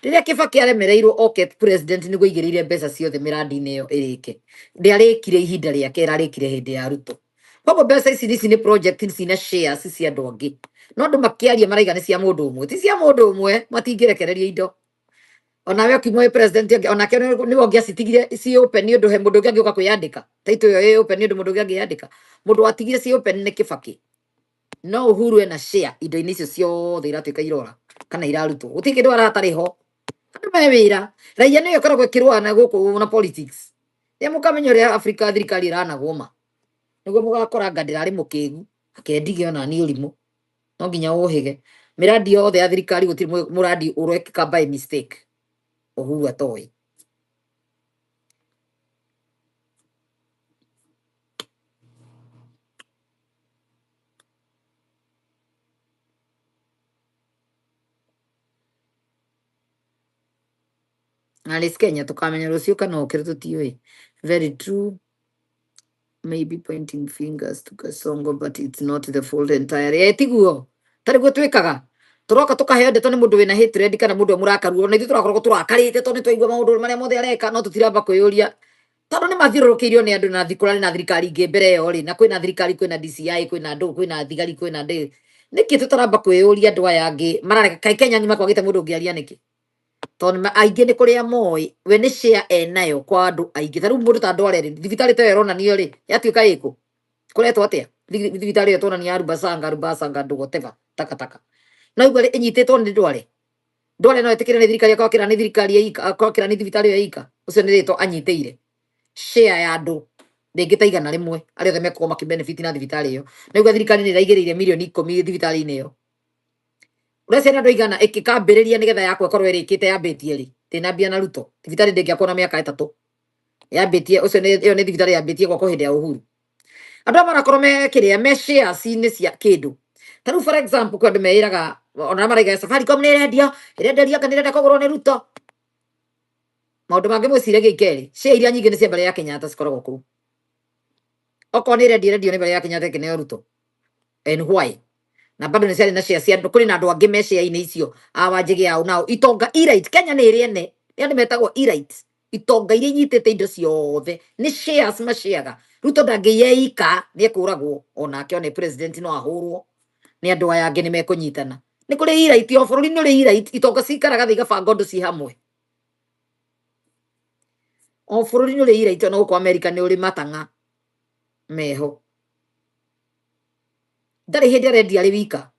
rĩrĩa Kĩbakĩ aremereirwo oke president nĩguo aigĩrĩire mbeca ciothe miradi-inĩ ĩyo ĩrĩke. Ndĩarĩkire ihinda rĩake, ĩrarĩkire hĩndĩ ya Ruto. Koguo mbeca ici nĩ project cina shares cia andũ angĩ. No andũ makĩaria maraiga nĩ cia mũndũ ũmwe. Ti cia mũndũ ũmwe, matingĩrekereria indo. Ona we kiumo president onake nĩwe ũngĩacitigire ci open nĩ ũndũ he mũndũ ũngĩ angĩũka kwĩyandĩka. Taito ĩyo ĩ open nĩ ũndũ mũndũ ũngĩ angĩyandĩka. Mũndũ watigire ci open nĩ Kĩbakĩ. No Uhuru ena share indo-inĩ icio ciothe iratuĩka irora kana irarutwo. Gũtirĩ kĩndũ aratarĩ ho. Andũ me wĩra. Raia nĩyo ĩkoragwo ĩkĩrũana gũkũ na politics. Rĩrĩa mũkamenya ũrĩa Afrika thirikari ĩranagwo ma. Nĩguo mũgakora ndirarĩ mũkĩgu. Akendige ona niĩ ũrimũ. No nginya ũhĩge. Miradi yothe ya thirikari gũtirĩ mũradi ũrekĩka by mistake. Uhuru atoĩ. Alice Kenya tukamenya rũciũ kana ũkĩrĩ tũtiũĩ. Very true. Maybe pointing fingers to Kasongo, but it's not the fault entirely. Tiguo. Tarĩ guo twĩkaga. Tũroka tũkaheo ndeto nĩ mũndũ wĩna hatred kana mũndũ mũrakaruo. Na ithuĩ tũrakorwo tũrakarĩte tondũ nĩ twaigua maũndũ marĩa mothe areka no tũtiramba kwĩyũria. Tondũ nĩ mathiũrũrũkĩirio nĩ andũ na thikũrarĩ na thirikari ingĩ mbere ĩyo rĩ. Na kwĩna thirikari, kwĩna DCI, kwĩna andũ, kwĩna thigari, kwĩna ndĩ. Nĩkĩ tũtaramba kwĩyũria andũ aya angĩ marareka kaĩ Kenya nyuma kwagĩte mũndũ ũngĩaria nĩkĩ? Tondũ aingĩ nĩ kũrĩa moĩ we nĩ share enayo kwa andũ aingĩ. Ta rĩu mũndũ ta Ndwale rĩ, thibitarĩ ta ĩyo ĩronanio rĩ, yatuĩka ĩkũ? Kũretwo atĩa? Thibitarĩ ĩyo tũronania Rubasanga, whatever, takataka. No igua ĩnyitĩtwo nĩ Ndwale. Ndwale no ĩtĩkĩre nĩ thirikari akwakĩra nĩ thirikari ya ika, akwakĩra nĩ thibitarĩ ĩyo ika. Ũcio nĩ rĩtwa anyitĩire. Share ya andũ rĩngĩ ta igana rĩmwe arĩa othe mekorwo makĩbenefit na thibitarĩ ĩyo. No igua thirikari nĩ ĩraigĩrĩire mirioni 10 thibitarĩ-inĩ ĩyo. Ũreciana andũ aigana ĩkĩkambĩrĩria nĩgetha yakwa ĩkorwo ĩrĩkĩte yambĩtie rĩ, ndĩnambia na Ruto. Thibitarĩ ndĩngĩakwo na mĩaka 3. Yambĩtie ũcio ĩyo nĩ thibitarĩ yambĩtie gwakwo hĩndĩ ya Uhuru. Andũ aya marakorwo mekĩrĩa me shares-inĩ cia kĩndũ. Ta rĩu for example kwĩ andũ meĩraga ona maraiga Safaricom nĩ ĩrenderia kana ĩrenda kũgũrwo nĩ Ruto. Maũndũ mangĩ mwĩciragia ikerĩ. Share iria nyingĩ nĩ cia mbere ya Kenyatta cikoragwo kũu. Okorwo nĩ ĩrendio nĩ mbere ya Kenyatta ĩkĩneo Ruto. And why? Na bado nĩ ciarĩ na share cia andũ, kũrĩ na andũ angĩ me share-inĩ icio a Wanjigi yao nao itonga elite. Kenya nĩ ĩrĩ ene, nĩ andũ metagwo elite. Itonga iria inyitĩte indo ciothe nĩ shares maciaga. Ruto ndangĩyeika nĩ ekũragwo, onake one president no ahũrwo nĩ andũ aya angĩ nĩ mekũnyitana. Nĩ kũrĩ elite o bũrũri nĩ ũrĩ elite, itonga cikaraga thĩ igabanga ũndũ ci hamwe. O bũrũri nĩ ũrĩ elite, ona gũkũ Amerika nĩ ũrĩ matang'a meho. Ndarĩ hĩndĩ arendia arĩ wika.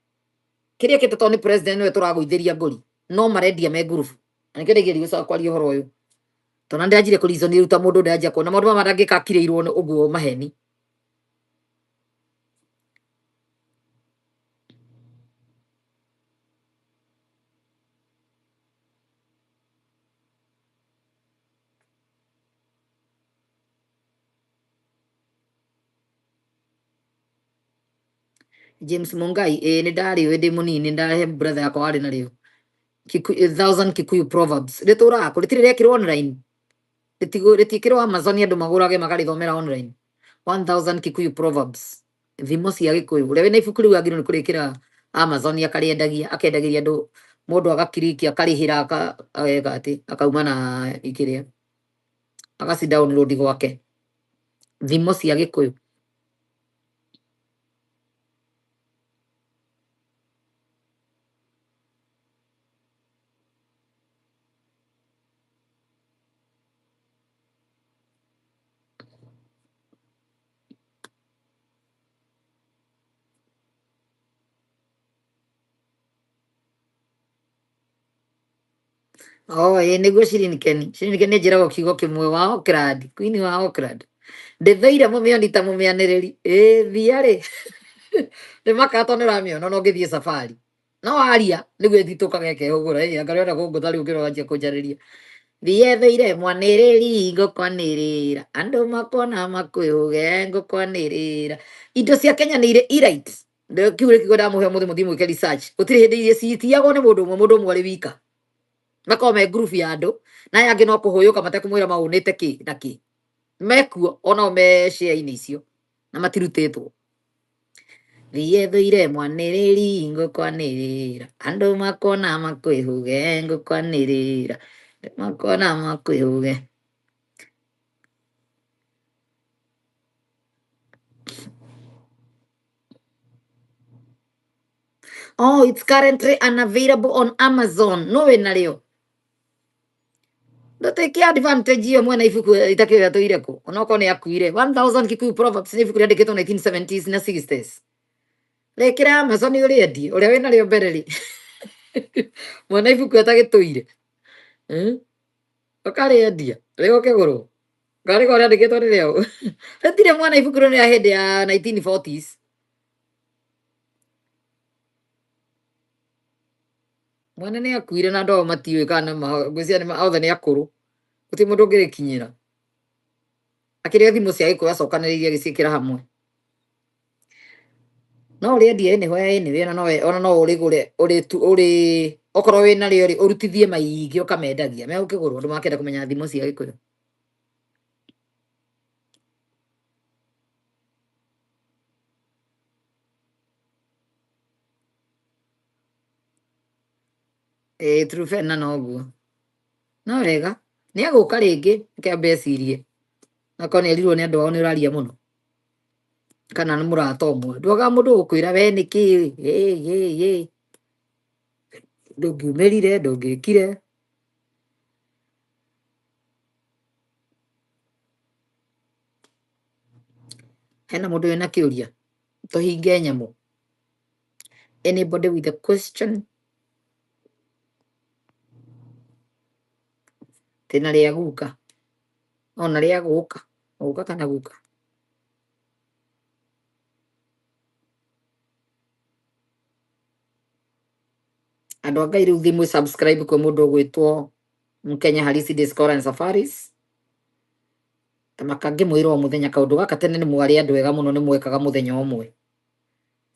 Kĩrĩa kĩte tondũ nĩ president nĩwe tũragũithĩria ngũri. No marendia me ngurubu. Na nĩkĩo ndĩgĩrĩire gũcoka kwaria ũhoro ũyũ. Tondũ ndĩranjire kũreason ruta mũndũ ndĩranjia kuona maũndũ maya ndangĩkakirĩirwo ũguo maheni. James Mungai nĩ ndarĩo ndĩ mũnini, ndahe brother yakwa warĩ narĩo. 1000 Kikuyu proverbs rĩtũraga kũ rĩtirĩ rĩekĩrwo online, rĩtiĩkĩrwo Amazon andũ magũrage magarĩthomera online. 1000 Kikuyu proverbs, thimo cia Gĩkũyũ. Ũrĩa wĩna ibuku rĩu agĩrĩirwo nĩ kũrĩkĩra Amazon akarĩendagia, akendagĩria andũ, mũndũ agakiriki akarĩhĩra akaweka atĩ akauma na ikĩrĩa agaci download gwake, thimo cia Gĩkũyũ. Nĩguo Shirinikeni njĩragwo kiugo kĩmwe wa Oakland, Queen wa Oakland. Ndĩthũire mũmĩoni ta mũmĩanĩrĩri. Thia rĩ. nä makato nä ramä ona no ngä thiä safari no aria nä guo thitå geke å gå ra anga rä gå ngå tarä å kä roganjia kå njarä ria thiethå ire mwanä rä ri ngå kwanä rä ra andå makona makwä hå ge ngå kwanä rä ra indo cia Kenya nä irä kiu rä kä ndamå he må thä må thiä mwä ke research gå tirä hä ndä iria citiagwo nä må ndå å mwe arä wika makorwo me group ya andå na aya angä no kå hå yå ka matekå mwä ra maå te kä na kä mekuo onao me share-inä icio na matirutä two thiethå ire mwanä rä ri ngå kwanä rä ra andå makona makwä hå ge ngå kwanä rä ra makona makwä hå ge oh it's currently unavailable on Amazon no wä narä ndotäkä advantage iyo mwena ibuku itakä ria tå ire kå onokorwo nä akuire 1000 Kikuyu Proverbs nä ibuku rä andä kä two 1970s na 60s rä kä ra Amazon å rä endie å rä a wä narä o mbere rä mwena ibuku atagä tå ire å karä endia rä gå kä gå rwo ngarä ga å rä andä kä two rä rä a rä tirä mwana ibuku rä rä a hä ndä ya 1940s mwana nä akuire na ndoo matiå kana ngwä cia othe nä akå rå gå tirä må ndå å ngä rä kinyä ra akä rä a thimå cia gä kå acokanä rä irie agä ciä kä ra hamwe no å rä endie nä hoya nä ona no å rä gå re å rä okorwo wä narä o rä å rutithie maingä å kamendagia me gå kä gå rwo andå makenda kå menya thimå cia gä kå yå trubena noguo no wega nä agå ka rä ngä kä ambe ecirie akorwo nä erirwo nä andå ao nä å raria må no kana nä må rata å mwe ndwaga må ndå gå kwä ra we nä kä ndå ngä umä rire ndå ngä kire hena må ndå wä na kä å ria tå hinge nyamå anybody with a question tä na rä a guka ona rä a gå ka kana guka andå a ngai rä u thä mwä subscribe kwä må ndå å gwä two Mkenya Halisi Discord and Safaris ta makangä mwä ra o må thenya kaå ndå gaka tene nä mwarä andå ega må no nä mwekaga må thenya å mwe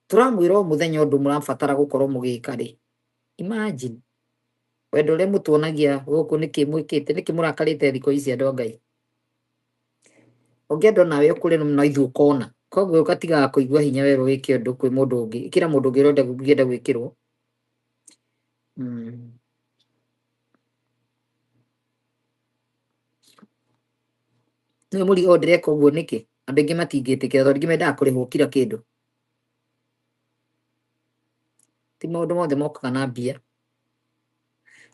tå ramwä ra o må thenya å ndå må rabatara gå korwo må gä ka rä imagine wendo å rä a må tuonagia gå kå nä kä mwä kä te nä kä må rakarä te thikå ici andå a ngai å ngä enda nawe å kå rä na ithuä kona koguo å gatigaga kå igua hinya werwo wä ke å ndå kwä må ndå å ngä kä ra må ndå å ngä ngä enda gwä kä rwo nä må rigo ndä reka å guo nä kä andå aingä matingä tä kä ra tondå ingä mendaga kå rä hwo kira kä ndå ti maå ndå mothe mokaga na mbia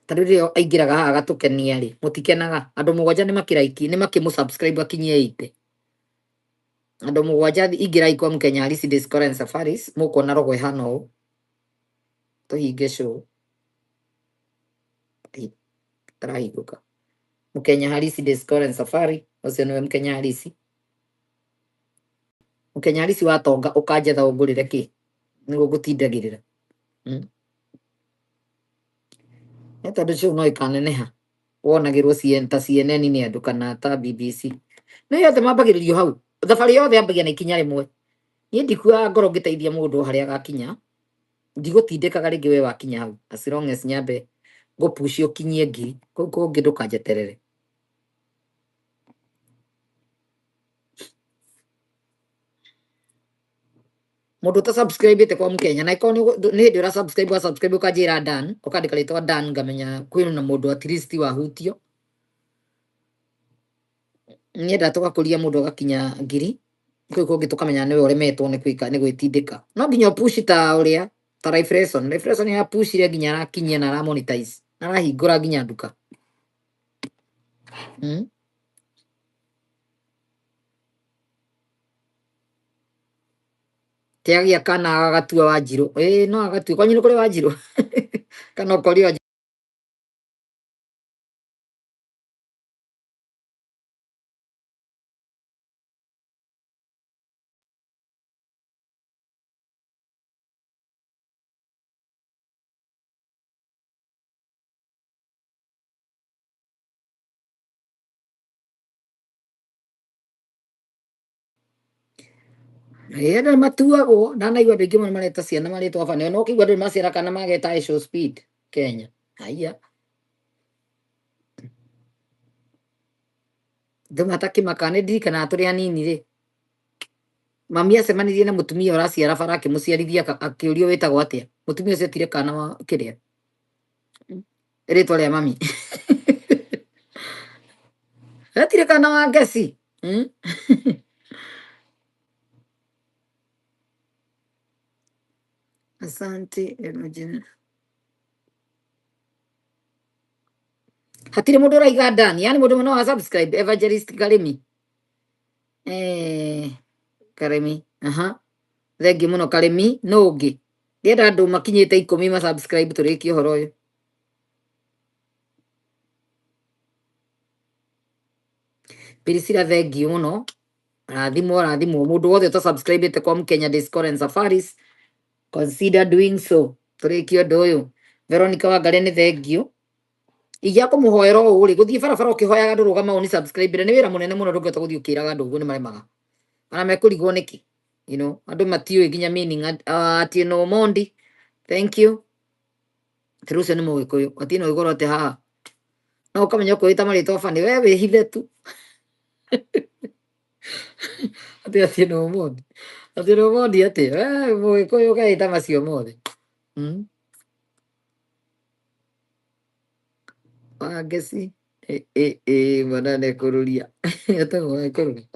ta rä u rä a aingä raga haha agatå kenia rä må tikenaga andå må gwanja nä makä raiki nä makä må subscribe akinyie 80 andå må gwanja ingä rai kwa Mkenya Halisi Discord and Safaris må kuona rogo ihana å tå hinge show tarahingå ka Mkenya Halisi Discord and Safari å cio nä we Mkenya Halisi Mkenya Halisi watonga å kanjetha å ngå rä re kä nä gå gå tindagä rä ra nä tondå cio no ikaneneha wonagä rwo ta CNN nä andå kana ta BBC nä yothe mambagä rä rio hau thabarä yothe ambagia na ikinya rä mwe niä ndikuaga ngoro ngä teithia må ndå harä a gakinya ndigå tindä kaga rä ngä we wakinya hau as long as nyambe gå pucio kinyie ngiri kå kå ngä ndå kanjeterere må ndå ta subscribe te kwa Mkenya na ikorwo nä hä ndä å ra subscribe å kanjä ra dan å kandä ka rä twa dan ngamenya kwä na må ndå at least wahutio nä enda tå gakå ria må ndå agakinya ngiri kå kå ngä tå kamenya nä we å remetwo nä gwä tindä ka no nginya å push ta å rä a ta Life ya pushire nginya arakinyia na ara monetize na arahingå ra nginya nduka te agä a kana agatua wa njirå no agatue kwanyu nä kå rä wa njirå kana å kori Yena matuago na naigua andũ aingĩ mũno mareta ciana marĩtwa bane no kĩigua andũ maciara kana mageta show speed Kenya haya ndũmataki makane ndirikana tũrĩ anini rĩ mami acemanirie na mũtumia ũraciara bara akĩmũciarithia akĩũrio wĩtagwo atĩa mũtumia ũcio etire kana wa kĩrĩa rĩtwa rĩa mami etire kana wa ngeci asante Emojina. Hatire mũndũ ũraiga ndani yani mũndũ mũno wa subscribe Evangelist Karemi Karemi aha thengi mũno Karemi no ũngĩ ndĩenda andũ makinyĩte 10 ma subscribe tũrĩkie ũhoro ũyũ Pirisira thengi mũno rathimo mũndũ wothe ũta subscribe ĩte kwa Mkenya Discord and Safaris consider doing so tũrĩkie ũndũ ũyũ Veronica Wangare nĩ thengiũ Igia kumuhoera ũũ rĩ gũthiĩ barabara ũkĩhoyaga ndũrũgama ũni subscribe nĩ wĩra mũnene mũno ndũngĩhota gũthiĩ ũkĩraga andũ ũguo nĩ maremaga ana mekũrigwo nĩkĩ you know andũ matiũĩ nginya meaning Atieno Mondi thank you Tirucio nĩ mũgĩkũyũ Atieno igũrũ atĩ haha no ũkamenya ũkũĩta marĩtwa bani we wĩhithe tu Atieno Mondi atĩ we mũgĩkũyũ ũkaĩta macio mothe Wangeci manane kururia atagwo kururia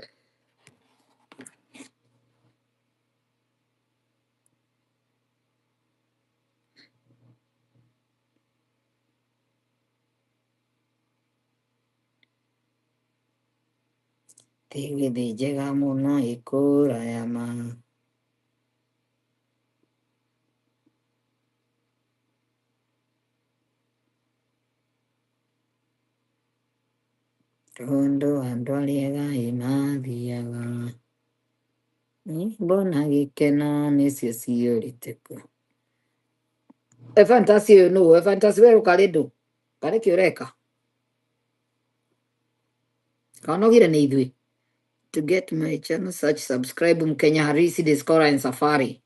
Tigithĩ njega mũno ikũraya ma Tondo andũ arĩa mathiaga mbona gĩkeno nĩcio ciũrĩte ku Fantasy ũyũ nũũ Fantasy we ũkarĩ ndũ karĩ kĩ ũreka kanogire nĩ ithuĩ to get my channel search subscribe Mkenya Harisi Discord and Safari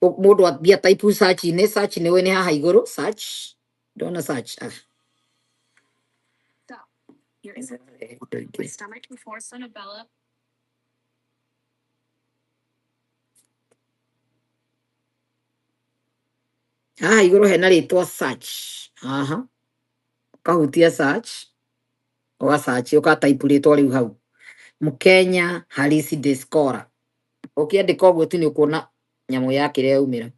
mũndũ athia type search nĩ we nĩ haha igũrũ search ndona search My stomach before Sonabella. Igũrũ hena rĩtwa search aha kahutia search ũga search ũka type rĩtwa rĩu hau Mkenya Harisi Discord ũkĩandĩka ũguo tu nĩ ũkuona nyamũ yake ĩrĩa yaumĩra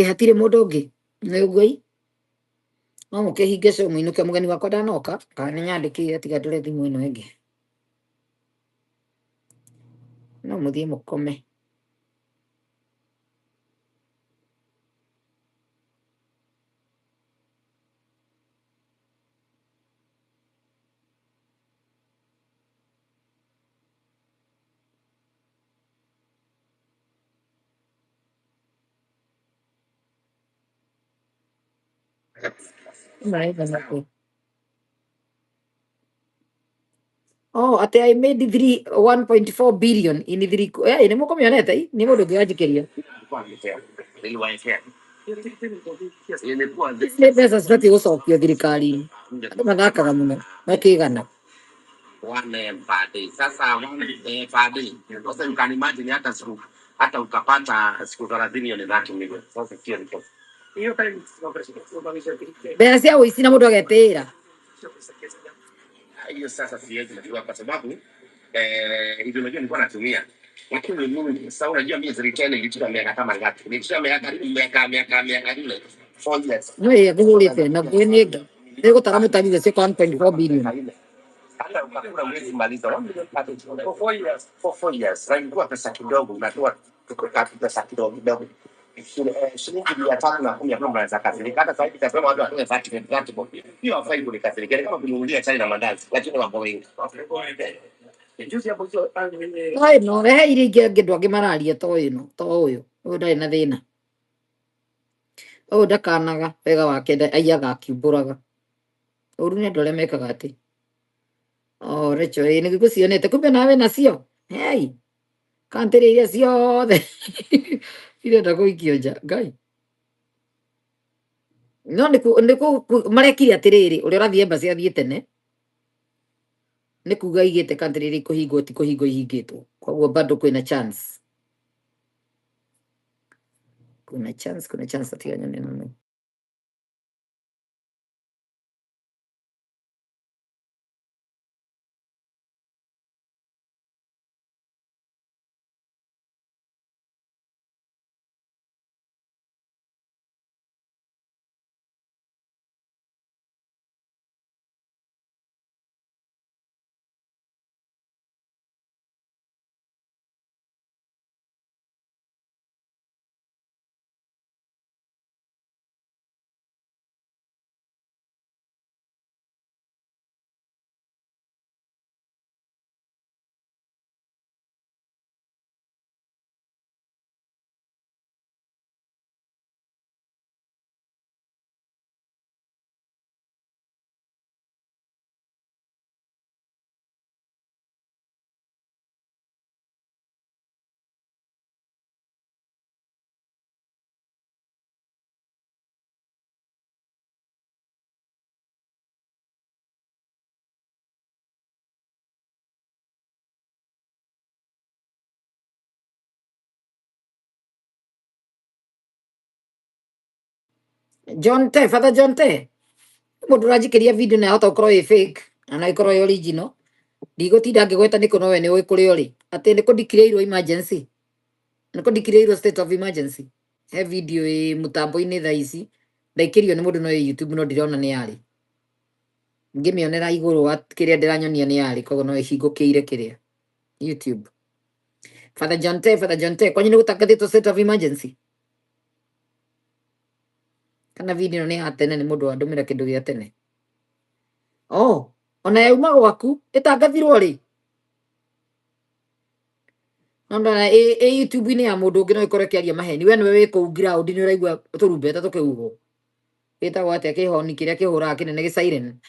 hatirĩ mũndũ ũngĩ nĩ ũguo no mũkĩhinge show mũinũke mũgeni wakwa ndanoka kana nĩ nyandĩkĩire tiga ndore thimũ ĩno ĩngĩ no mũthiĩ mũkome Oh, ati I made 1.4 billion in 3 nĩ mũkũmĩonete nĩ mũndũ ũngĩ wanjĩkĩria nĩ mbeca cibatiĩ gũcokio thirikari-inĩ andũ mathakaga mũno makĩgana Sasa you can imagine hata ukapata siku 30 hiyo ni 30 million. Sasa sio ni pesa. mbeca cia ũici na mũndũ agetĩĩra Hiyo sasa siwezi kujua kwa sababu ideolojia nilikuwa natumia. Lakini mimi sasa unajua mimi return ilichukua miaka kama ngapi? Nilichukua miaka 4. No, kugulite na gini ego taramu tani de 1.4 billion. Hata ukakula huwezi maliza 1 million package for 4 years. For 4 years. Na ilikuwa pesa kidogo, unatoa pesa kidogo kidogo. Shilingi 310 ambayo mnaweza kasirika. Hata sasa hivi tasema watu watoe 30 hiyo hafai kunikasirikia. Kama kununulia chai na mandazi, lakini mambo mengi. Juzi hapo sio Ai no, he iri ngedwa ngimararia to ino, to uyu. Uyu ndari na thina. Uyu ndakanaga wega wake aiyaga akiumburaga. Uru ni ndore mekaga ati. Oh, recho ni gigucionete kumbe nawe nacio. Hey. Kantire iria ciothe. Irenda guikio nja. Ngai. No niku marekire atiriri uria rathie embassy athie tene. Nä kuga igä kantä rä rä kå hingwo ti kå hingwo ihingä two koguo bado kwä na chance kwä na chance atiganya nä no John Te, Father John Te. Mundu rajikiria video na hota ukorwo ĩ fake na no ikorwo ĩ original. Ndigũtinda ngĩgweta nĩ kũ no we nĩ ũĩ kũrĩa ũrĩ. Atĩ nĩ kũ-declare emergency. Nĩ kũ-declare state of emergency. He video ĩ mũtambo-inĩ thaa ici. Ndaikĩrio nĩ mũndũ no ĩ YouTube no ndirona nĩ yarĩ. Ngĩmĩonera igũrũ wa kĩrĩa ndĩranyonia nĩ yarĩ koguo no ĩhingũkĩire kĩrĩa YouTube. Father John Te, Father John Te, kwanyu nĩ gũtangathĩtwo state of emergency? Kana video nĩ ya tene nĩ mũndũ wandũmĩra kĩndũ gĩa tene? Oh, ona yauma gwaku ĩtangathirwo rĩ? No ndona YouTube-inĩ ya mũndũ ũngĩ no ĩkorwo ĩkĩaria maheni. We nĩwe wĩ kũu ground nĩ ũraigua tũrumbeta tũkĩhuhwo. Gĩtagwo atĩa kĩhoni kĩrĩa kĩhũraga kĩnene gĩ siren.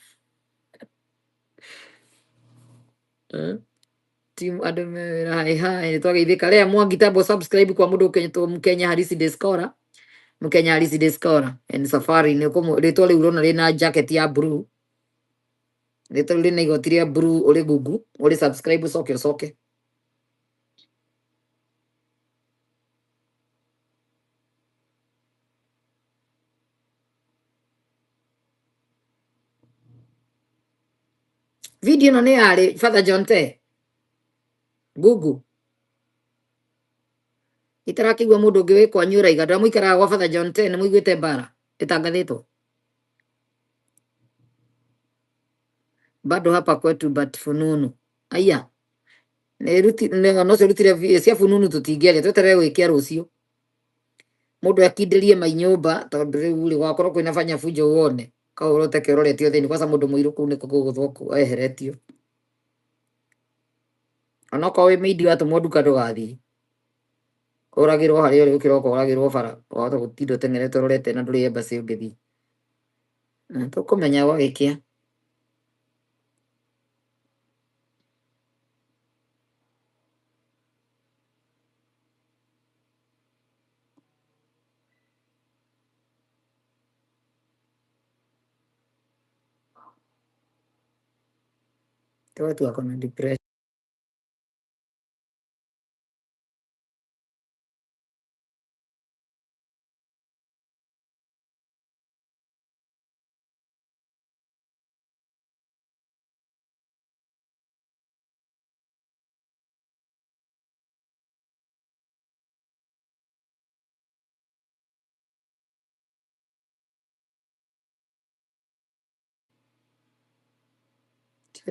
Team andũ mewĩra nĩ twageithĩka. Rĩa Mwangi tambo subscribe kwa mũndũ ũkenyetwo Mkenya Harisi Descora. Mkenya Harisi Descora. En safari nĩ rĩtwa rĩu ũrona rĩna jacket ya blue. Rĩtwa rĩu rĩna igoti rĩa blue ũrĩ Google. Ũrĩ subscribe ũcoke. Video ĩno nĩ yarĩ Father John Te. Google. Itarakĩigua mũndũ ũngĩ wĩ kwanyu ũraiga ndamũikaraga gwa Father John Te nĩ mũiguĩte mbara ĩtangathĩtwo. Bado hapa kwetu but fununu. Aya. No cirutire cia fununu tũtingĩaria tweterere gwĩkia rũciũ. Mũndũ akindĩrie mainyũmba tondũ rĩu rĩ gwakorwo kwĩna banya bunjo wone. Kaũrote kĩroretio thĩinĩ kwanza mũndũ mũirũ kũu nĩkũ gũgũthwo eheretio. Onokorwo wĩ mĩindi watũmwo nduka ndũgathiĩ. Ũragĩrwo harĩa ũrĩ ũkĩroka ũragĩrwo bara. Wahota gũtinda ũteng'erete ũrorete na ndũrĩ embassy ũngĩthiĩ. Tũkũmenya gwagĩkĩa. Watu wako na depression.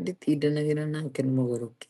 nditindanagira nake nĩ mũgũrũki.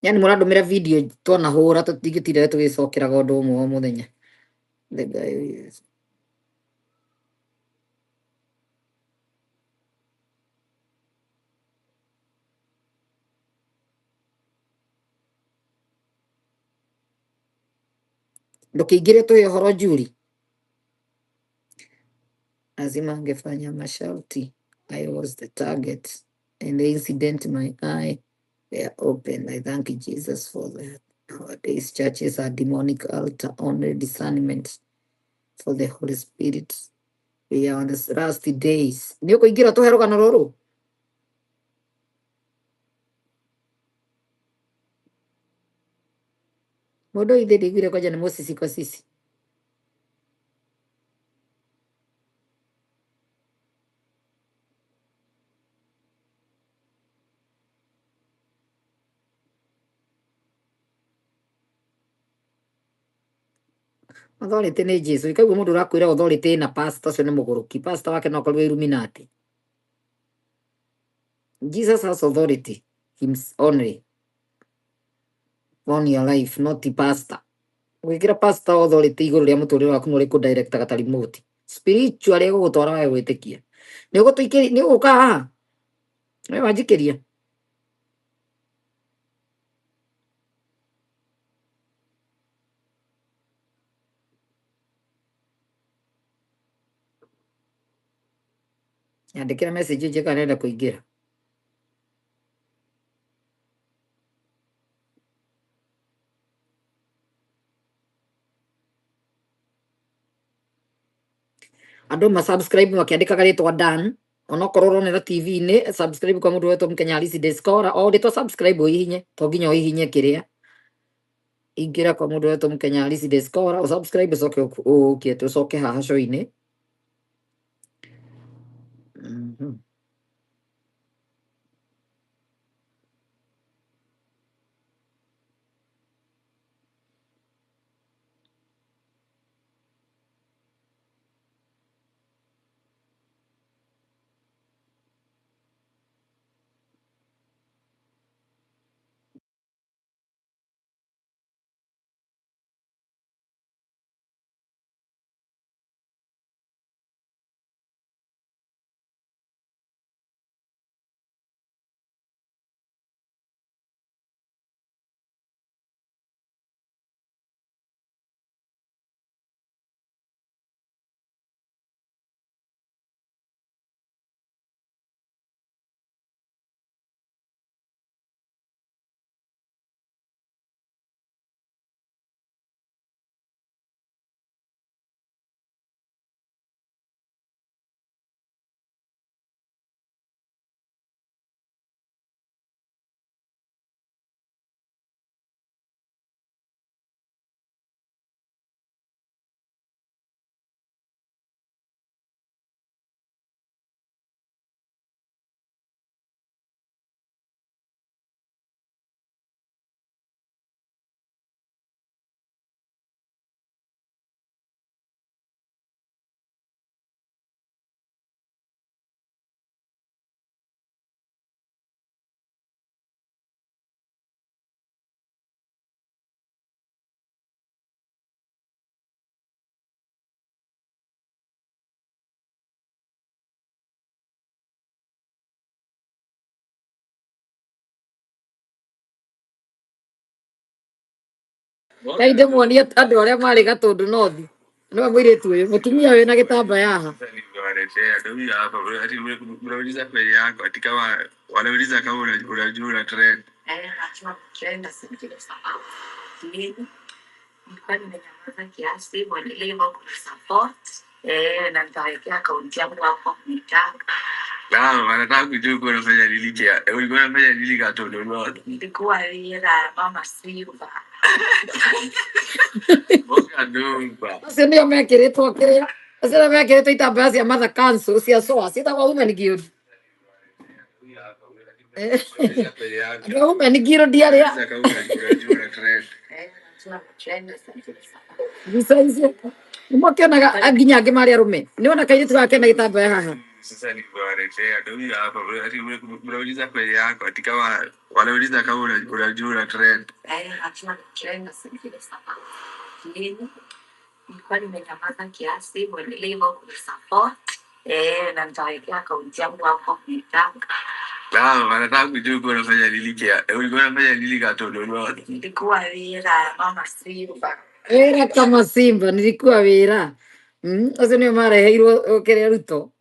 Yani mũrandũmĩra video twanahũra tũtingĩtinda tũgĩcokeraga ũndũ ũmwe o mũthenya. The guy is ndũkĩingĩre tũhe ũhoro Julie. Lazima angefanya masharti. I was the target and the incident my eye were open. I thank Jesus for that. Nowadays churches are demonic altar, only discernment for the Holy Spirit. We are on the last days. Nĩ ũkũingĩra tũhe rũgano rũrũ? Mũndũ ithe ndĩiguire kwanja nĩ mũcici kwa cici. Authority nĩ Jesu. Ikaigua mũndũ ũrakwĩra authority na pastor ũcio nĩ mũgũrũki. Pastor wake no akorwo Illuminati. Jesus has authority only on your life, not the pastor. Gwĩkĩra pastor authority igũrũ rĩa mũtũrĩre waku nĩ ũrĩkũ direct gata remote. Spiritually gũgũtwara we gwĩtĩkia. Nĩ ũgũtũikĩria nĩ ũgũka haha. We wanjikĩria. Nyandĩkĩra message njĩka nenda kũingĩra. Andũ subscribe makĩandĩkaga rĩtwa Dan. Onokorwo ũronera TV-inĩ, subscribe kwa mũndũ wetwo Mkenya Halisi Discover. O rĩtwa subscribe ũhihinye. To nginya ũhihinye kĩrĩa. Ingĩra kwa mũndũ wetwo Mkenya Halisi Discover, subscribe ũcoke ũcoke haha show-inĩ. Ngai ndĩmuonie andũ arĩa marĩ Gatũndũ North. No mũirĩtu ũyũ mũtumia wĩna gĩtambaya haha. Unauliza kweli yako katika wanauliza kama unajua una trend. Najua trend sababu. Nilikuwa nimenyamaza kiasi mwendelee hivyo kusupport. Na nitawekea akaunti yangu hapo nitaka. Wanataka kujua kwa unafanya nini kia. Ulikuwa unafanya nini Gatũndũ North? Nilikuwa wira mama Silva. Boka dumba. Acio nĩo mekĩrĩtwo kĩrĩa. Acio nĩo mekĩrĩtwo itambaya cia Mother Council cia SOA. Ciĩtagwo Women Guild. Andũ a Women Guild arĩa. Mbica icio. Nĩmũkĩonaga nginya angĩ marĩ arũme. Nĩwona kairĩtu gaka kena gĩtambaya haha. Sasa nikuwaletea ndio hapa unauliza kweli yako katika wanauliza kama unajua una trend. Najua trend sababu. Nilikuwa nimenyamaza kiasi mwendelee hivyo kusupport. Na nitawekea akaunti yangu hapo nitaka. Wanataka kujua kwa unafanya nini kia. Ulikuwa unafanya nini Gatũndũ North? Nilikuwa wira mama Silva. Wĩra kama Simba nilikuwa wĩra. Acio nĩo mareheirwo kĩrĩa Ruto.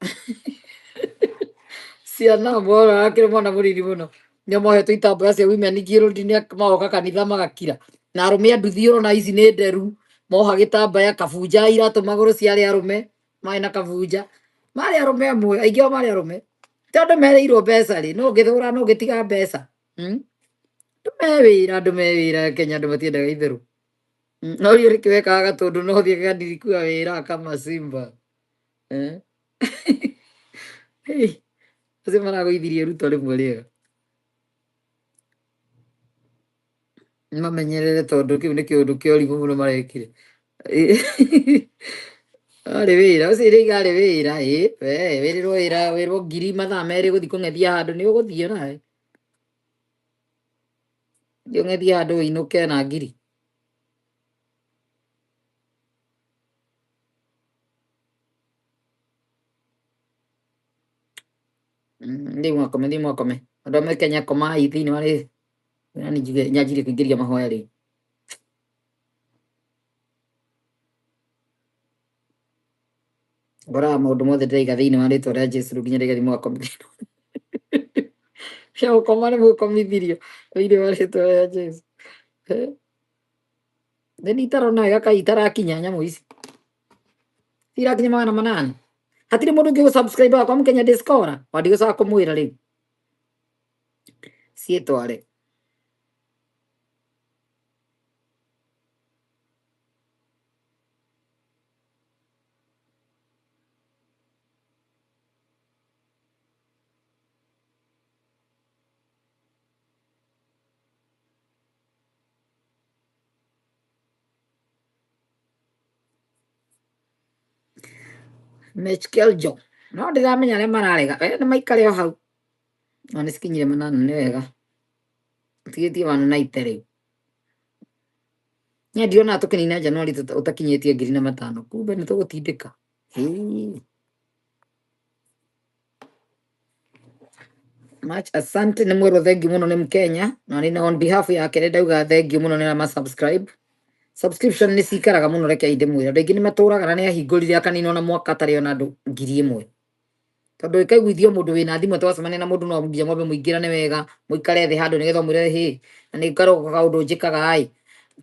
Ciana mbora akĩrĩ mwana mũriri mũno. Nĩo mohetwo itambaya cia Women Guild nĩ magoka kanitha magakira. Na arũme a nduthi ũrona ici nĩ nderu. Moha gĩtambaya kabunja iratũ magũrũ ciarĩ arũme. Marĩ na kabunja. Marĩ arũme amwe aingĩ ao marĩ arũme. Tondũ mereirwo mbeca rĩ. No ũngĩthũra no ũngĩtiga mbeca. Andũ me wĩra Kenya andũ matiendaga itherũ. No rĩo rĩkĩwekaga Gatũndũ North nilikuwa wĩra kama Simba. Acio maragũithirie Ruto rĩmwe rĩega. Mamenyerere tondũ kĩu nĩ kĩũndũ kĩũrimũ mũno marekire. Arĩ wĩra ũcio arĩ wĩra wĩrĩrwo wĩra wĩrwo ngiri mathaa merĩ gũthiĩ kũng'ethia handũ nĩ ũgũthiĩ nawe. Thiĩ ũng'ethie handũ ũinũke na ngiri. Thiĩ mwakome. Andũ a Kenya komai thĩinĩ wa rĩ. Nyanjire kũingĩria mahoya rĩu. Ngoraga maũndũ mothe ndĩraiga thĩinĩ wa rĩtwa rĩa Jesũ nginya rĩgathiĩ mwakomithio. Cia gũkoma nĩ mũkomithirio thĩinĩ wa rĩtwa rĩa Jesũ. Thĩinĩ itarona wega kai itarakinya nyamũ ici. Irakinya 800. Hatirĩ mũndũ ũngĩ gũ-subscribe wakwa Mũkenya Discover. Wandigũcaga kũmwĩra rĩu. Ciĩtware. Mechkeljo. No ndĩramenya arĩa mararega. Nĩ maikare o hau. No nĩ cikinyire 8 nĩ wega. Tigĩtie 190 rĩu. Niĩ ndiona tũkĩnina Januari ũtakinyĩtie 5,000. Kumbe nĩ tũgũtindĩka. Much asante nĩ mwĩrwo thengi mũno nĩ Mkenya. Na nĩ on behalf yake nĩ ndauga thengi mũno nĩ ma subscribe. Subscription nĩ cikaraga mũno reke ndĩmwĩre. Andũ aingĩ nĩ matũraga na nĩ ahingũrire akanina ona mwaka atarĩ ona andũ 1,000. Tondũ ĩkaiguithio mũndũ wĩna thimũ twacemania na mũndũ no nginya mwambe mũingĩrane wega mũikare thĩ handũ nĩgetha mwĩre hĩ na nĩ ngaroga kaũndũ njĩkaga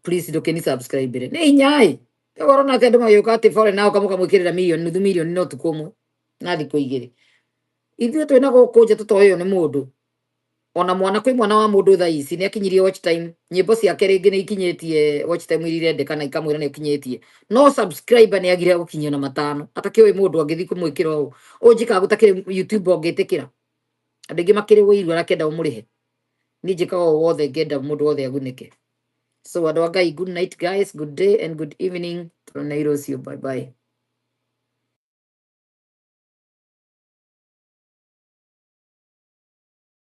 please ndũkĩni subscribe nĩ hinya ũrona atĩ andũ magĩũka atĩ foreign nao kamuka mwĩkĩrĩra milioni nuthu milioni no tukũ ũmwe na thikũ igĩrĩ. Ithuĩ twĩna gũkũ nja tũtoĩ nĩ mũndũ ona mwana kwĩ mwana wa mũndũ thaa ici nĩ akinyirie watch time nyĩmbo ciake rĩngĩ nĩ ikinyĩtie watch time iria irendekana ikamwĩra nĩ ikinyĩtie no subscriber nĩ agire gũkinyia na 5 atakĩoĩ mũndũ angĩthiĩ kũmwĩkĩra ũũ ũnjĩkaga gũtakĩrĩ YouTube ũngĩtĩkĩra andũ aingĩ makĩrĩ wĩiru arakenda ũmũrĩhe niĩ njĩkaga o wothe ngenda mũndũ wothe agunĩke. So andũ a Ngai, good night guys, good day and good evening. Tũronana rũciũ, bye bye.